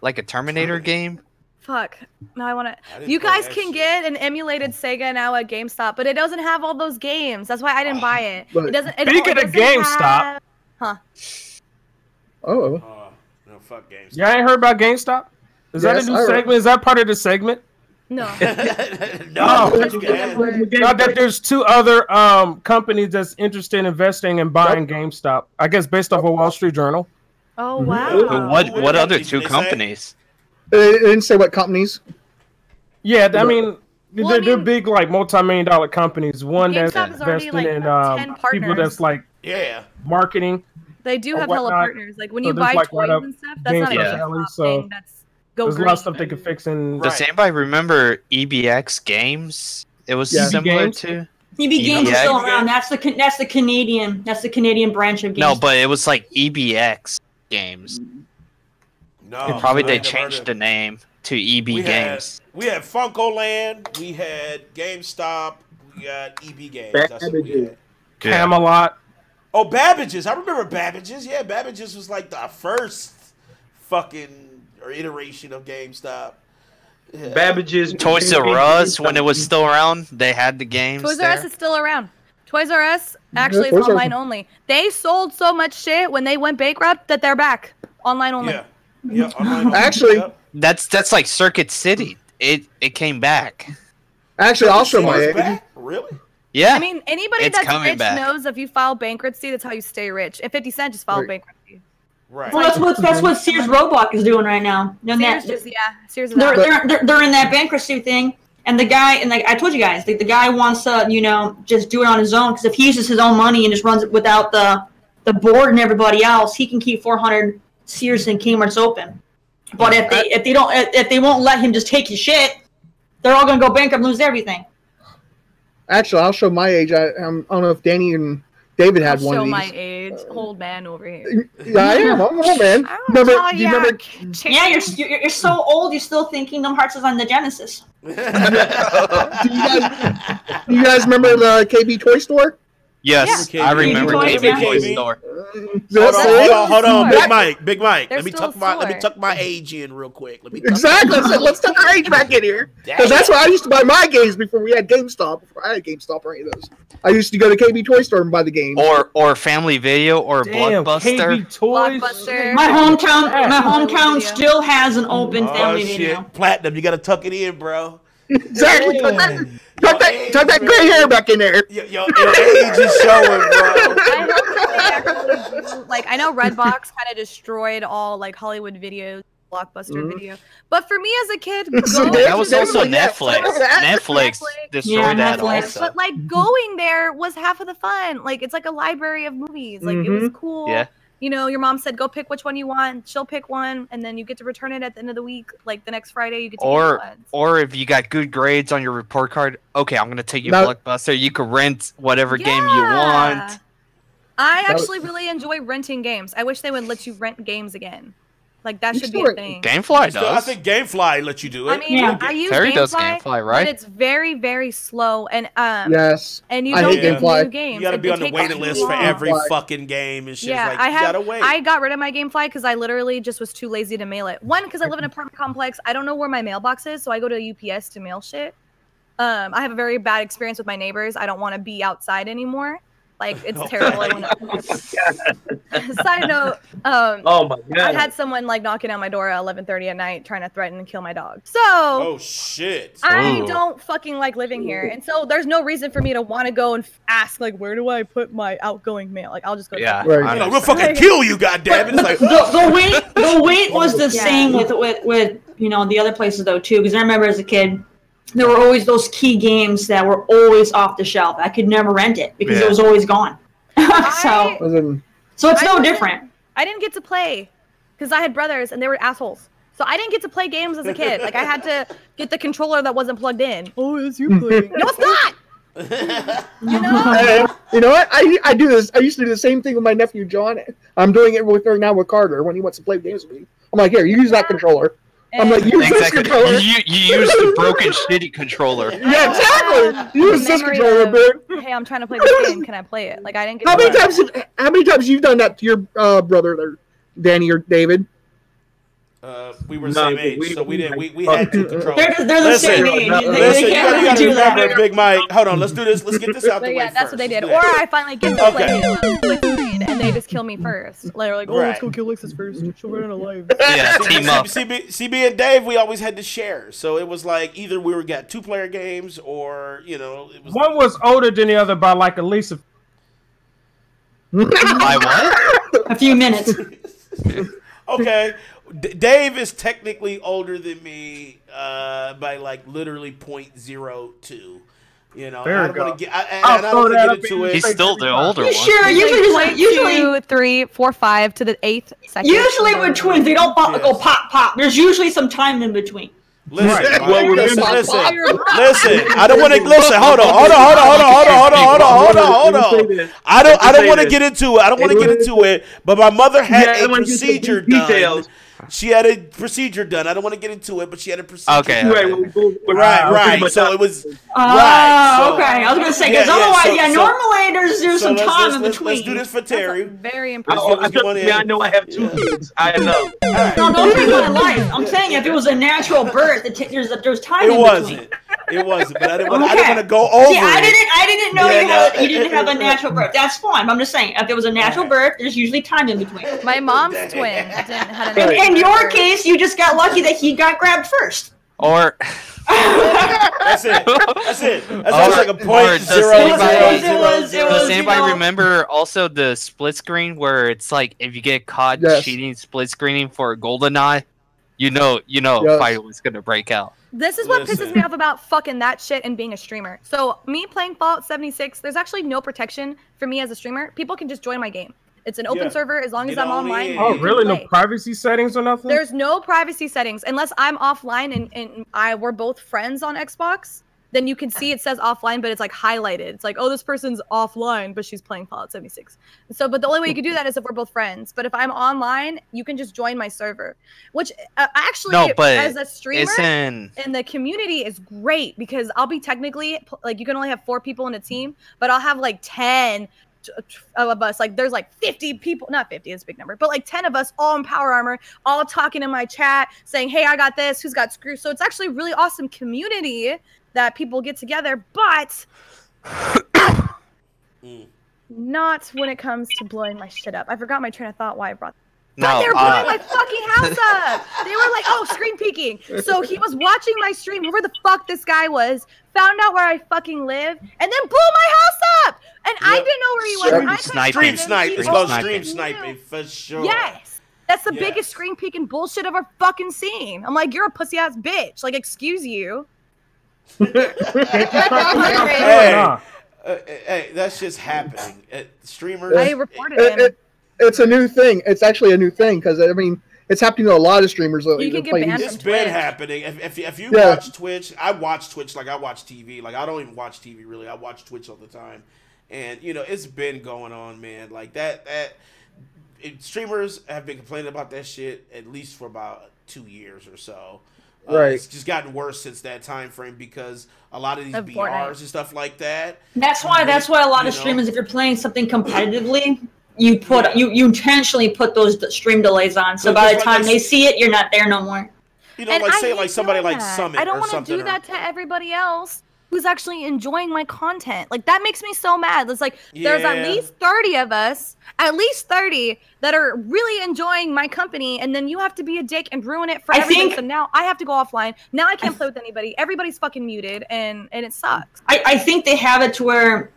Like a Terminator game? Fuck. No, I want to. didn't You play guys that can shit. get an emulated Sega now at GameStop, but it doesn't have all those games. That's why I didn't buy it. But- It doesn't. Speaking of GameStop. Oh. No, fuck games. Y'all ain't heard about GameStop? Is that a Yes, new I heard. segment? Is that part of the segment? No. No, Oh. you can have it. Now that there's two other companies that's interested in investing and buying GameStop. I guess based off of Wall Street Journal. Oh But wow. what other companies two did they say? companies? It didn't say what companies. Yeah, I mean, Well, I they're mean- big like multi-million-dollar companies. One that's GameStop is already, investing like, in 10 people partners. that's like Yeah. marketing. They do or have hella whatnot. partners. Like when So you there's, buy like, toys right up and stuff, that's not a GameStop's GameStop alley, so thing. That's go There's a green. lot of stuff they can fix in. Right. Does anybody remember EBX Games? It was Yeah. similar Games? to CB Games is EBX? still around. That's the Canadian branch of games. No, but it was like EBX Games. No. Probably I they ain't never heard changed of the it. name to EB We had, Games. we had Funko Land, we had GameStop, we got EB Games. That's what we had. Camelot. Oh, Babbage's. I remember Babbage's. Yeah, Babbage's was like the first fucking iteration of GameStop. Yeah. Babbage's Toys R Us, when it was still around, they had the games Toys R there. Us is still around. Toys R Us actually Toys is R Us. online only. They sold so much shit when they went bankrupt that they're back online only. Yeah. Yeah. online. Actually- Yep. That's like Circuit City. It came back. Actually, I'll show my It's age. back? Really? Yeah. I mean, anybody It's that's coming rich back. knows if you file bankruptcy, that's how you stay rich. And 50 Cent just filed Right. bankruptcy. Right. Well, that's what Sears Roebuck is doing right now. They're, Sears just, Sears is they're, out. they're in that bankruptcy thing, and the guy, and like I told you guys, the guy wants to, just do it on his own, because if he uses his own money and just runs it without the board and everybody else, he can keep 400 Sears and Kmart's open. But if they won't let him just take his shit, they're all gonna go bankrupt and lose everything. Actually, I'll show my age. I don't know if Danny and David had I'll one show of these. my age. Old man over here. Yeah, I am. I'm an old man. I don't Remember? know, Do you remember? Yeah, you're so old, you still think Kingdom Hearts is on the Genesis. Do you guys remember the KB Toy Store? Yes, Yeah. I remember KB KB Toy Toy Store. Hold on, They're Big Mike. They're Let me still tuck my age in real quick. Exactly. So let's tuck our age back in here, because that's where I used to buy my games before we had GameStop. Before I had GameStop or any of those, I used to go to KB Toy Store and buy the games. Or Family Video or Damn, Blockbuster. KB Toys. Blockbuster. My hometown Video. still has an open Oh family shit, video. Platinum! You gotta tuck it in, bro. Exactly. Tuck that gray hair back in there. Your age is showing, bro. I hope that they actually do, like, I know Redbox kind of destroyed all like Hollywood videos, Blockbuster video. But for me as a kid, So going that That was to- also Yeah, Netflix. remember that? Netflix destroyed Yeah, that Netflix. also. But like going there was half of the fun. Like it's like a library of movies. Like it was cool. Yeah. You know, your mom said go pick which one you want. She'll pick one, and then you get to return it at the end of the week. Like the next Friday, you get to get one. Or if you got good grades on your report card, okay, I'm gonna take you Blockbuster. You can rent whatever game you want. I actually really enjoy renting games. I wish they would let you rent games again. Like that should be a thing. GameFly does. I think GameFly lets you do it. I mean, I use Terry GameFly, does GameFly, right? but it's very, very slow, and yes, and you don't get new games. You gotta be on the waiting list for every fucking game and shit. Yeah, like, you gotta wait. I got rid of my GameFly because I literally just was too lazy to mail it. One, because I live in an apartment complex. I don't know where my mailbox is, so I go to UPS to mail shit. I have a very bad experience with my neighbors. I don't want to be outside anymore. Like it's terrible. Side note, oh my god, I had someone like knocking on my door at 11:30 at night trying to threaten and kill my dog. So oh shit, I don't fucking like living here, and so there's no reason for me to want to go and ask like where do I put my outgoing mail? Like I'll just go. Yeah, we'll fucking kill you, goddamn it! It's like the wait was the same with you know the other places though too, because I remember as a kid. There were always those key games that were always off the shelf. I could never rent it because it was always gone. so it's no different. I didn't get to play because I had brothers and they were assholes. So I didn't get to play games as a kid. Like I had to get the controller that wasn't plugged in. Oh, it's you playing? No, it's not. You know what? I do this. I used to do the same thing with my nephew John. I'm doing it right now with Carter when he wants to play games with me. I'm like, here, you use that controller. I'm like, use this controller. You use the broken, shitty controller. Yeah, exactly. Use this controller, dude. Hey, I'm trying to play this game. Can I play it? Like, I didn't get. How many times you've done that to your brother, there, Danny or David? We were the same age, so we didn't. We had two controllers. They're the same age. Listen, you gotta remember, Big Mike. Hold on, let's do this. Let's get this out the way. Yeah, that's what they did. Or I finally get to play, and they just kill me first. They're like, oh, let's go kill Lexus first. She'll run out of lives. Yeah, team up. CB and Dave, we always had to share, so it was like either we got 2-player games, or you know, it was one was older than the other by like at least a. By what? A few minutes. Okay. Dave is technically older than me by like literally 0.02. You know, I don't want to get into it. He's still the older one. Sure, usually 2, 3, 4, 5 to the 8th second. Usually with twins, they don't go pop. There's usually some time in between. Listen, Well, listen. I don't want to listen. Hold on. I don't want to get into it. But my mother had a procedure done. She had a procedure done. I don't want to get into it, but she had a procedure. Okay. Right. So it was okay. I was gonna say because otherwise, normally there's some time in between. Let's do this for Terry. Very impressive. I know I have 2 kids. I know. No, don't think my life. I'm saying if it was a natural birth, there's time in between. It wasn't, but I didn't want to go over. See, I didn't know you didn't have a natural birth. That's fine. But I'm just saying, if it was a natural birth, there's usually time in between. My mom's twin didn't have a in your case, you just got lucky that he got grabbed first. Or that's it. That's like a point Does anybody remember also the split screen where it's like if you get caught cheating split screening for a GoldenEye, you know, fight was gonna break out. This is what pisses me off about fucking that shit and being a streamer. So me playing Fallout 76, there's actually no protection for me as a streamer. People can just join my game. It's an open server as long as I'm online. Oh, really? No privacy settings or nothing? There's no privacy settings unless I'm offline and we're both friends on Xbox. Then you can see it says offline, but it's like highlighted. It's like, oh, this person's offline, but she's playing Fallout 76. So, but the only way you can do that is if we're both friends. But if I'm online, you can just join my server, which actually, as a streamer, in the community is great because I'll be technically like you can only have 4 people in a team, but I'll have like 10 of us. Like there's like 50 people, not 50 is a big number, but like 10 of us all in power armor, all talking in my chat, saying, hey, I got this, who's got screw. So it's actually a really awesome community that people get together, but not when it comes to blowing my shit up. I forgot my train of thought why I brought but they're blowing my fucking house up. They were like, oh, screen peeking. So he was watching my stream, whoever the fuck this guy was, found out where I fucking live, and then blew my house up. And I didn't know where he was. Stream snipe. It's called stream sniping for sure. Yes. That's the biggest screen peeking bullshit I've ever fucking seen. I'm like, you're a pussy ass bitch. Like, excuse you. Hey, that's just happening. Streamers. I reported him. it's a new thing. It's actually a new thing because I mean it's happening to a lot of streamers. You can get banned It's from been Twitch. happening. If you watch Twitch, I watch Twitch like I watch TV. Like I don't even watch TV really. I watch Twitch all the time, and it's been going on, man. Like streamers have been complaining about that shit at least for about 2 years or so. Right. It's just gotten worse since that time frame because a lot of these Of BRs Fortnite. and stuff like that. That's why a lot of streamers, if you're playing something competitively, you intentionally put those stream delays on. So by the time they see it, you're not there no more. And like I say hate like somebody doing like that. Summit I don't or want to something. do that to everybody else who's actually enjoying my content. Like that makes me so mad. It's like there's at least 30 of us, at least 30 that are really enjoying my company, and then you have to be a dick and ruin it for everybody. So now I have to go offline. Now I can't play with anybody. Everybody's fucking muted, and it sucks. I think they have it to where,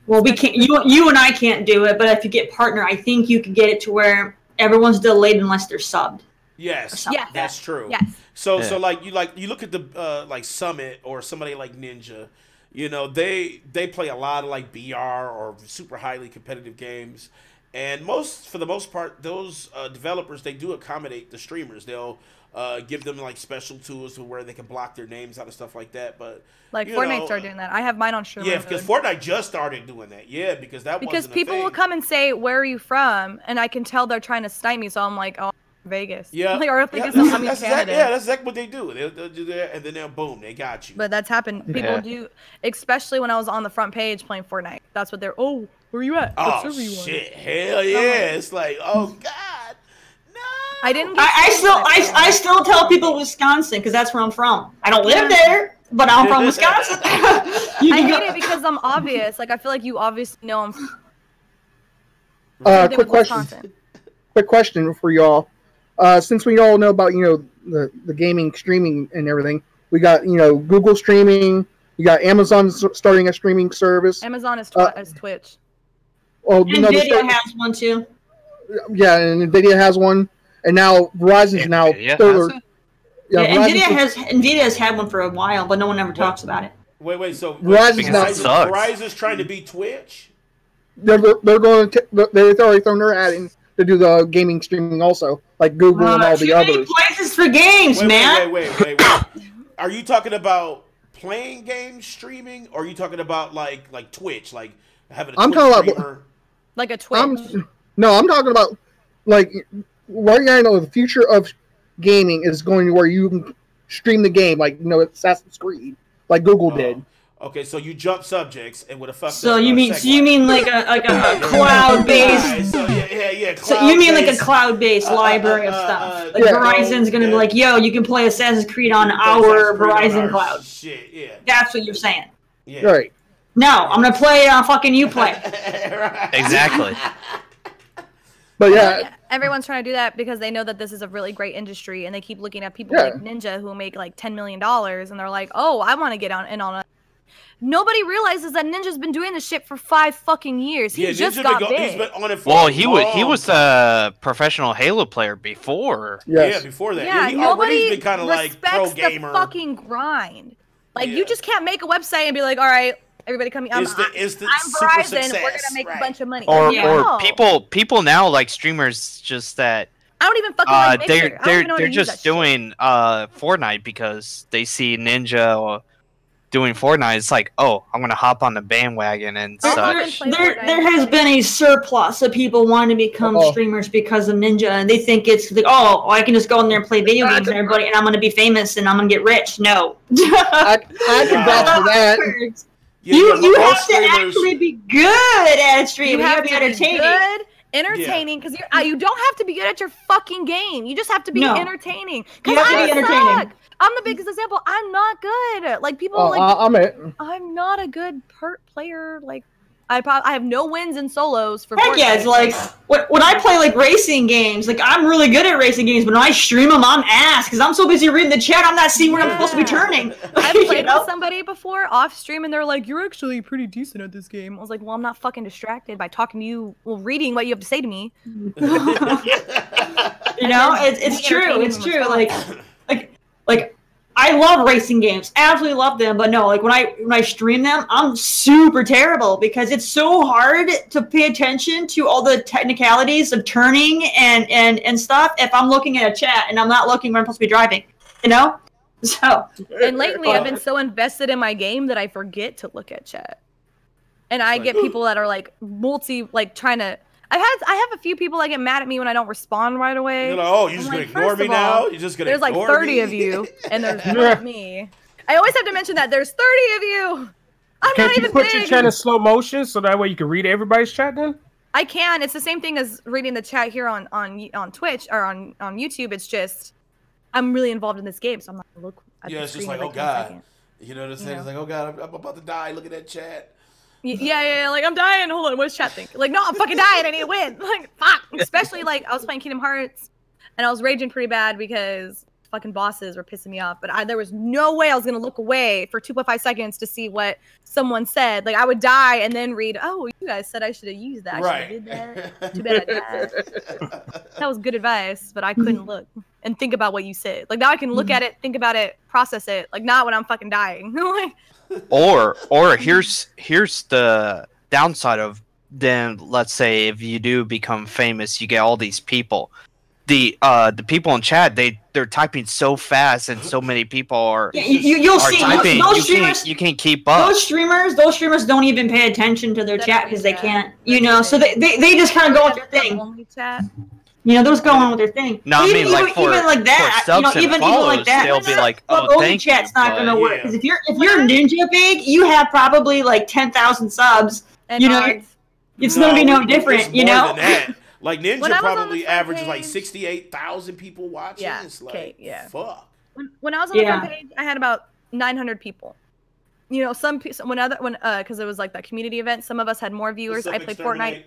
well, we can't. You and I can't do it, but if you get partner, I think you can get it to where everyone's delayed unless they're subbed. Yes, Yes. that's true. Yes. So like you look at the like Summit or somebody like Ninja, they play a lot of like BR or super highly competitive games, and for the most part, those developers, they do accommodate the streamers. They'll give them like special tools where they can block their names out of stuff like that. But Like Fortnite started doing that. I have mine on streamer. Yeah, because Fortnite just started doing that. Yeah, because wasn't people a thing. will come and say, "Where are you from?" And I can tell they're trying to snipe me. So I'm like, "Oh, Vegas." Yeah, Like, or if they yeah, get some, I'm in that's Canada. that's exactly what they do. They'll do that, and then boom, they got you. But that's happened. People do, especially when I was on the front page playing Fortnite. That's what they're. Oh, where are you at? What server you on?" Shit! Hell yeah! It's like, oh god, no. I didn't. Get I still tell people Wisconsin because that's where I'm from. I don't live there, but I'm from Wisconsin. I hate it because I'm obvious. Like I feel like you obviously know I'm. Quick question. Quick question for y'all. Since we all know about the gaming streaming and everything, we got Google streaming. You got Amazon starting a streaming service. Amazon is Twitch. Well, Nvidia has one too. Yeah, and Nvidia has one, and now Verizon's now third. Yeah, Nvidia has had one for a while, but no one ever talks about it. Wait. So Verizon's trying to beat Twitch. They're going to. They've already thrown their hat in to do the gaming streaming also, like Google and all the others. Places for games, man. Wait. Are you talking about playing games streaming, or are you talking about like Twitch, like having a Twitch streamer? Like a Twitch. I'm talking about like right now. The future of gaming is going to where you can stream the game, like Assassin's Creed, like Google did. Okay, so you jump subjects and would have fucked. So you mean like a cloud based? Yeah. So you mean like a cloud based library of stuff? Like Verizon's gonna be like, yo, you can play Assassin's Creed on our Verizon cloud. Shit, yeah. That's what you're saying. Yeah. Right. No, I'm gonna play it on fucking Uplay. Exactly. But yeah. Everyone's trying to do that because they know that this is a really great industry, and they keep looking at people like Ninja who make like $10 million, and they're like, "Oh, I want to get in on it." Nobody realizes that Ninja's been doing this shit for 5 fucking years. He just got big. He's been on it for he was a professional Halo player before. Yes. Yeah, before that. Yeah, Nobody been kind of like pro respects gamer. the fucking grind. Like you just can't make a website and be like, "All right, everybody come. I'm Verizon. We're gonna make a bunch of money." Or people now like streamers just that. I don't even fucking like Mixer. They're just doing Fortnite because they see Ninja doing Fortnite. It's like, oh, I'm gonna hop on the bandwagon and such. There has been a surplus of people wanting to become streamers because of Ninja, and they think it's like, oh, I can just go in there and play video games and everybody, and I'm gonna be famous and I'm gonna get rich. No, I can vouch for that. You have to actually be good at streaming. You have to be entertaining. Entertaining, because you don't have to be good at your fucking game. You just have to be entertaining. You have to be entertaining. I'm the biggest example. I'm not good. Like people I'm not a good player. Like I have no wins in solos for Heck Fortnite. yeah, it's like when I play like racing games, like I'm really good at racing games, but when I stream them, I'm ass because I'm so busy reading the chat, I'm not seeing where I'm supposed to be turning. I've played with somebody before off stream, and they're like, "You're actually pretty decent at this game." I was like, "Well, I'm not fucking distracted by talking to you, reading what you have to say to me." You know, it's true. It's true. Like I love racing games, absolutely love them. But no, like when I stream them, I'm super terrible because it's so hard to pay attention to all the technicalities of turning and stuff if I'm looking at a chat and I'm not looking where I'm supposed to be driving, you know. So. And lately, I've been so invested in my game that I forget to look at chat, and I get people that are like trying to. I have a few people that get mad at me when I don't respond right away. You're like, oh, you're just gonna ignore me now? You're just gonna There's like 30 of you, and there's not me. I always have to mention that there's 30 of you. I'm Can't not you even put big. your chat in slow motion so that way you can read everybody's chat then? I can. It's the same thing as reading the chat here on Twitch or on YouTube. It's just I'm really involved in this game, so I'm not gonna look at the it's just screen like, every oh 10 god. seconds. You know what I'm saying? It's like, oh god, I'm about to die. Look at that chat. Yeah, like I'm dying. Hold on, what's chat think? Like, no, I'm fucking dying. I need to win. Like, fuck. Especially like I was playing Kingdom Hearts, and I was raging pretty bad because fucking bosses were pissing me off. But there was no way I was gonna look away for 2.5 seconds to see what someone said. Like, I would die and then read, "Oh, you guys said I should have used that. I should have did that. Too bad I died." That was good advice, but I couldn't look and think about what you said. Like now I can look at it, think about it, process it. Like not when I'm fucking dying. Like. Or here's the downside of then, let's say if you do become famous, you get all these people. The people in chat, they're typing so fast and so many people are you'll see typing. those streamers, you can't keep up. Those streamers don't even pay attention to their chat because they can't, you know, so they just kind of go with their thing. Only chat. You know, those go on with their thing. No, I mean, like even like that, for subs even follows, like that, they'll be like, "Oh, only thank chat's you." not gonna work because if you're Ninja big, you have probably like 10,000 subs. And you know, it's gonna be no different. You know, than that. Like Ninja probably the averages page, like 68,000 people watching. Yeah, It's like, fuck. When I was on the front page, I had about 900 people. You know, because it was like that community event. Some of us had more viewers. I played Fortnite.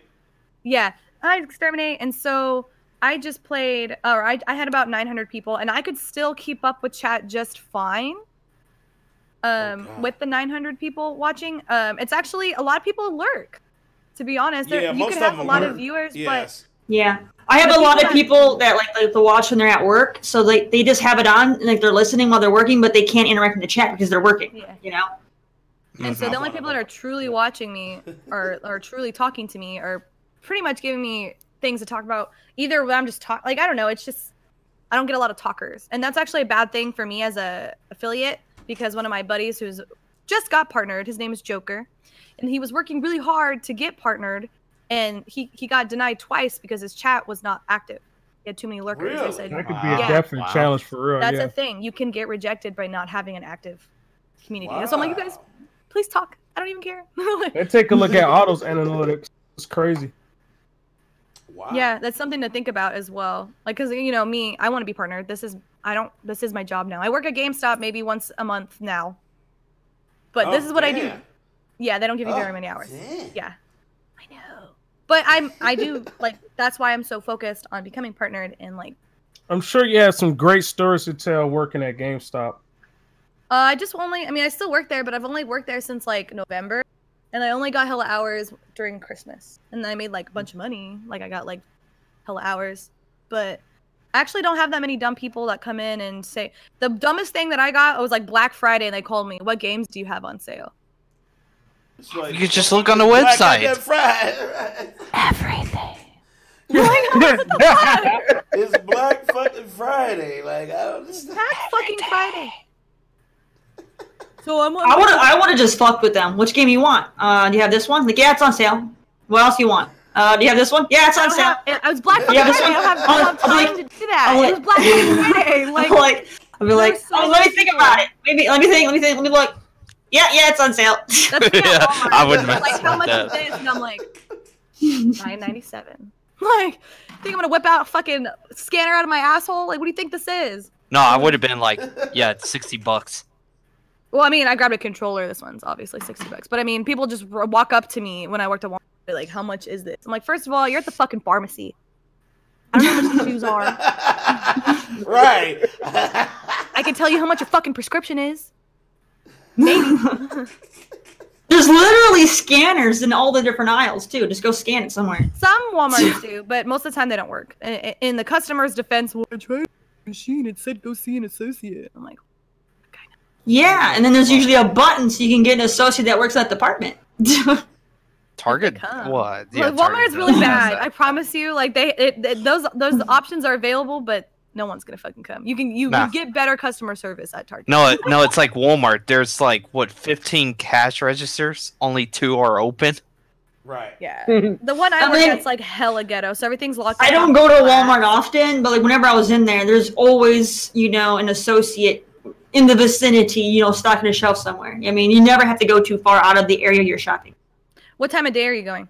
Yeah, I Exterminate, and so I just played. I had about 900 people, and I could still keep up with chat just fine. With the 900 people watching, it's actually a lot of people lurk. To be honest, you could have a lot of viewers, but I have a lot of people that like to watch when they're at work, so they just have it on and like they're listening while they're working, but they can't interact in the chat because they're working. Yeah. You know. And so the only people that are truly watching me or truly talking to me are pretty much giving me things to talk about. Either I'm just I don't know. It's just I don't get a lot of talkers, and that's actually a bad thing for me as a affiliate because one of my buddies who's just got partnered, his name is Joker, and he was working really hard to get partnered, and he got denied twice because his chat was not active. He had too many lurkers. Really? Said, that could be a definite challenge for real. That's a thing. You can get rejected by not having an active community. So I'm like, you guys, please talk. I don't even care. Let's take a look at Auto's analytics. It's crazy. Wow. Yeah, that's something to think about as well. Like, cause you know me, I want to be partnered. This is my job now. I work at GameStop maybe once a month now, but this is what I do. Yeah, they don't give you very many hours. Damn. Yeah, I know. But I do like that's why I'm so focused on becoming partnered and like. I'm sure you have some great stories to tell working at GameStop. I still work there, but I've only worked there since like November. And I only got hella hours during Christmas. And then I made like a bunch of money. Like I got like hella hours. But I actually don't have that many dumb people that come in and say the dumbest thing that I got was like Black Friday and they called me, "What games do you have on sale?" You could just look on the website. Everything. It's Black fucking Friday. Like I don't understand. Black fucking Friday. So I want to just fuck with them. Which game you want? Do you have this one? Like, yeah, it's on sale. What else you want? Do you have this one? Yeah, it's on sale. I was Black Friday. I don't have time to do that. It was Black Friday. I'll be like, let me think about it. Let me think. Let me look. Yeah, it's on sale. That's I wouldn't like how much is this? And I'm like, $9.97. Like, think I'm gonna whip out a fucking scanner out of my asshole? Like, what do you think this is? No, I would have been like, yeah, it's $60. Well, I mean, I grabbed a controller. This one's obviously $60. But I mean, people just walk up to me when I worked at Walmart. They're like, "How much is this?" I'm like, first of all, you're at the fucking pharmacy. I don't know how much these shoes are. Right. I can tell you how much your fucking prescription is. Maybe. There's literally scanners in all the different aisles too. Just go scan it somewhere. Some Walmarts do, but most of the time they don't work. In the customer's defense, well, I tried the machine. It said go see an associate. I'm like, Yeah, and then there's usually a button so you can get an associate that works at the department. Target? What? Yeah, Walmart Target is really does bad. that. I promise you. Like those options are available, but no one's gonna fucking come. You Nah. get better customer service at Target. No, it's like Walmart. There's like 15 cash registers. Only 2 are open. Right. Yeah. The one I work at's like hella ghetto, so everything's locked. I don't go to Walmart often, but like whenever I was in there, there's always, an associate in the vicinity, stocking a shelf somewhere. I mean, you never have to go too far out of the area you're shopping. What time of day are you going?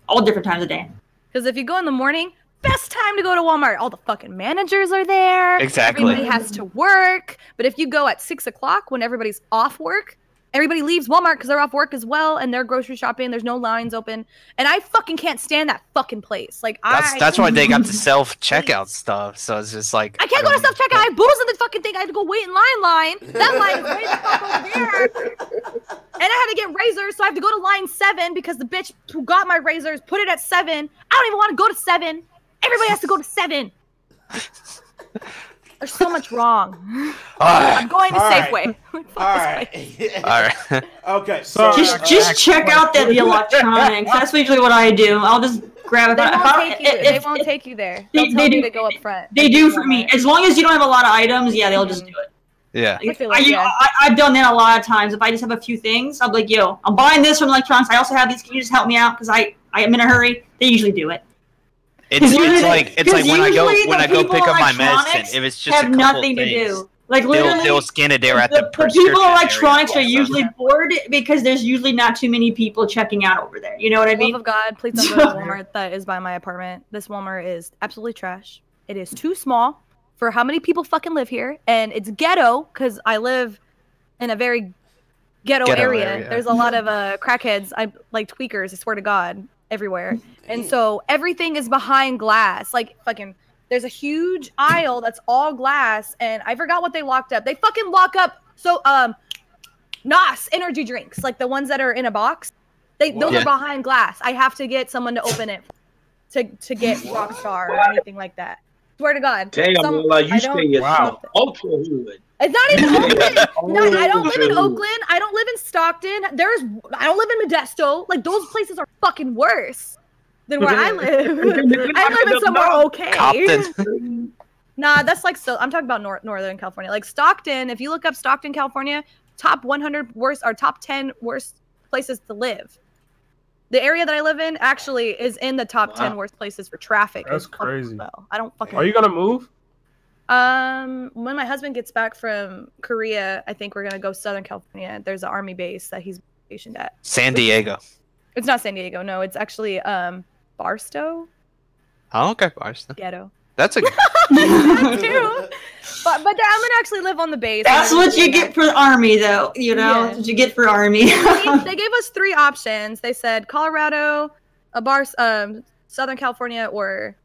All different times of day. Because if you go in the morning, best time to go to Walmart. All the fucking managers are there. Exactly. Everybody has to work. But if you go at 6 o'clock when everybody's off work, everybody leaves Walmart because they're off work as well, and they're grocery shopping. There's no lines open, and I fucking can't stand that fucking place. Like that's why they got the self checkout stuff. So it's just like I can't go to self checkout. I have booze in the fucking thing. I had to go wait in line. That line is way the fuck over there. And I had to get razors, so I have to go to line 7 because the bitch who got my razors put it at 7. I don't even want to go to 7. Everybody has to go to 7. There's so much wrong. I'm going to Safeway. All right. Okay. So just check out the electronics. That's usually what I do. I'll just grab it. They won't take you there. They do to go up front. They do for me. As long as you don't have a lot of items, yeah, they'll just do it. Yeah. I've done that a lot of times. If I just have a few things, I'll be like, yo, I'm buying this from electronics. I also have these. Can you just help me out? Because I am in a hurry. They usually do it. It's like when I go pick up my medicine, if it's just have a couple nothing things, to do. Like literally, they'll scan it there at the people prescription electronics area. are usually bored because there's usually not too many people checking out over there. You know what I mean? Love of God, please don't go to Walmart that is by my apartment. This Walmart is absolutely trash. It is too small for how many people fucking live here, and it's ghetto because I live in a very ghetto area. There's a lot of crackheads, like tweakers. I swear to God, everywhere. And so everything is behind glass. Like fucking there's a huge aisle that's all glass, and I forgot what they locked up. They fucking lock up NOS energy drinks, like the ones that are in a box. Those are behind glass. I have to get someone to open it to get Rockstar or anything like that. Swear to God. Damn, you stay at ultra hood. It's not even Oakland. I don't live in Oakland. I don't live in Stockton. I don't live in Modesto. Like those places are fucking worse than where I live. I live in somewhere okay. Compton. Nah, that's like I'm talking about Northern California. Like Stockton, if you look up Stockton, California, top 100 worst or top 10 worst places to live. The area that I live in actually is in the top 10 worst places for traffic. That's crazy. Well. I don't fucking. Are you gonna move? When my husband gets back from Korea, I think we're gonna go Southern California. There's an army base that he's stationed at. San Diego. It's not San Diego. No, it's actually Barstow. Oh, okay, Barstow. Ghetto. That's a. That too. But I'm gonna actually live on the base. That's what you get for the army, though. You know, that's what you get for army. They gave us 3 options. They said Colorado, Southern California, or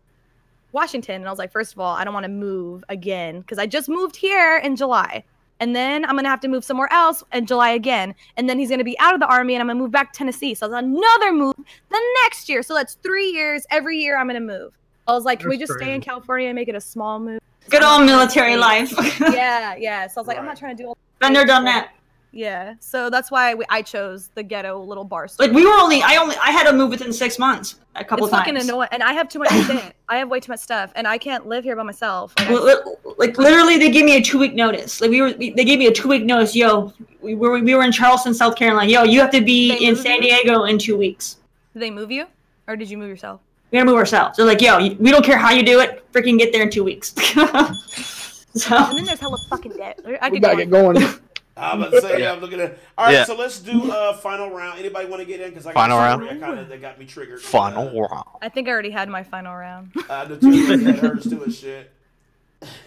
Washington. And I was like, first of all, I don't want to move again because I just moved here in July. And then I'm going to have to move somewhere else in July again. And then he's going to be out of the army and I'm going to move back to Tennessee. So it's another move the next year. So that's 3 years. Every year I'm going to move. I was like, can we just stay in California and make it a small move? Good old military life. Yeah. So I was like, I'm not trying to do all that. Been there, done that. Yeah. So that's why I chose the ghetto little bar. Like I had to move within 6 months a couple it's times. Fucking annoying, and I have too much shit. I have way too much stuff, and I can't live here by myself. Like literally, they gave me a 2-week notice. Like they gave me a 2-week notice. Yo, we were in Charleston, South Carolina. Yo, you have to be in San Diego in 2 weeks. Did they move you, or did you move yourself? We gotta move ourselves. They're like, yo, we don't care how you do it. Freaking get there in 2 weeks. So, and then there's hella fucking debt. We gotta get going. I'm about to say, I'm looking at. All right, so let's do final round. Anybody want to get in? Because I got final round. That got me triggered. Final round. I think I already had my final round. The two that hurts too and shit.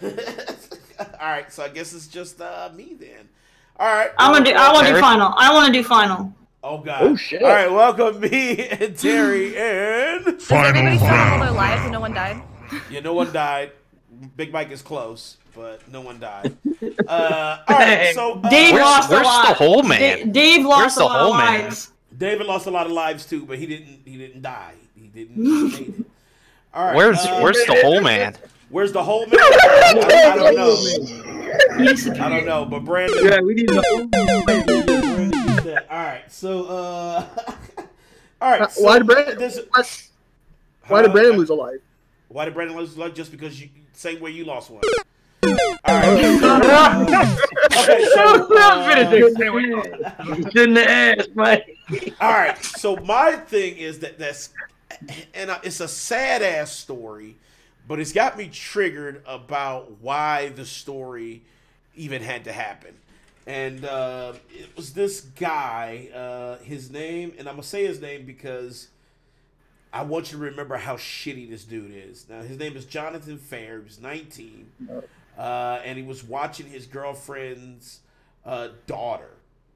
All right, so I guess it's just me then. All right, I want to do final. I want to do final. Oh God! Oh shit! All right, welcome me and Terry and final round. Does everybody start all their lives and no one died? Yeah, no one died. Big Mike is close, but no one died. All right, so Dave lost a lot. Where's the whole man? Dave lost a lot of lives. David lost a lot of lives too, but he didn't die. He made it. All right. Where's the whole man? Where's the whole man? I don't know. I don't know, but Brandon. Yeah, we need the whole man. All right, so all right. So why did Brandon lose a life? Why did Brandon lose a life? Just because you same way you lost one. All right. Okay, so shouldn't have asked, Mike. All right, so my thing is that's it's a sad ass story, but it's got me triggered about why the story even had to happen. And it was this guy, his name, and I'm gonna say his name because I want you to remember how shitty this dude is. Now, his name is Jonathan Fair. He was 19, and he was watching his girlfriend's daughter.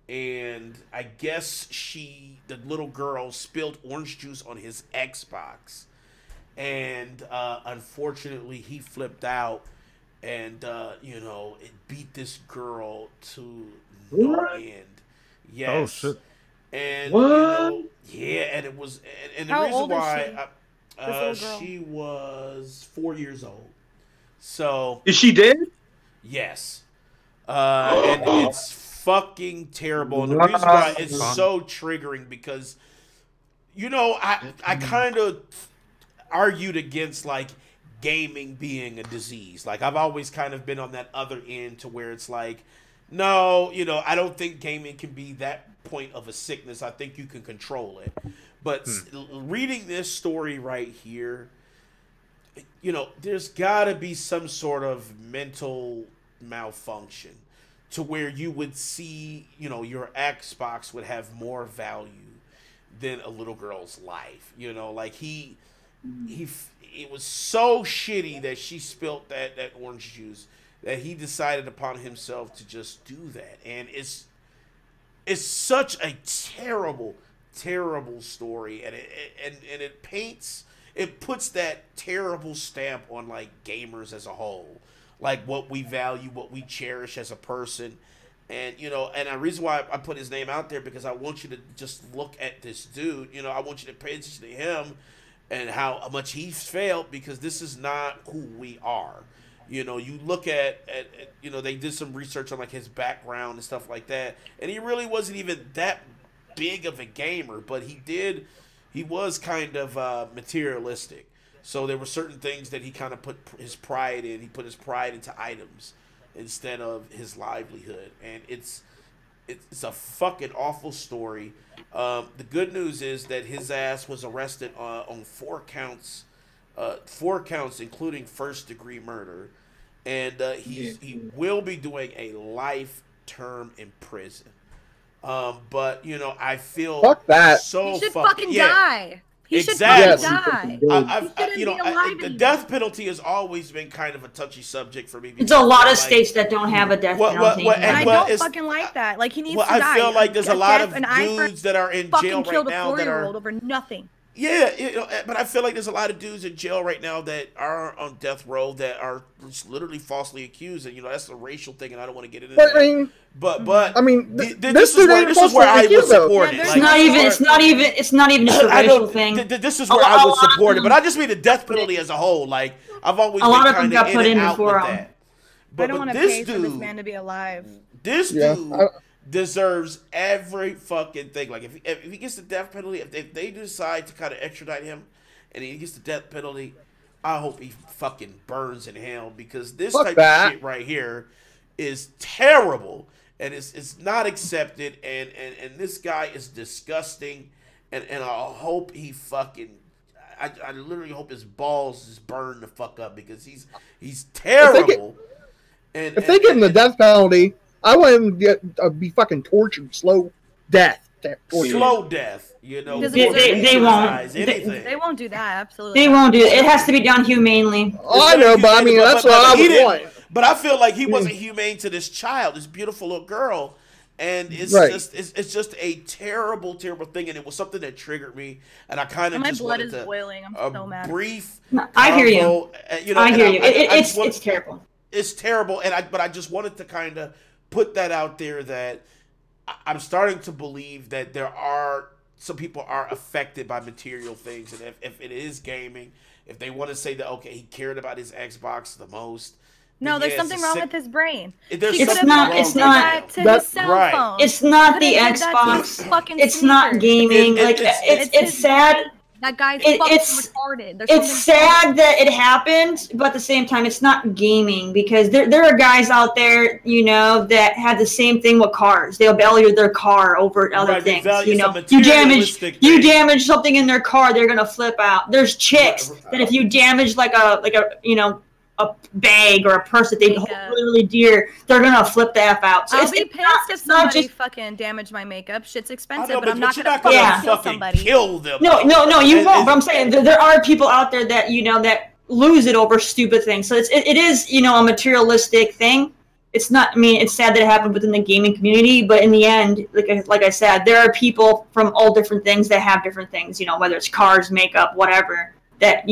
And I guess the little girl, spilled orange juice on his Xbox. And unfortunately, he flipped out and, it beat this girl to no end. Yes. Oh, shit. And, What? and it was, and the How reason old is why she? she was 4 years old. So. Is she dead? Yes. And it's fucking terrible. And the reason why it's so triggering because, I kind of argued against, like, gaming being a disease. Like, I've always kind of been on that other end to where it's like, no, I don't think gaming can be that point of a sickness. I think you can control it. But reading this story right here, there's got to be some sort of mental malfunction to where you would see, your Xbox would have more value than a little girl's life. Like it was so shitty that she spilt that orange juice that he decided upon himself to just do that. And it's such a terrible, terrible story. And it puts that terrible stamp on, like, gamers as a whole. Like, what we value, what we cherish as a person. And, and the reason why I put his name out there, because I want you to just look at this dude. I want you to pay attention to him and how much he's failed, because this is not who we are. You look at they did some research on, like, his background and stuff like that. And he really wasn't even that big of a gamer, but he was kind of materialistic. So there were certain things that he kind of put his pride in. He put his pride into items instead of his livelihood. And it's a fucking awful story. The good news is that his ass was arrested on 4 counts, including first-degree murder. And he will be doing a life term in prison. But, I feel fuck that. So he should fucking die. He exactly. should fucking die. The death penalty has always been kind of a touchy subject for me. It's a lot of states that don't have a death penalty. And I don't fucking like that. Like, he needs to die. I feel like there's a lot of dudes that are in jail right now that are over nothing. Yeah, but I feel like there's a lot of dudes in jail right now that are on death row that are literally falsely accused, and that's a racial thing, and I don't want to get into that. But I mean, this is where I would support it. It's not even just a racial thing. This is where I would support it, but I just mean the death penalty as a whole. Like, I've always been kind of in and out with that. I don't want to pay for this man to be alive. This dude deserves every fucking thing. Like, if he gets the death penalty, if they decide to kind of extradite him and he gets the death penalty, I hope he fucking burns in hell, because this type of shit right here is terrible, and it's not accepted, and this guy is disgusting, and I hope he fucking I literally hope his balls just burn the fuck up, because he's terrible. If they give him the death penalty, I want him to be fucking tortured, slow death. Slow death, They won't. They won't do that. Absolutely. They won't do it. It has to be done humanely. Oh, I know, but I mean, that's what I would want. But I feel like he wasn't humane to this child, this beautiful little girl, and it's just a terrible, terrible thing. And it was something that triggered me, and I kind of just wanted to boiling. I'm so mad. Brief. I hear you. I hear you. It's terrible. It's terrible, but I just wanted to kind of put that out there, that I'm starting to believe that there are some people are affected by material things, and if it is gaming, if they want to say that okay, he cared about his Xbox the most. No, there's something wrong with his brain. It's not his cell phone. It's not the Xbox. It's not gaming. It's sad. That guy's fucking retarded. It's sad that it happened, but at the same time, it's not gaming because there are guys out there, you know, that have the same thing with cars. They'll value their car over other things. You know, you damage something in their car, they're gonna flip out. There's chicks that if you damage like a a bag or a purse that they hold really, really dear, they're gonna flip the F out. So I'll be pissed if somebody fucking damaged my makeup. Shit's expensive, but I'm not gonna kill somebody. Kill them. No, you won't. But I'm saying there are people out there that that lose it over stupid things. So it is a materialistic thing. It's not. I mean, it's sad that it happened within the gaming community, but in the end, like I said, there are people from all different things that have different things. Whether it's cars, makeup, whatever. That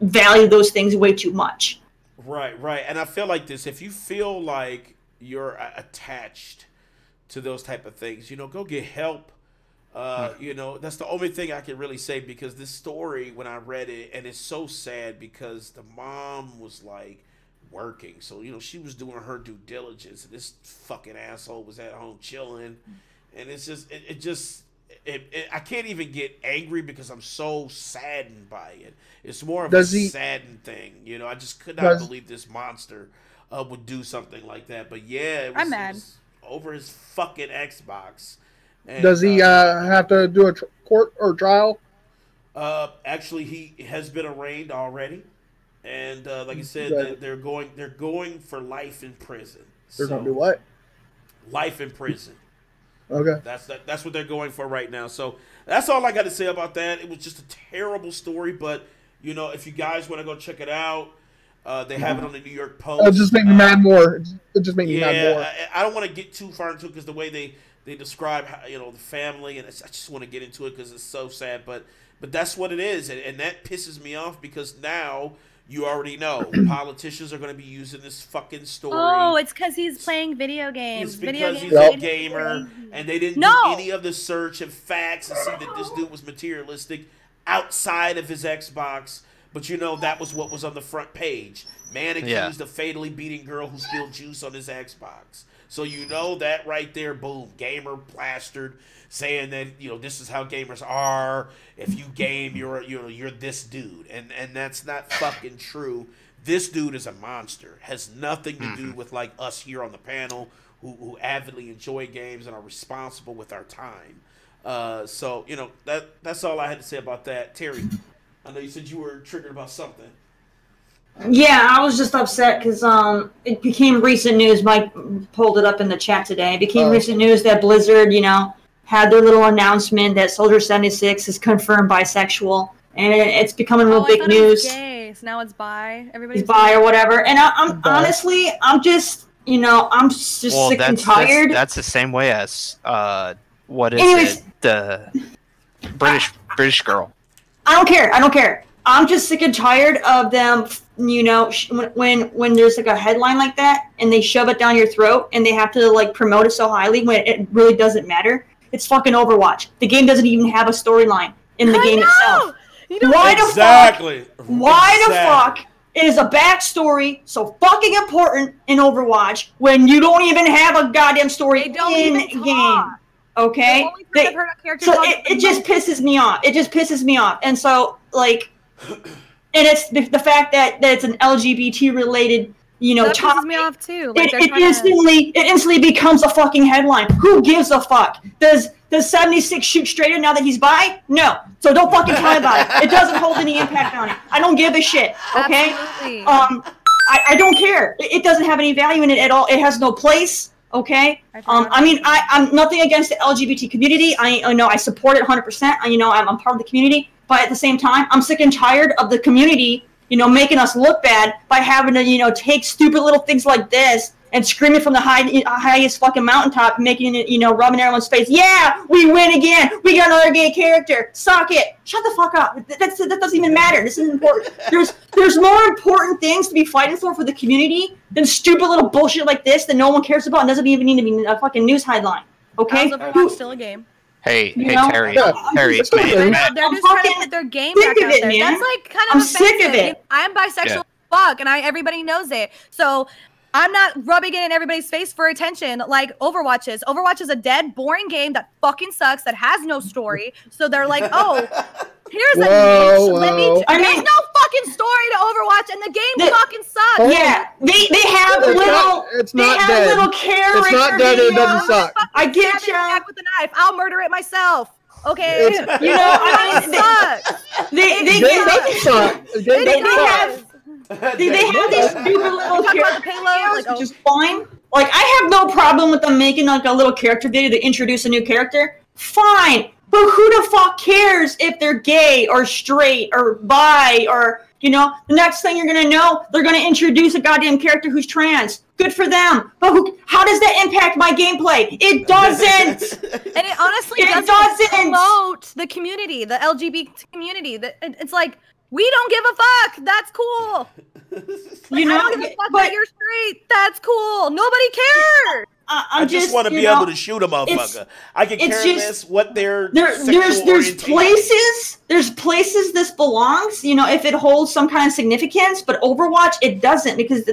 value those things way too much. Right. And I feel like this. If you feel like you're attached to those type of things, go get help. That's the only thing I can really say, because this story, when I read it, and it's so sad because the mom was like working. So, she was doing her due diligence, and this fucking asshole was at home chilling. And it's just, I can't even get angry because I'm so saddened by it. It's more of a saddened thing. I just could not believe this monster would do something like that. But yeah, it was, I'm mad. It was over his fucking Xbox. And, does he have to do a court or trial? Actually, he has been arraigned already. And like I said, they're going for life in prison. They're going to do what? Life in prison. Okay. That's what they're going for right now. So that's all I got to say about that. It was just a terrible story, but if you guys want to go check it out, they have it on the New York Post. It'll just make me mad more. It just make me mad more. I don't want to get too far into it because the way they describe how, the family, and I just want to get into it because it's so sad. But that's what it is, and that pisses me off because now. You already know politicians are going to be using this fucking story. Oh, it's because he's playing video games. It's because he's a gamer, and they didn't do any of the search and facts and see that this dude was materialistic outside of his Xbox. But that was what was on the front page. Man accused of fatally beating girl who spilled juice on his Xbox. So that right there, boom, gamer plastered, saying that this is how gamers are. If you game, you're this dude, and that's not fucking true. This dude is a monster. Has nothing to do with like us here on the panel who avidly enjoy games and are responsible with our time. So that's all I had to say about that. Terry, I know you said you were triggered about something. Yeah, I was just upset because it became recent news. Mike pulled it up in the chat today. It became recent news that Blizzard, had their little announcement that Soldier 76 is confirmed bisexual, and it's becoming real big news. It was gay, so now it's bi. Everybody's bi or whatever. And I'm honestly, I'm just, I'm just sick and tired. That's the same way as the British girl. I don't care. I'm just sick and tired of them, when there's like a headline like that and they shove it down your throat and they have to like promote it so highly when it really doesn't matter. It's fucking Overwatch. The game doesn't even have a storyline in the game itself. Why the fuck is a backstory so fucking important in Overwatch when you don't even have a goddamn story in game? Okay? It just pisses me off. And so, and it's the fact that it's an LGBT related, that topic. pisses me off too. It instantly becomes a fucking headline. Who gives a fuck? Does 76 shoot straighter now that he's bi? No. So don't fucking tell me about it. It doesn't hold any impact on it. I don't give a shit. Okay? Absolutely. I don't care. It doesn't have any value in it at all. It has no place. Okay. I'm nothing against the LGBT community. I know I support it 100%. I'm part of the community. But at the same time, I'm sick and tired of the community, making us look bad by having to, take stupid little things like this and screaming from the highest fucking mountaintop, making it, rubbing everyone's face. Yeah, we win again. We got another gay character. Suck it. Shut the fuck up. That doesn't even matter. This isn't important. There's more important things to be fighting for the community than stupid little bullshit like this that no one cares about and doesn't even need to be a fucking news headline. Okay? Overwatch still a game. Hey, know? Terry, Yeah. Terry, It's okay. man, They're I'm just trying to fucking put their game sick back of out it, there. man. That's like kind of I'm offensive. sick of it. I'm bisexual as fuck, and everybody knows it. So I'm not rubbing it in everybody's face for attention like Overwatch is. Overwatch is a dead, boring game that fucking sucks, that has no story. So they're like, oh, here's a niche. There's no fucking story to Overwatch, and the game fucking sucks. Yeah, they have little. It's they not have dead. little character It's not dead. It doesn't suck. I get Stab it you. back with a knife. I'll murder it myself. Okay, You know, I mean, it sucks. they Game doesn't suck. The game they don't suck. have they have these stupid little Talk about the characters, payload, like, which is fine. Like, I have no problem with them making like a little character video to introduce a new character. Fine, but who the fuck cares if they're gay or straight or bi or, you know, the next thing you're gonna know, they're gonna introduce a goddamn character who's trans. Good for them. But how does that impact my gameplay? It doesn't. And it honestly doesn't promote the community, the LGBT community. It's like, we don't give a fuck. That's cool. You know, I don't give a fuck that you're straight. That's cool. Nobody cares. I just want to be able to shoot a motherfucker. I can care less what their there's places this belongs. You know, if it holds some kind of significance, but Overwatch it doesn't because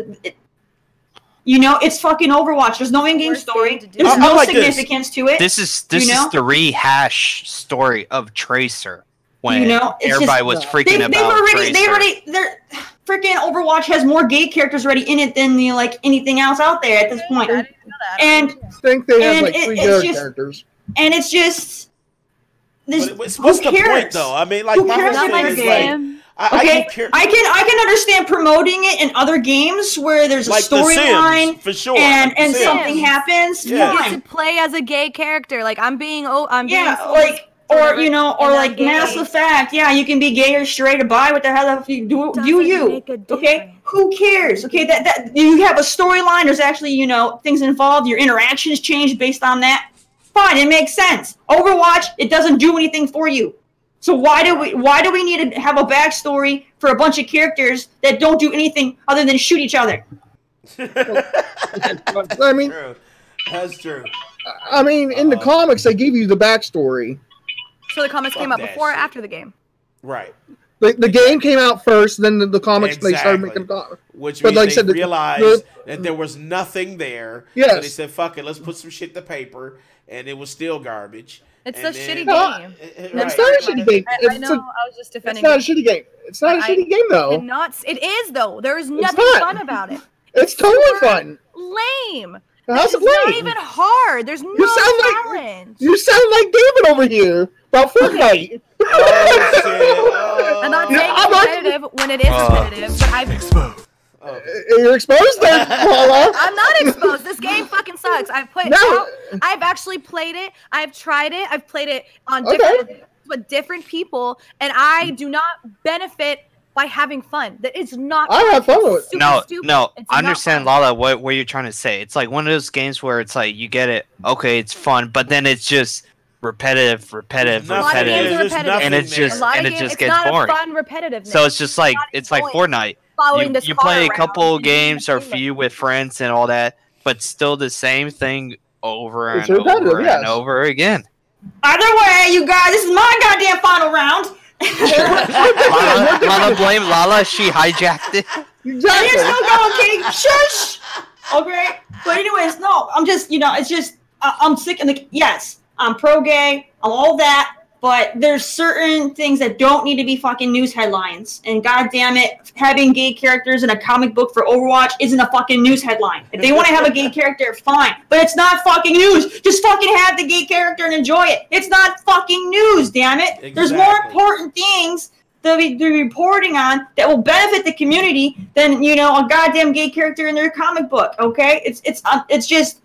you know, it's fucking Overwatch. There's no in-game story. There's no significance to it. This is the rehash story of Tracer when everybody was freaking about Tracer. They're freaking Overwatch has more gay characters already in it than anything else out there at this point. And I think they have like 3 good characters. And it's just what's the point though? I mean, like, my whole thing is like, I can understand promoting it in other games where there's a like storyline for sure, and something happens. Yeah. You get to play as a gay character. Like like Mass Effect. Yeah, you can be gay or straight or bi. What the hell if you do? Okay, who cares? Okay, that you have a storyline. There's actually things involved. Your interactions change based on that. Fine, it makes sense. Overwatch, it doesn't do anything for you. So why do we need to have a backstory for a bunch of characters that don't do anything other than shoot each other? I mean, that's true. I mean, in the comics, they give you the backstory. So the comics came out before or after the game? Right. The game came out first, then the comics they started making comics. Which means they realized that there was nothing there. Yes. So they said, fuck it, let's put some shit to paper, and it was still garbage. It's a shitty game. It's not a shitty game. I know, I was just defending it. It's not a shitty game. It's not a shitty game, though. It is, though. There is nothing fun about it. It's totally fun. Lame. How's it not even hard. There's no challenge. You sound like David over here about Fortnite. I'm not saying competitive when it is competitive, but I've... You're exposed there, LaLa. I'm not exposed. This game fucking sucks. I've actually played it. I've tried it. I've played it on with different people, and I do not benefit by having fun. That it's not. I have fun with it. No. I understand, LaLa, what you're trying to say. It's like one of those games where it's like you get it. Okay, it's fun, but then it's just repetitive, and it just gets boring. Fun repetitive. So it's just like Fortnite. You play a couple games or a few with friends and all that, but still the same thing over and over and over again. Either way, you guys, this is my goddamn final round. LaLa blame LaLa. She hijacked it. Exactly. You're still going, King. Shush. Okay. But anyways, no. I'm just, it's just I'm sick. Yes, I'm pro-gay. I'm all that. But there's certain things that don't need to be fucking news headlines. And goddamn it, having gay characters in a comic book for Overwatch isn't a fucking news headline. If they want to have a gay character, fine. But it's not fucking news. Just fucking have the gay character and enjoy it. It's not fucking news, damn it. Exactly. There's more important things to be reporting on that will benefit the community than, a goddamn gay character in their comic book, okay? It's just,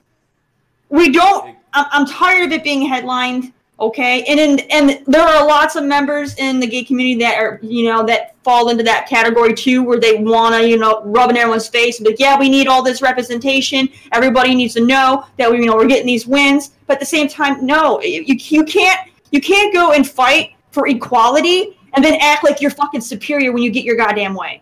I'm tired of it being headlined. Okay, and there are lots of members in the gay community that are, that fall into that category too, where they want to, rub in everyone's face and be like, yeah, we need all this representation. Everybody needs to know that we're getting these wins. But at the same time, no, you can't go and fight for equality and then act like you're fucking superior when you get your goddamn way.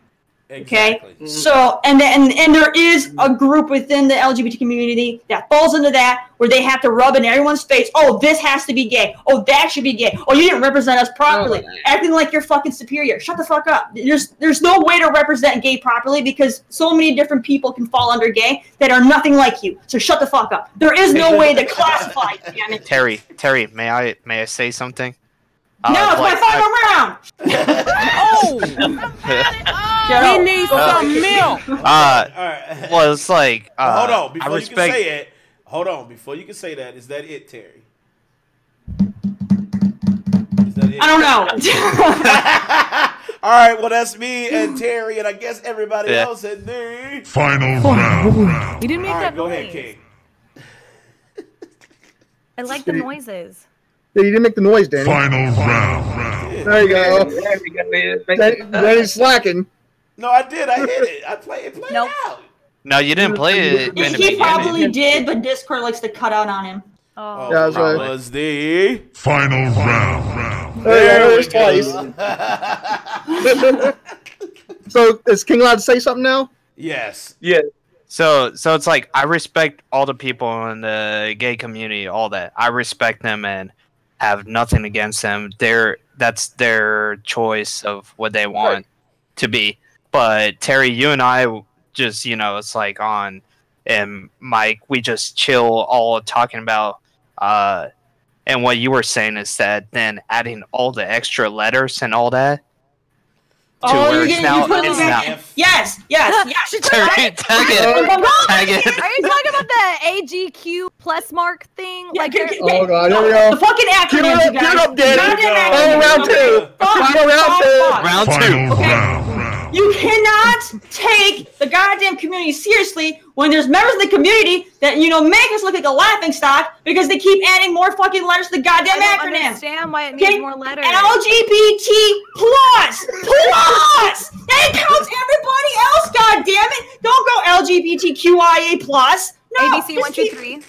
Exactly. Okay, so and there is a group within the LGBT community that falls into that where they have to rub in everyone's face. Oh, this has to be gay. Oh, that should be gay. Oh, you didn't represent us properly. Acting like you're fucking superior. Shut the fuck up. There's no way to represent gay properly because so many different people can fall under gay that are nothing like you. So shut the fuck up. There is no way to classify. Damn it. Terry, may I say something? No, it's my final round. He needs some milk. Well, it's like. Hold on, before you can say it. Hold on, before you can say that, is that it, Terry? Is that it? I don't know. All right, well that's me and Terry, and I guess everybody else in the final round. You didn't make All right, that go noise. ahead, King. I like the noises. Yeah, you didn't make the noise, Danny. Final round. There you go. Danny's slacking. No, I did. I hit it. I played it out. No, you didn't play it in the He beginning. probably did, but Discord likes to cut out on him. Oh. Yeah, that's right. Was the Final round. There it is twice. So is King allowed to say something now? Yes. Yeah. So it's like I respect all the people in the gay community, all that. I respect them and have nothing against them. That's their choice of what they want to be. But Terry, you and I just, it's like on and Mike, we just chill all talking about and what you were saying is that then adding all the extra letters and all that. Oh, you're getting Yes. Tag it. Are you talking about the AGQ plus mark thing? Yeah, like, oh god, here we go. The fucking acronyms, you guys. Get up, Danny. Round two. Round two. Okay. You cannot take the goddamn community seriously when there's members of the community that, make us look like a laughing stock because they keep adding more fucking letters to the goddamn I acronym. don't understand why it needs more letters. LGBT plus! That counts everybody else, goddammit! Don't go LGBTQIA plus. No, ABC 1, 2, 3. and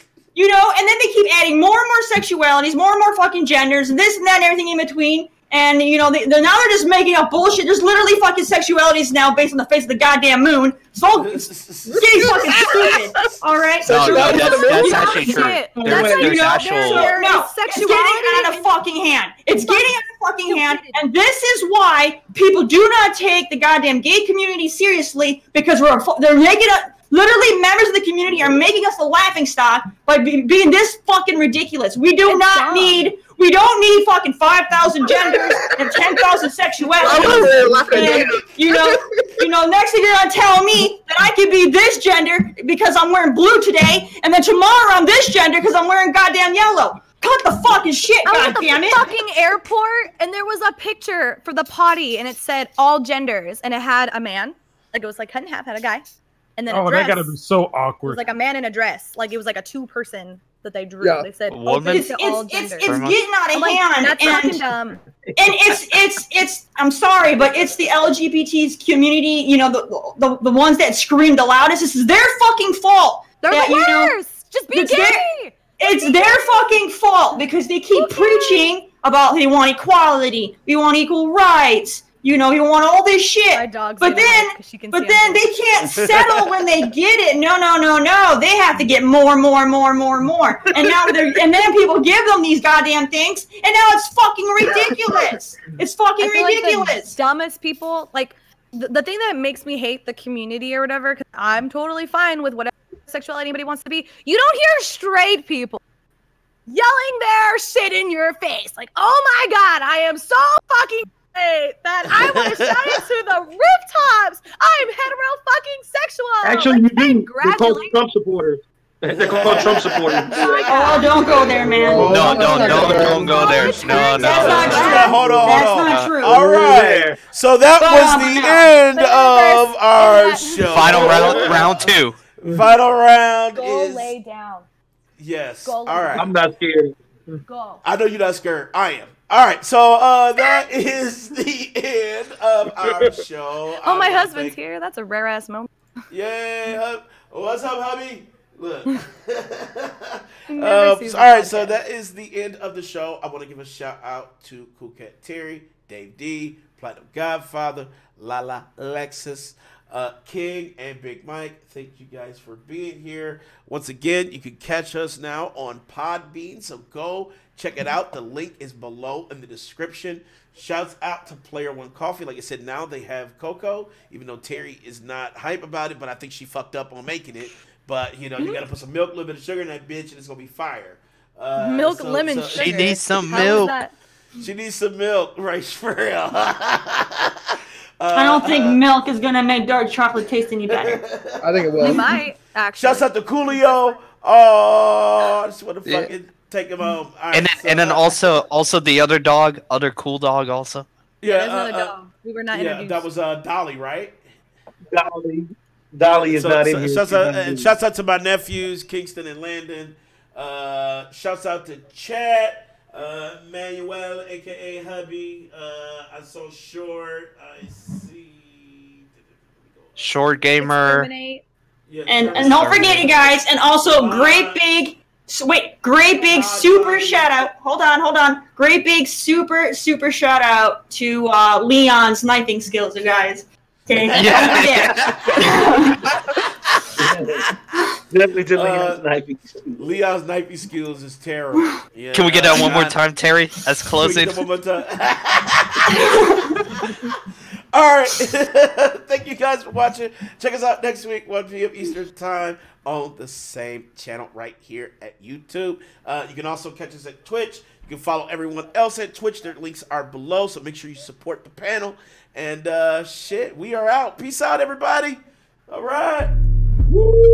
then they keep adding more and more sexualities, more and more fucking genders, and this and that and everything in between. And, now they're just making up bullshit. There's literally fucking sexualities now based on the face of the goddamn moon. It's getting fucking stupid. All right? No, that's actually true. It's getting out of fucking hand. It's getting out of fucking hand. And this is why people do not take the goddamn gay community seriously because they're making up. Literally, members of the community are making us a laughing stock by being this fucking ridiculous. We don't need fucking 5,000 genders and 10,000 sexualities. Next thing you're gonna tell me that I could be this gender because I'm wearing blue today, and then tomorrow I'm this gender because I'm wearing goddamn yellow. Cut the fucking shit, goddammit! Fucking airport, and there was a picture for the potty, and it said all genders, and it had a man, like it was like cut in half, had a guy. And then a dress. That gotta be so It awkward. was like a man in a dress. Like it was like a two-person that they drew. Yeah. They said Woman? to all genders. It's getting out of I'm like, hand. that's fucking dumb. And it's I'm sorry, but it's the LGBT community, the ones that scream the loudest. This is their fucking fault. They're the worst. Just be gay. It's their fucking fault because they keep preaching about they want equality, we want equal rights. We want all this shit, but then they can't settle when they get it. No. They have to get more. And now and then people give them these goddamn things, and now it's fucking ridiculous. It's fucking ridiculous. Like the dumbest people, like the thing that makes me hate the community or whatever, because I'm totally fine with whatever sexuality anybody wants to be. You don't hear straight people yelling their shit in your face, like, "Oh my god, I am so fucking." That I want to shout it to the rooftops. I'm hetero-fucking-sexual. Actually, you do. They're called Trump supporters. They're called Trump supporters. Oh, don't go there, man. No, don't go there. No. That's not true. Hold on. That's not true. All right. So that was the end of our show. Final round two. Final round Go is lay down. yes. Go All right. I'm not scared. Go. I know you're not scared. I am. All right, so that is the end of our show. Oh, my husband's here. That's a rare ass moment. Yeah. What's up, hubby? Look. Never all sees right, the so podcast. that is the end of the show. I want to give a shout out to Cool Cat Terry, Dave D, Platinum Godfather, LaLa, Lexus, King, and Big Mike. Thank you guys for being here. Once again, you can catch us now on Podbean, so go check it out. The link is below in the description. Shouts out to Player One Coffee. Like I said, now they have cocoa, even though Terry is not hype about it, but I think she fucked up on making it. But, you know, you got to put some milk, a little bit of sugar in that bitch, and it's going to be fire. Milk, lemon, sugar. She needs some How is milk. that? She needs some milk, right, for real. I don't think milk is gonna make dark chocolate taste any better. I think it We will. might, actually. Shouts out to Coolio. Oh, I just want to Yeah. fucking take him home. All right, And then also the other dog, other cool dog also. There's another dog. We were not yeah, introduced. that was Dolly, right? Dolly is not in here. Shouts out to my nephews, Kingston and Landon. Shouts out to Chat, Manuel, aka Hubby. I saw Short. I see. Short gamer. Discriminate. Yeah, And don't forget, you guys, and also great big super shout out. Hold on. Great big super shout out to Leon's knifing skills, you guys. Okay, Definitely to Leon's knifing. Leon's knifing skills is terrible. Yeah, Can we get that one more time, Terry? As closing. One more time. All right. Thank you guys for watching. Check us out next week, 1 p.m. Eastern Time on the same channel right here at YouTube. You can also catch us at Twitch. You can follow everyone else at Twitch. Their links are below, so make sure you support the panel. And shit, we are out. Peace out, everybody. All right. Woo!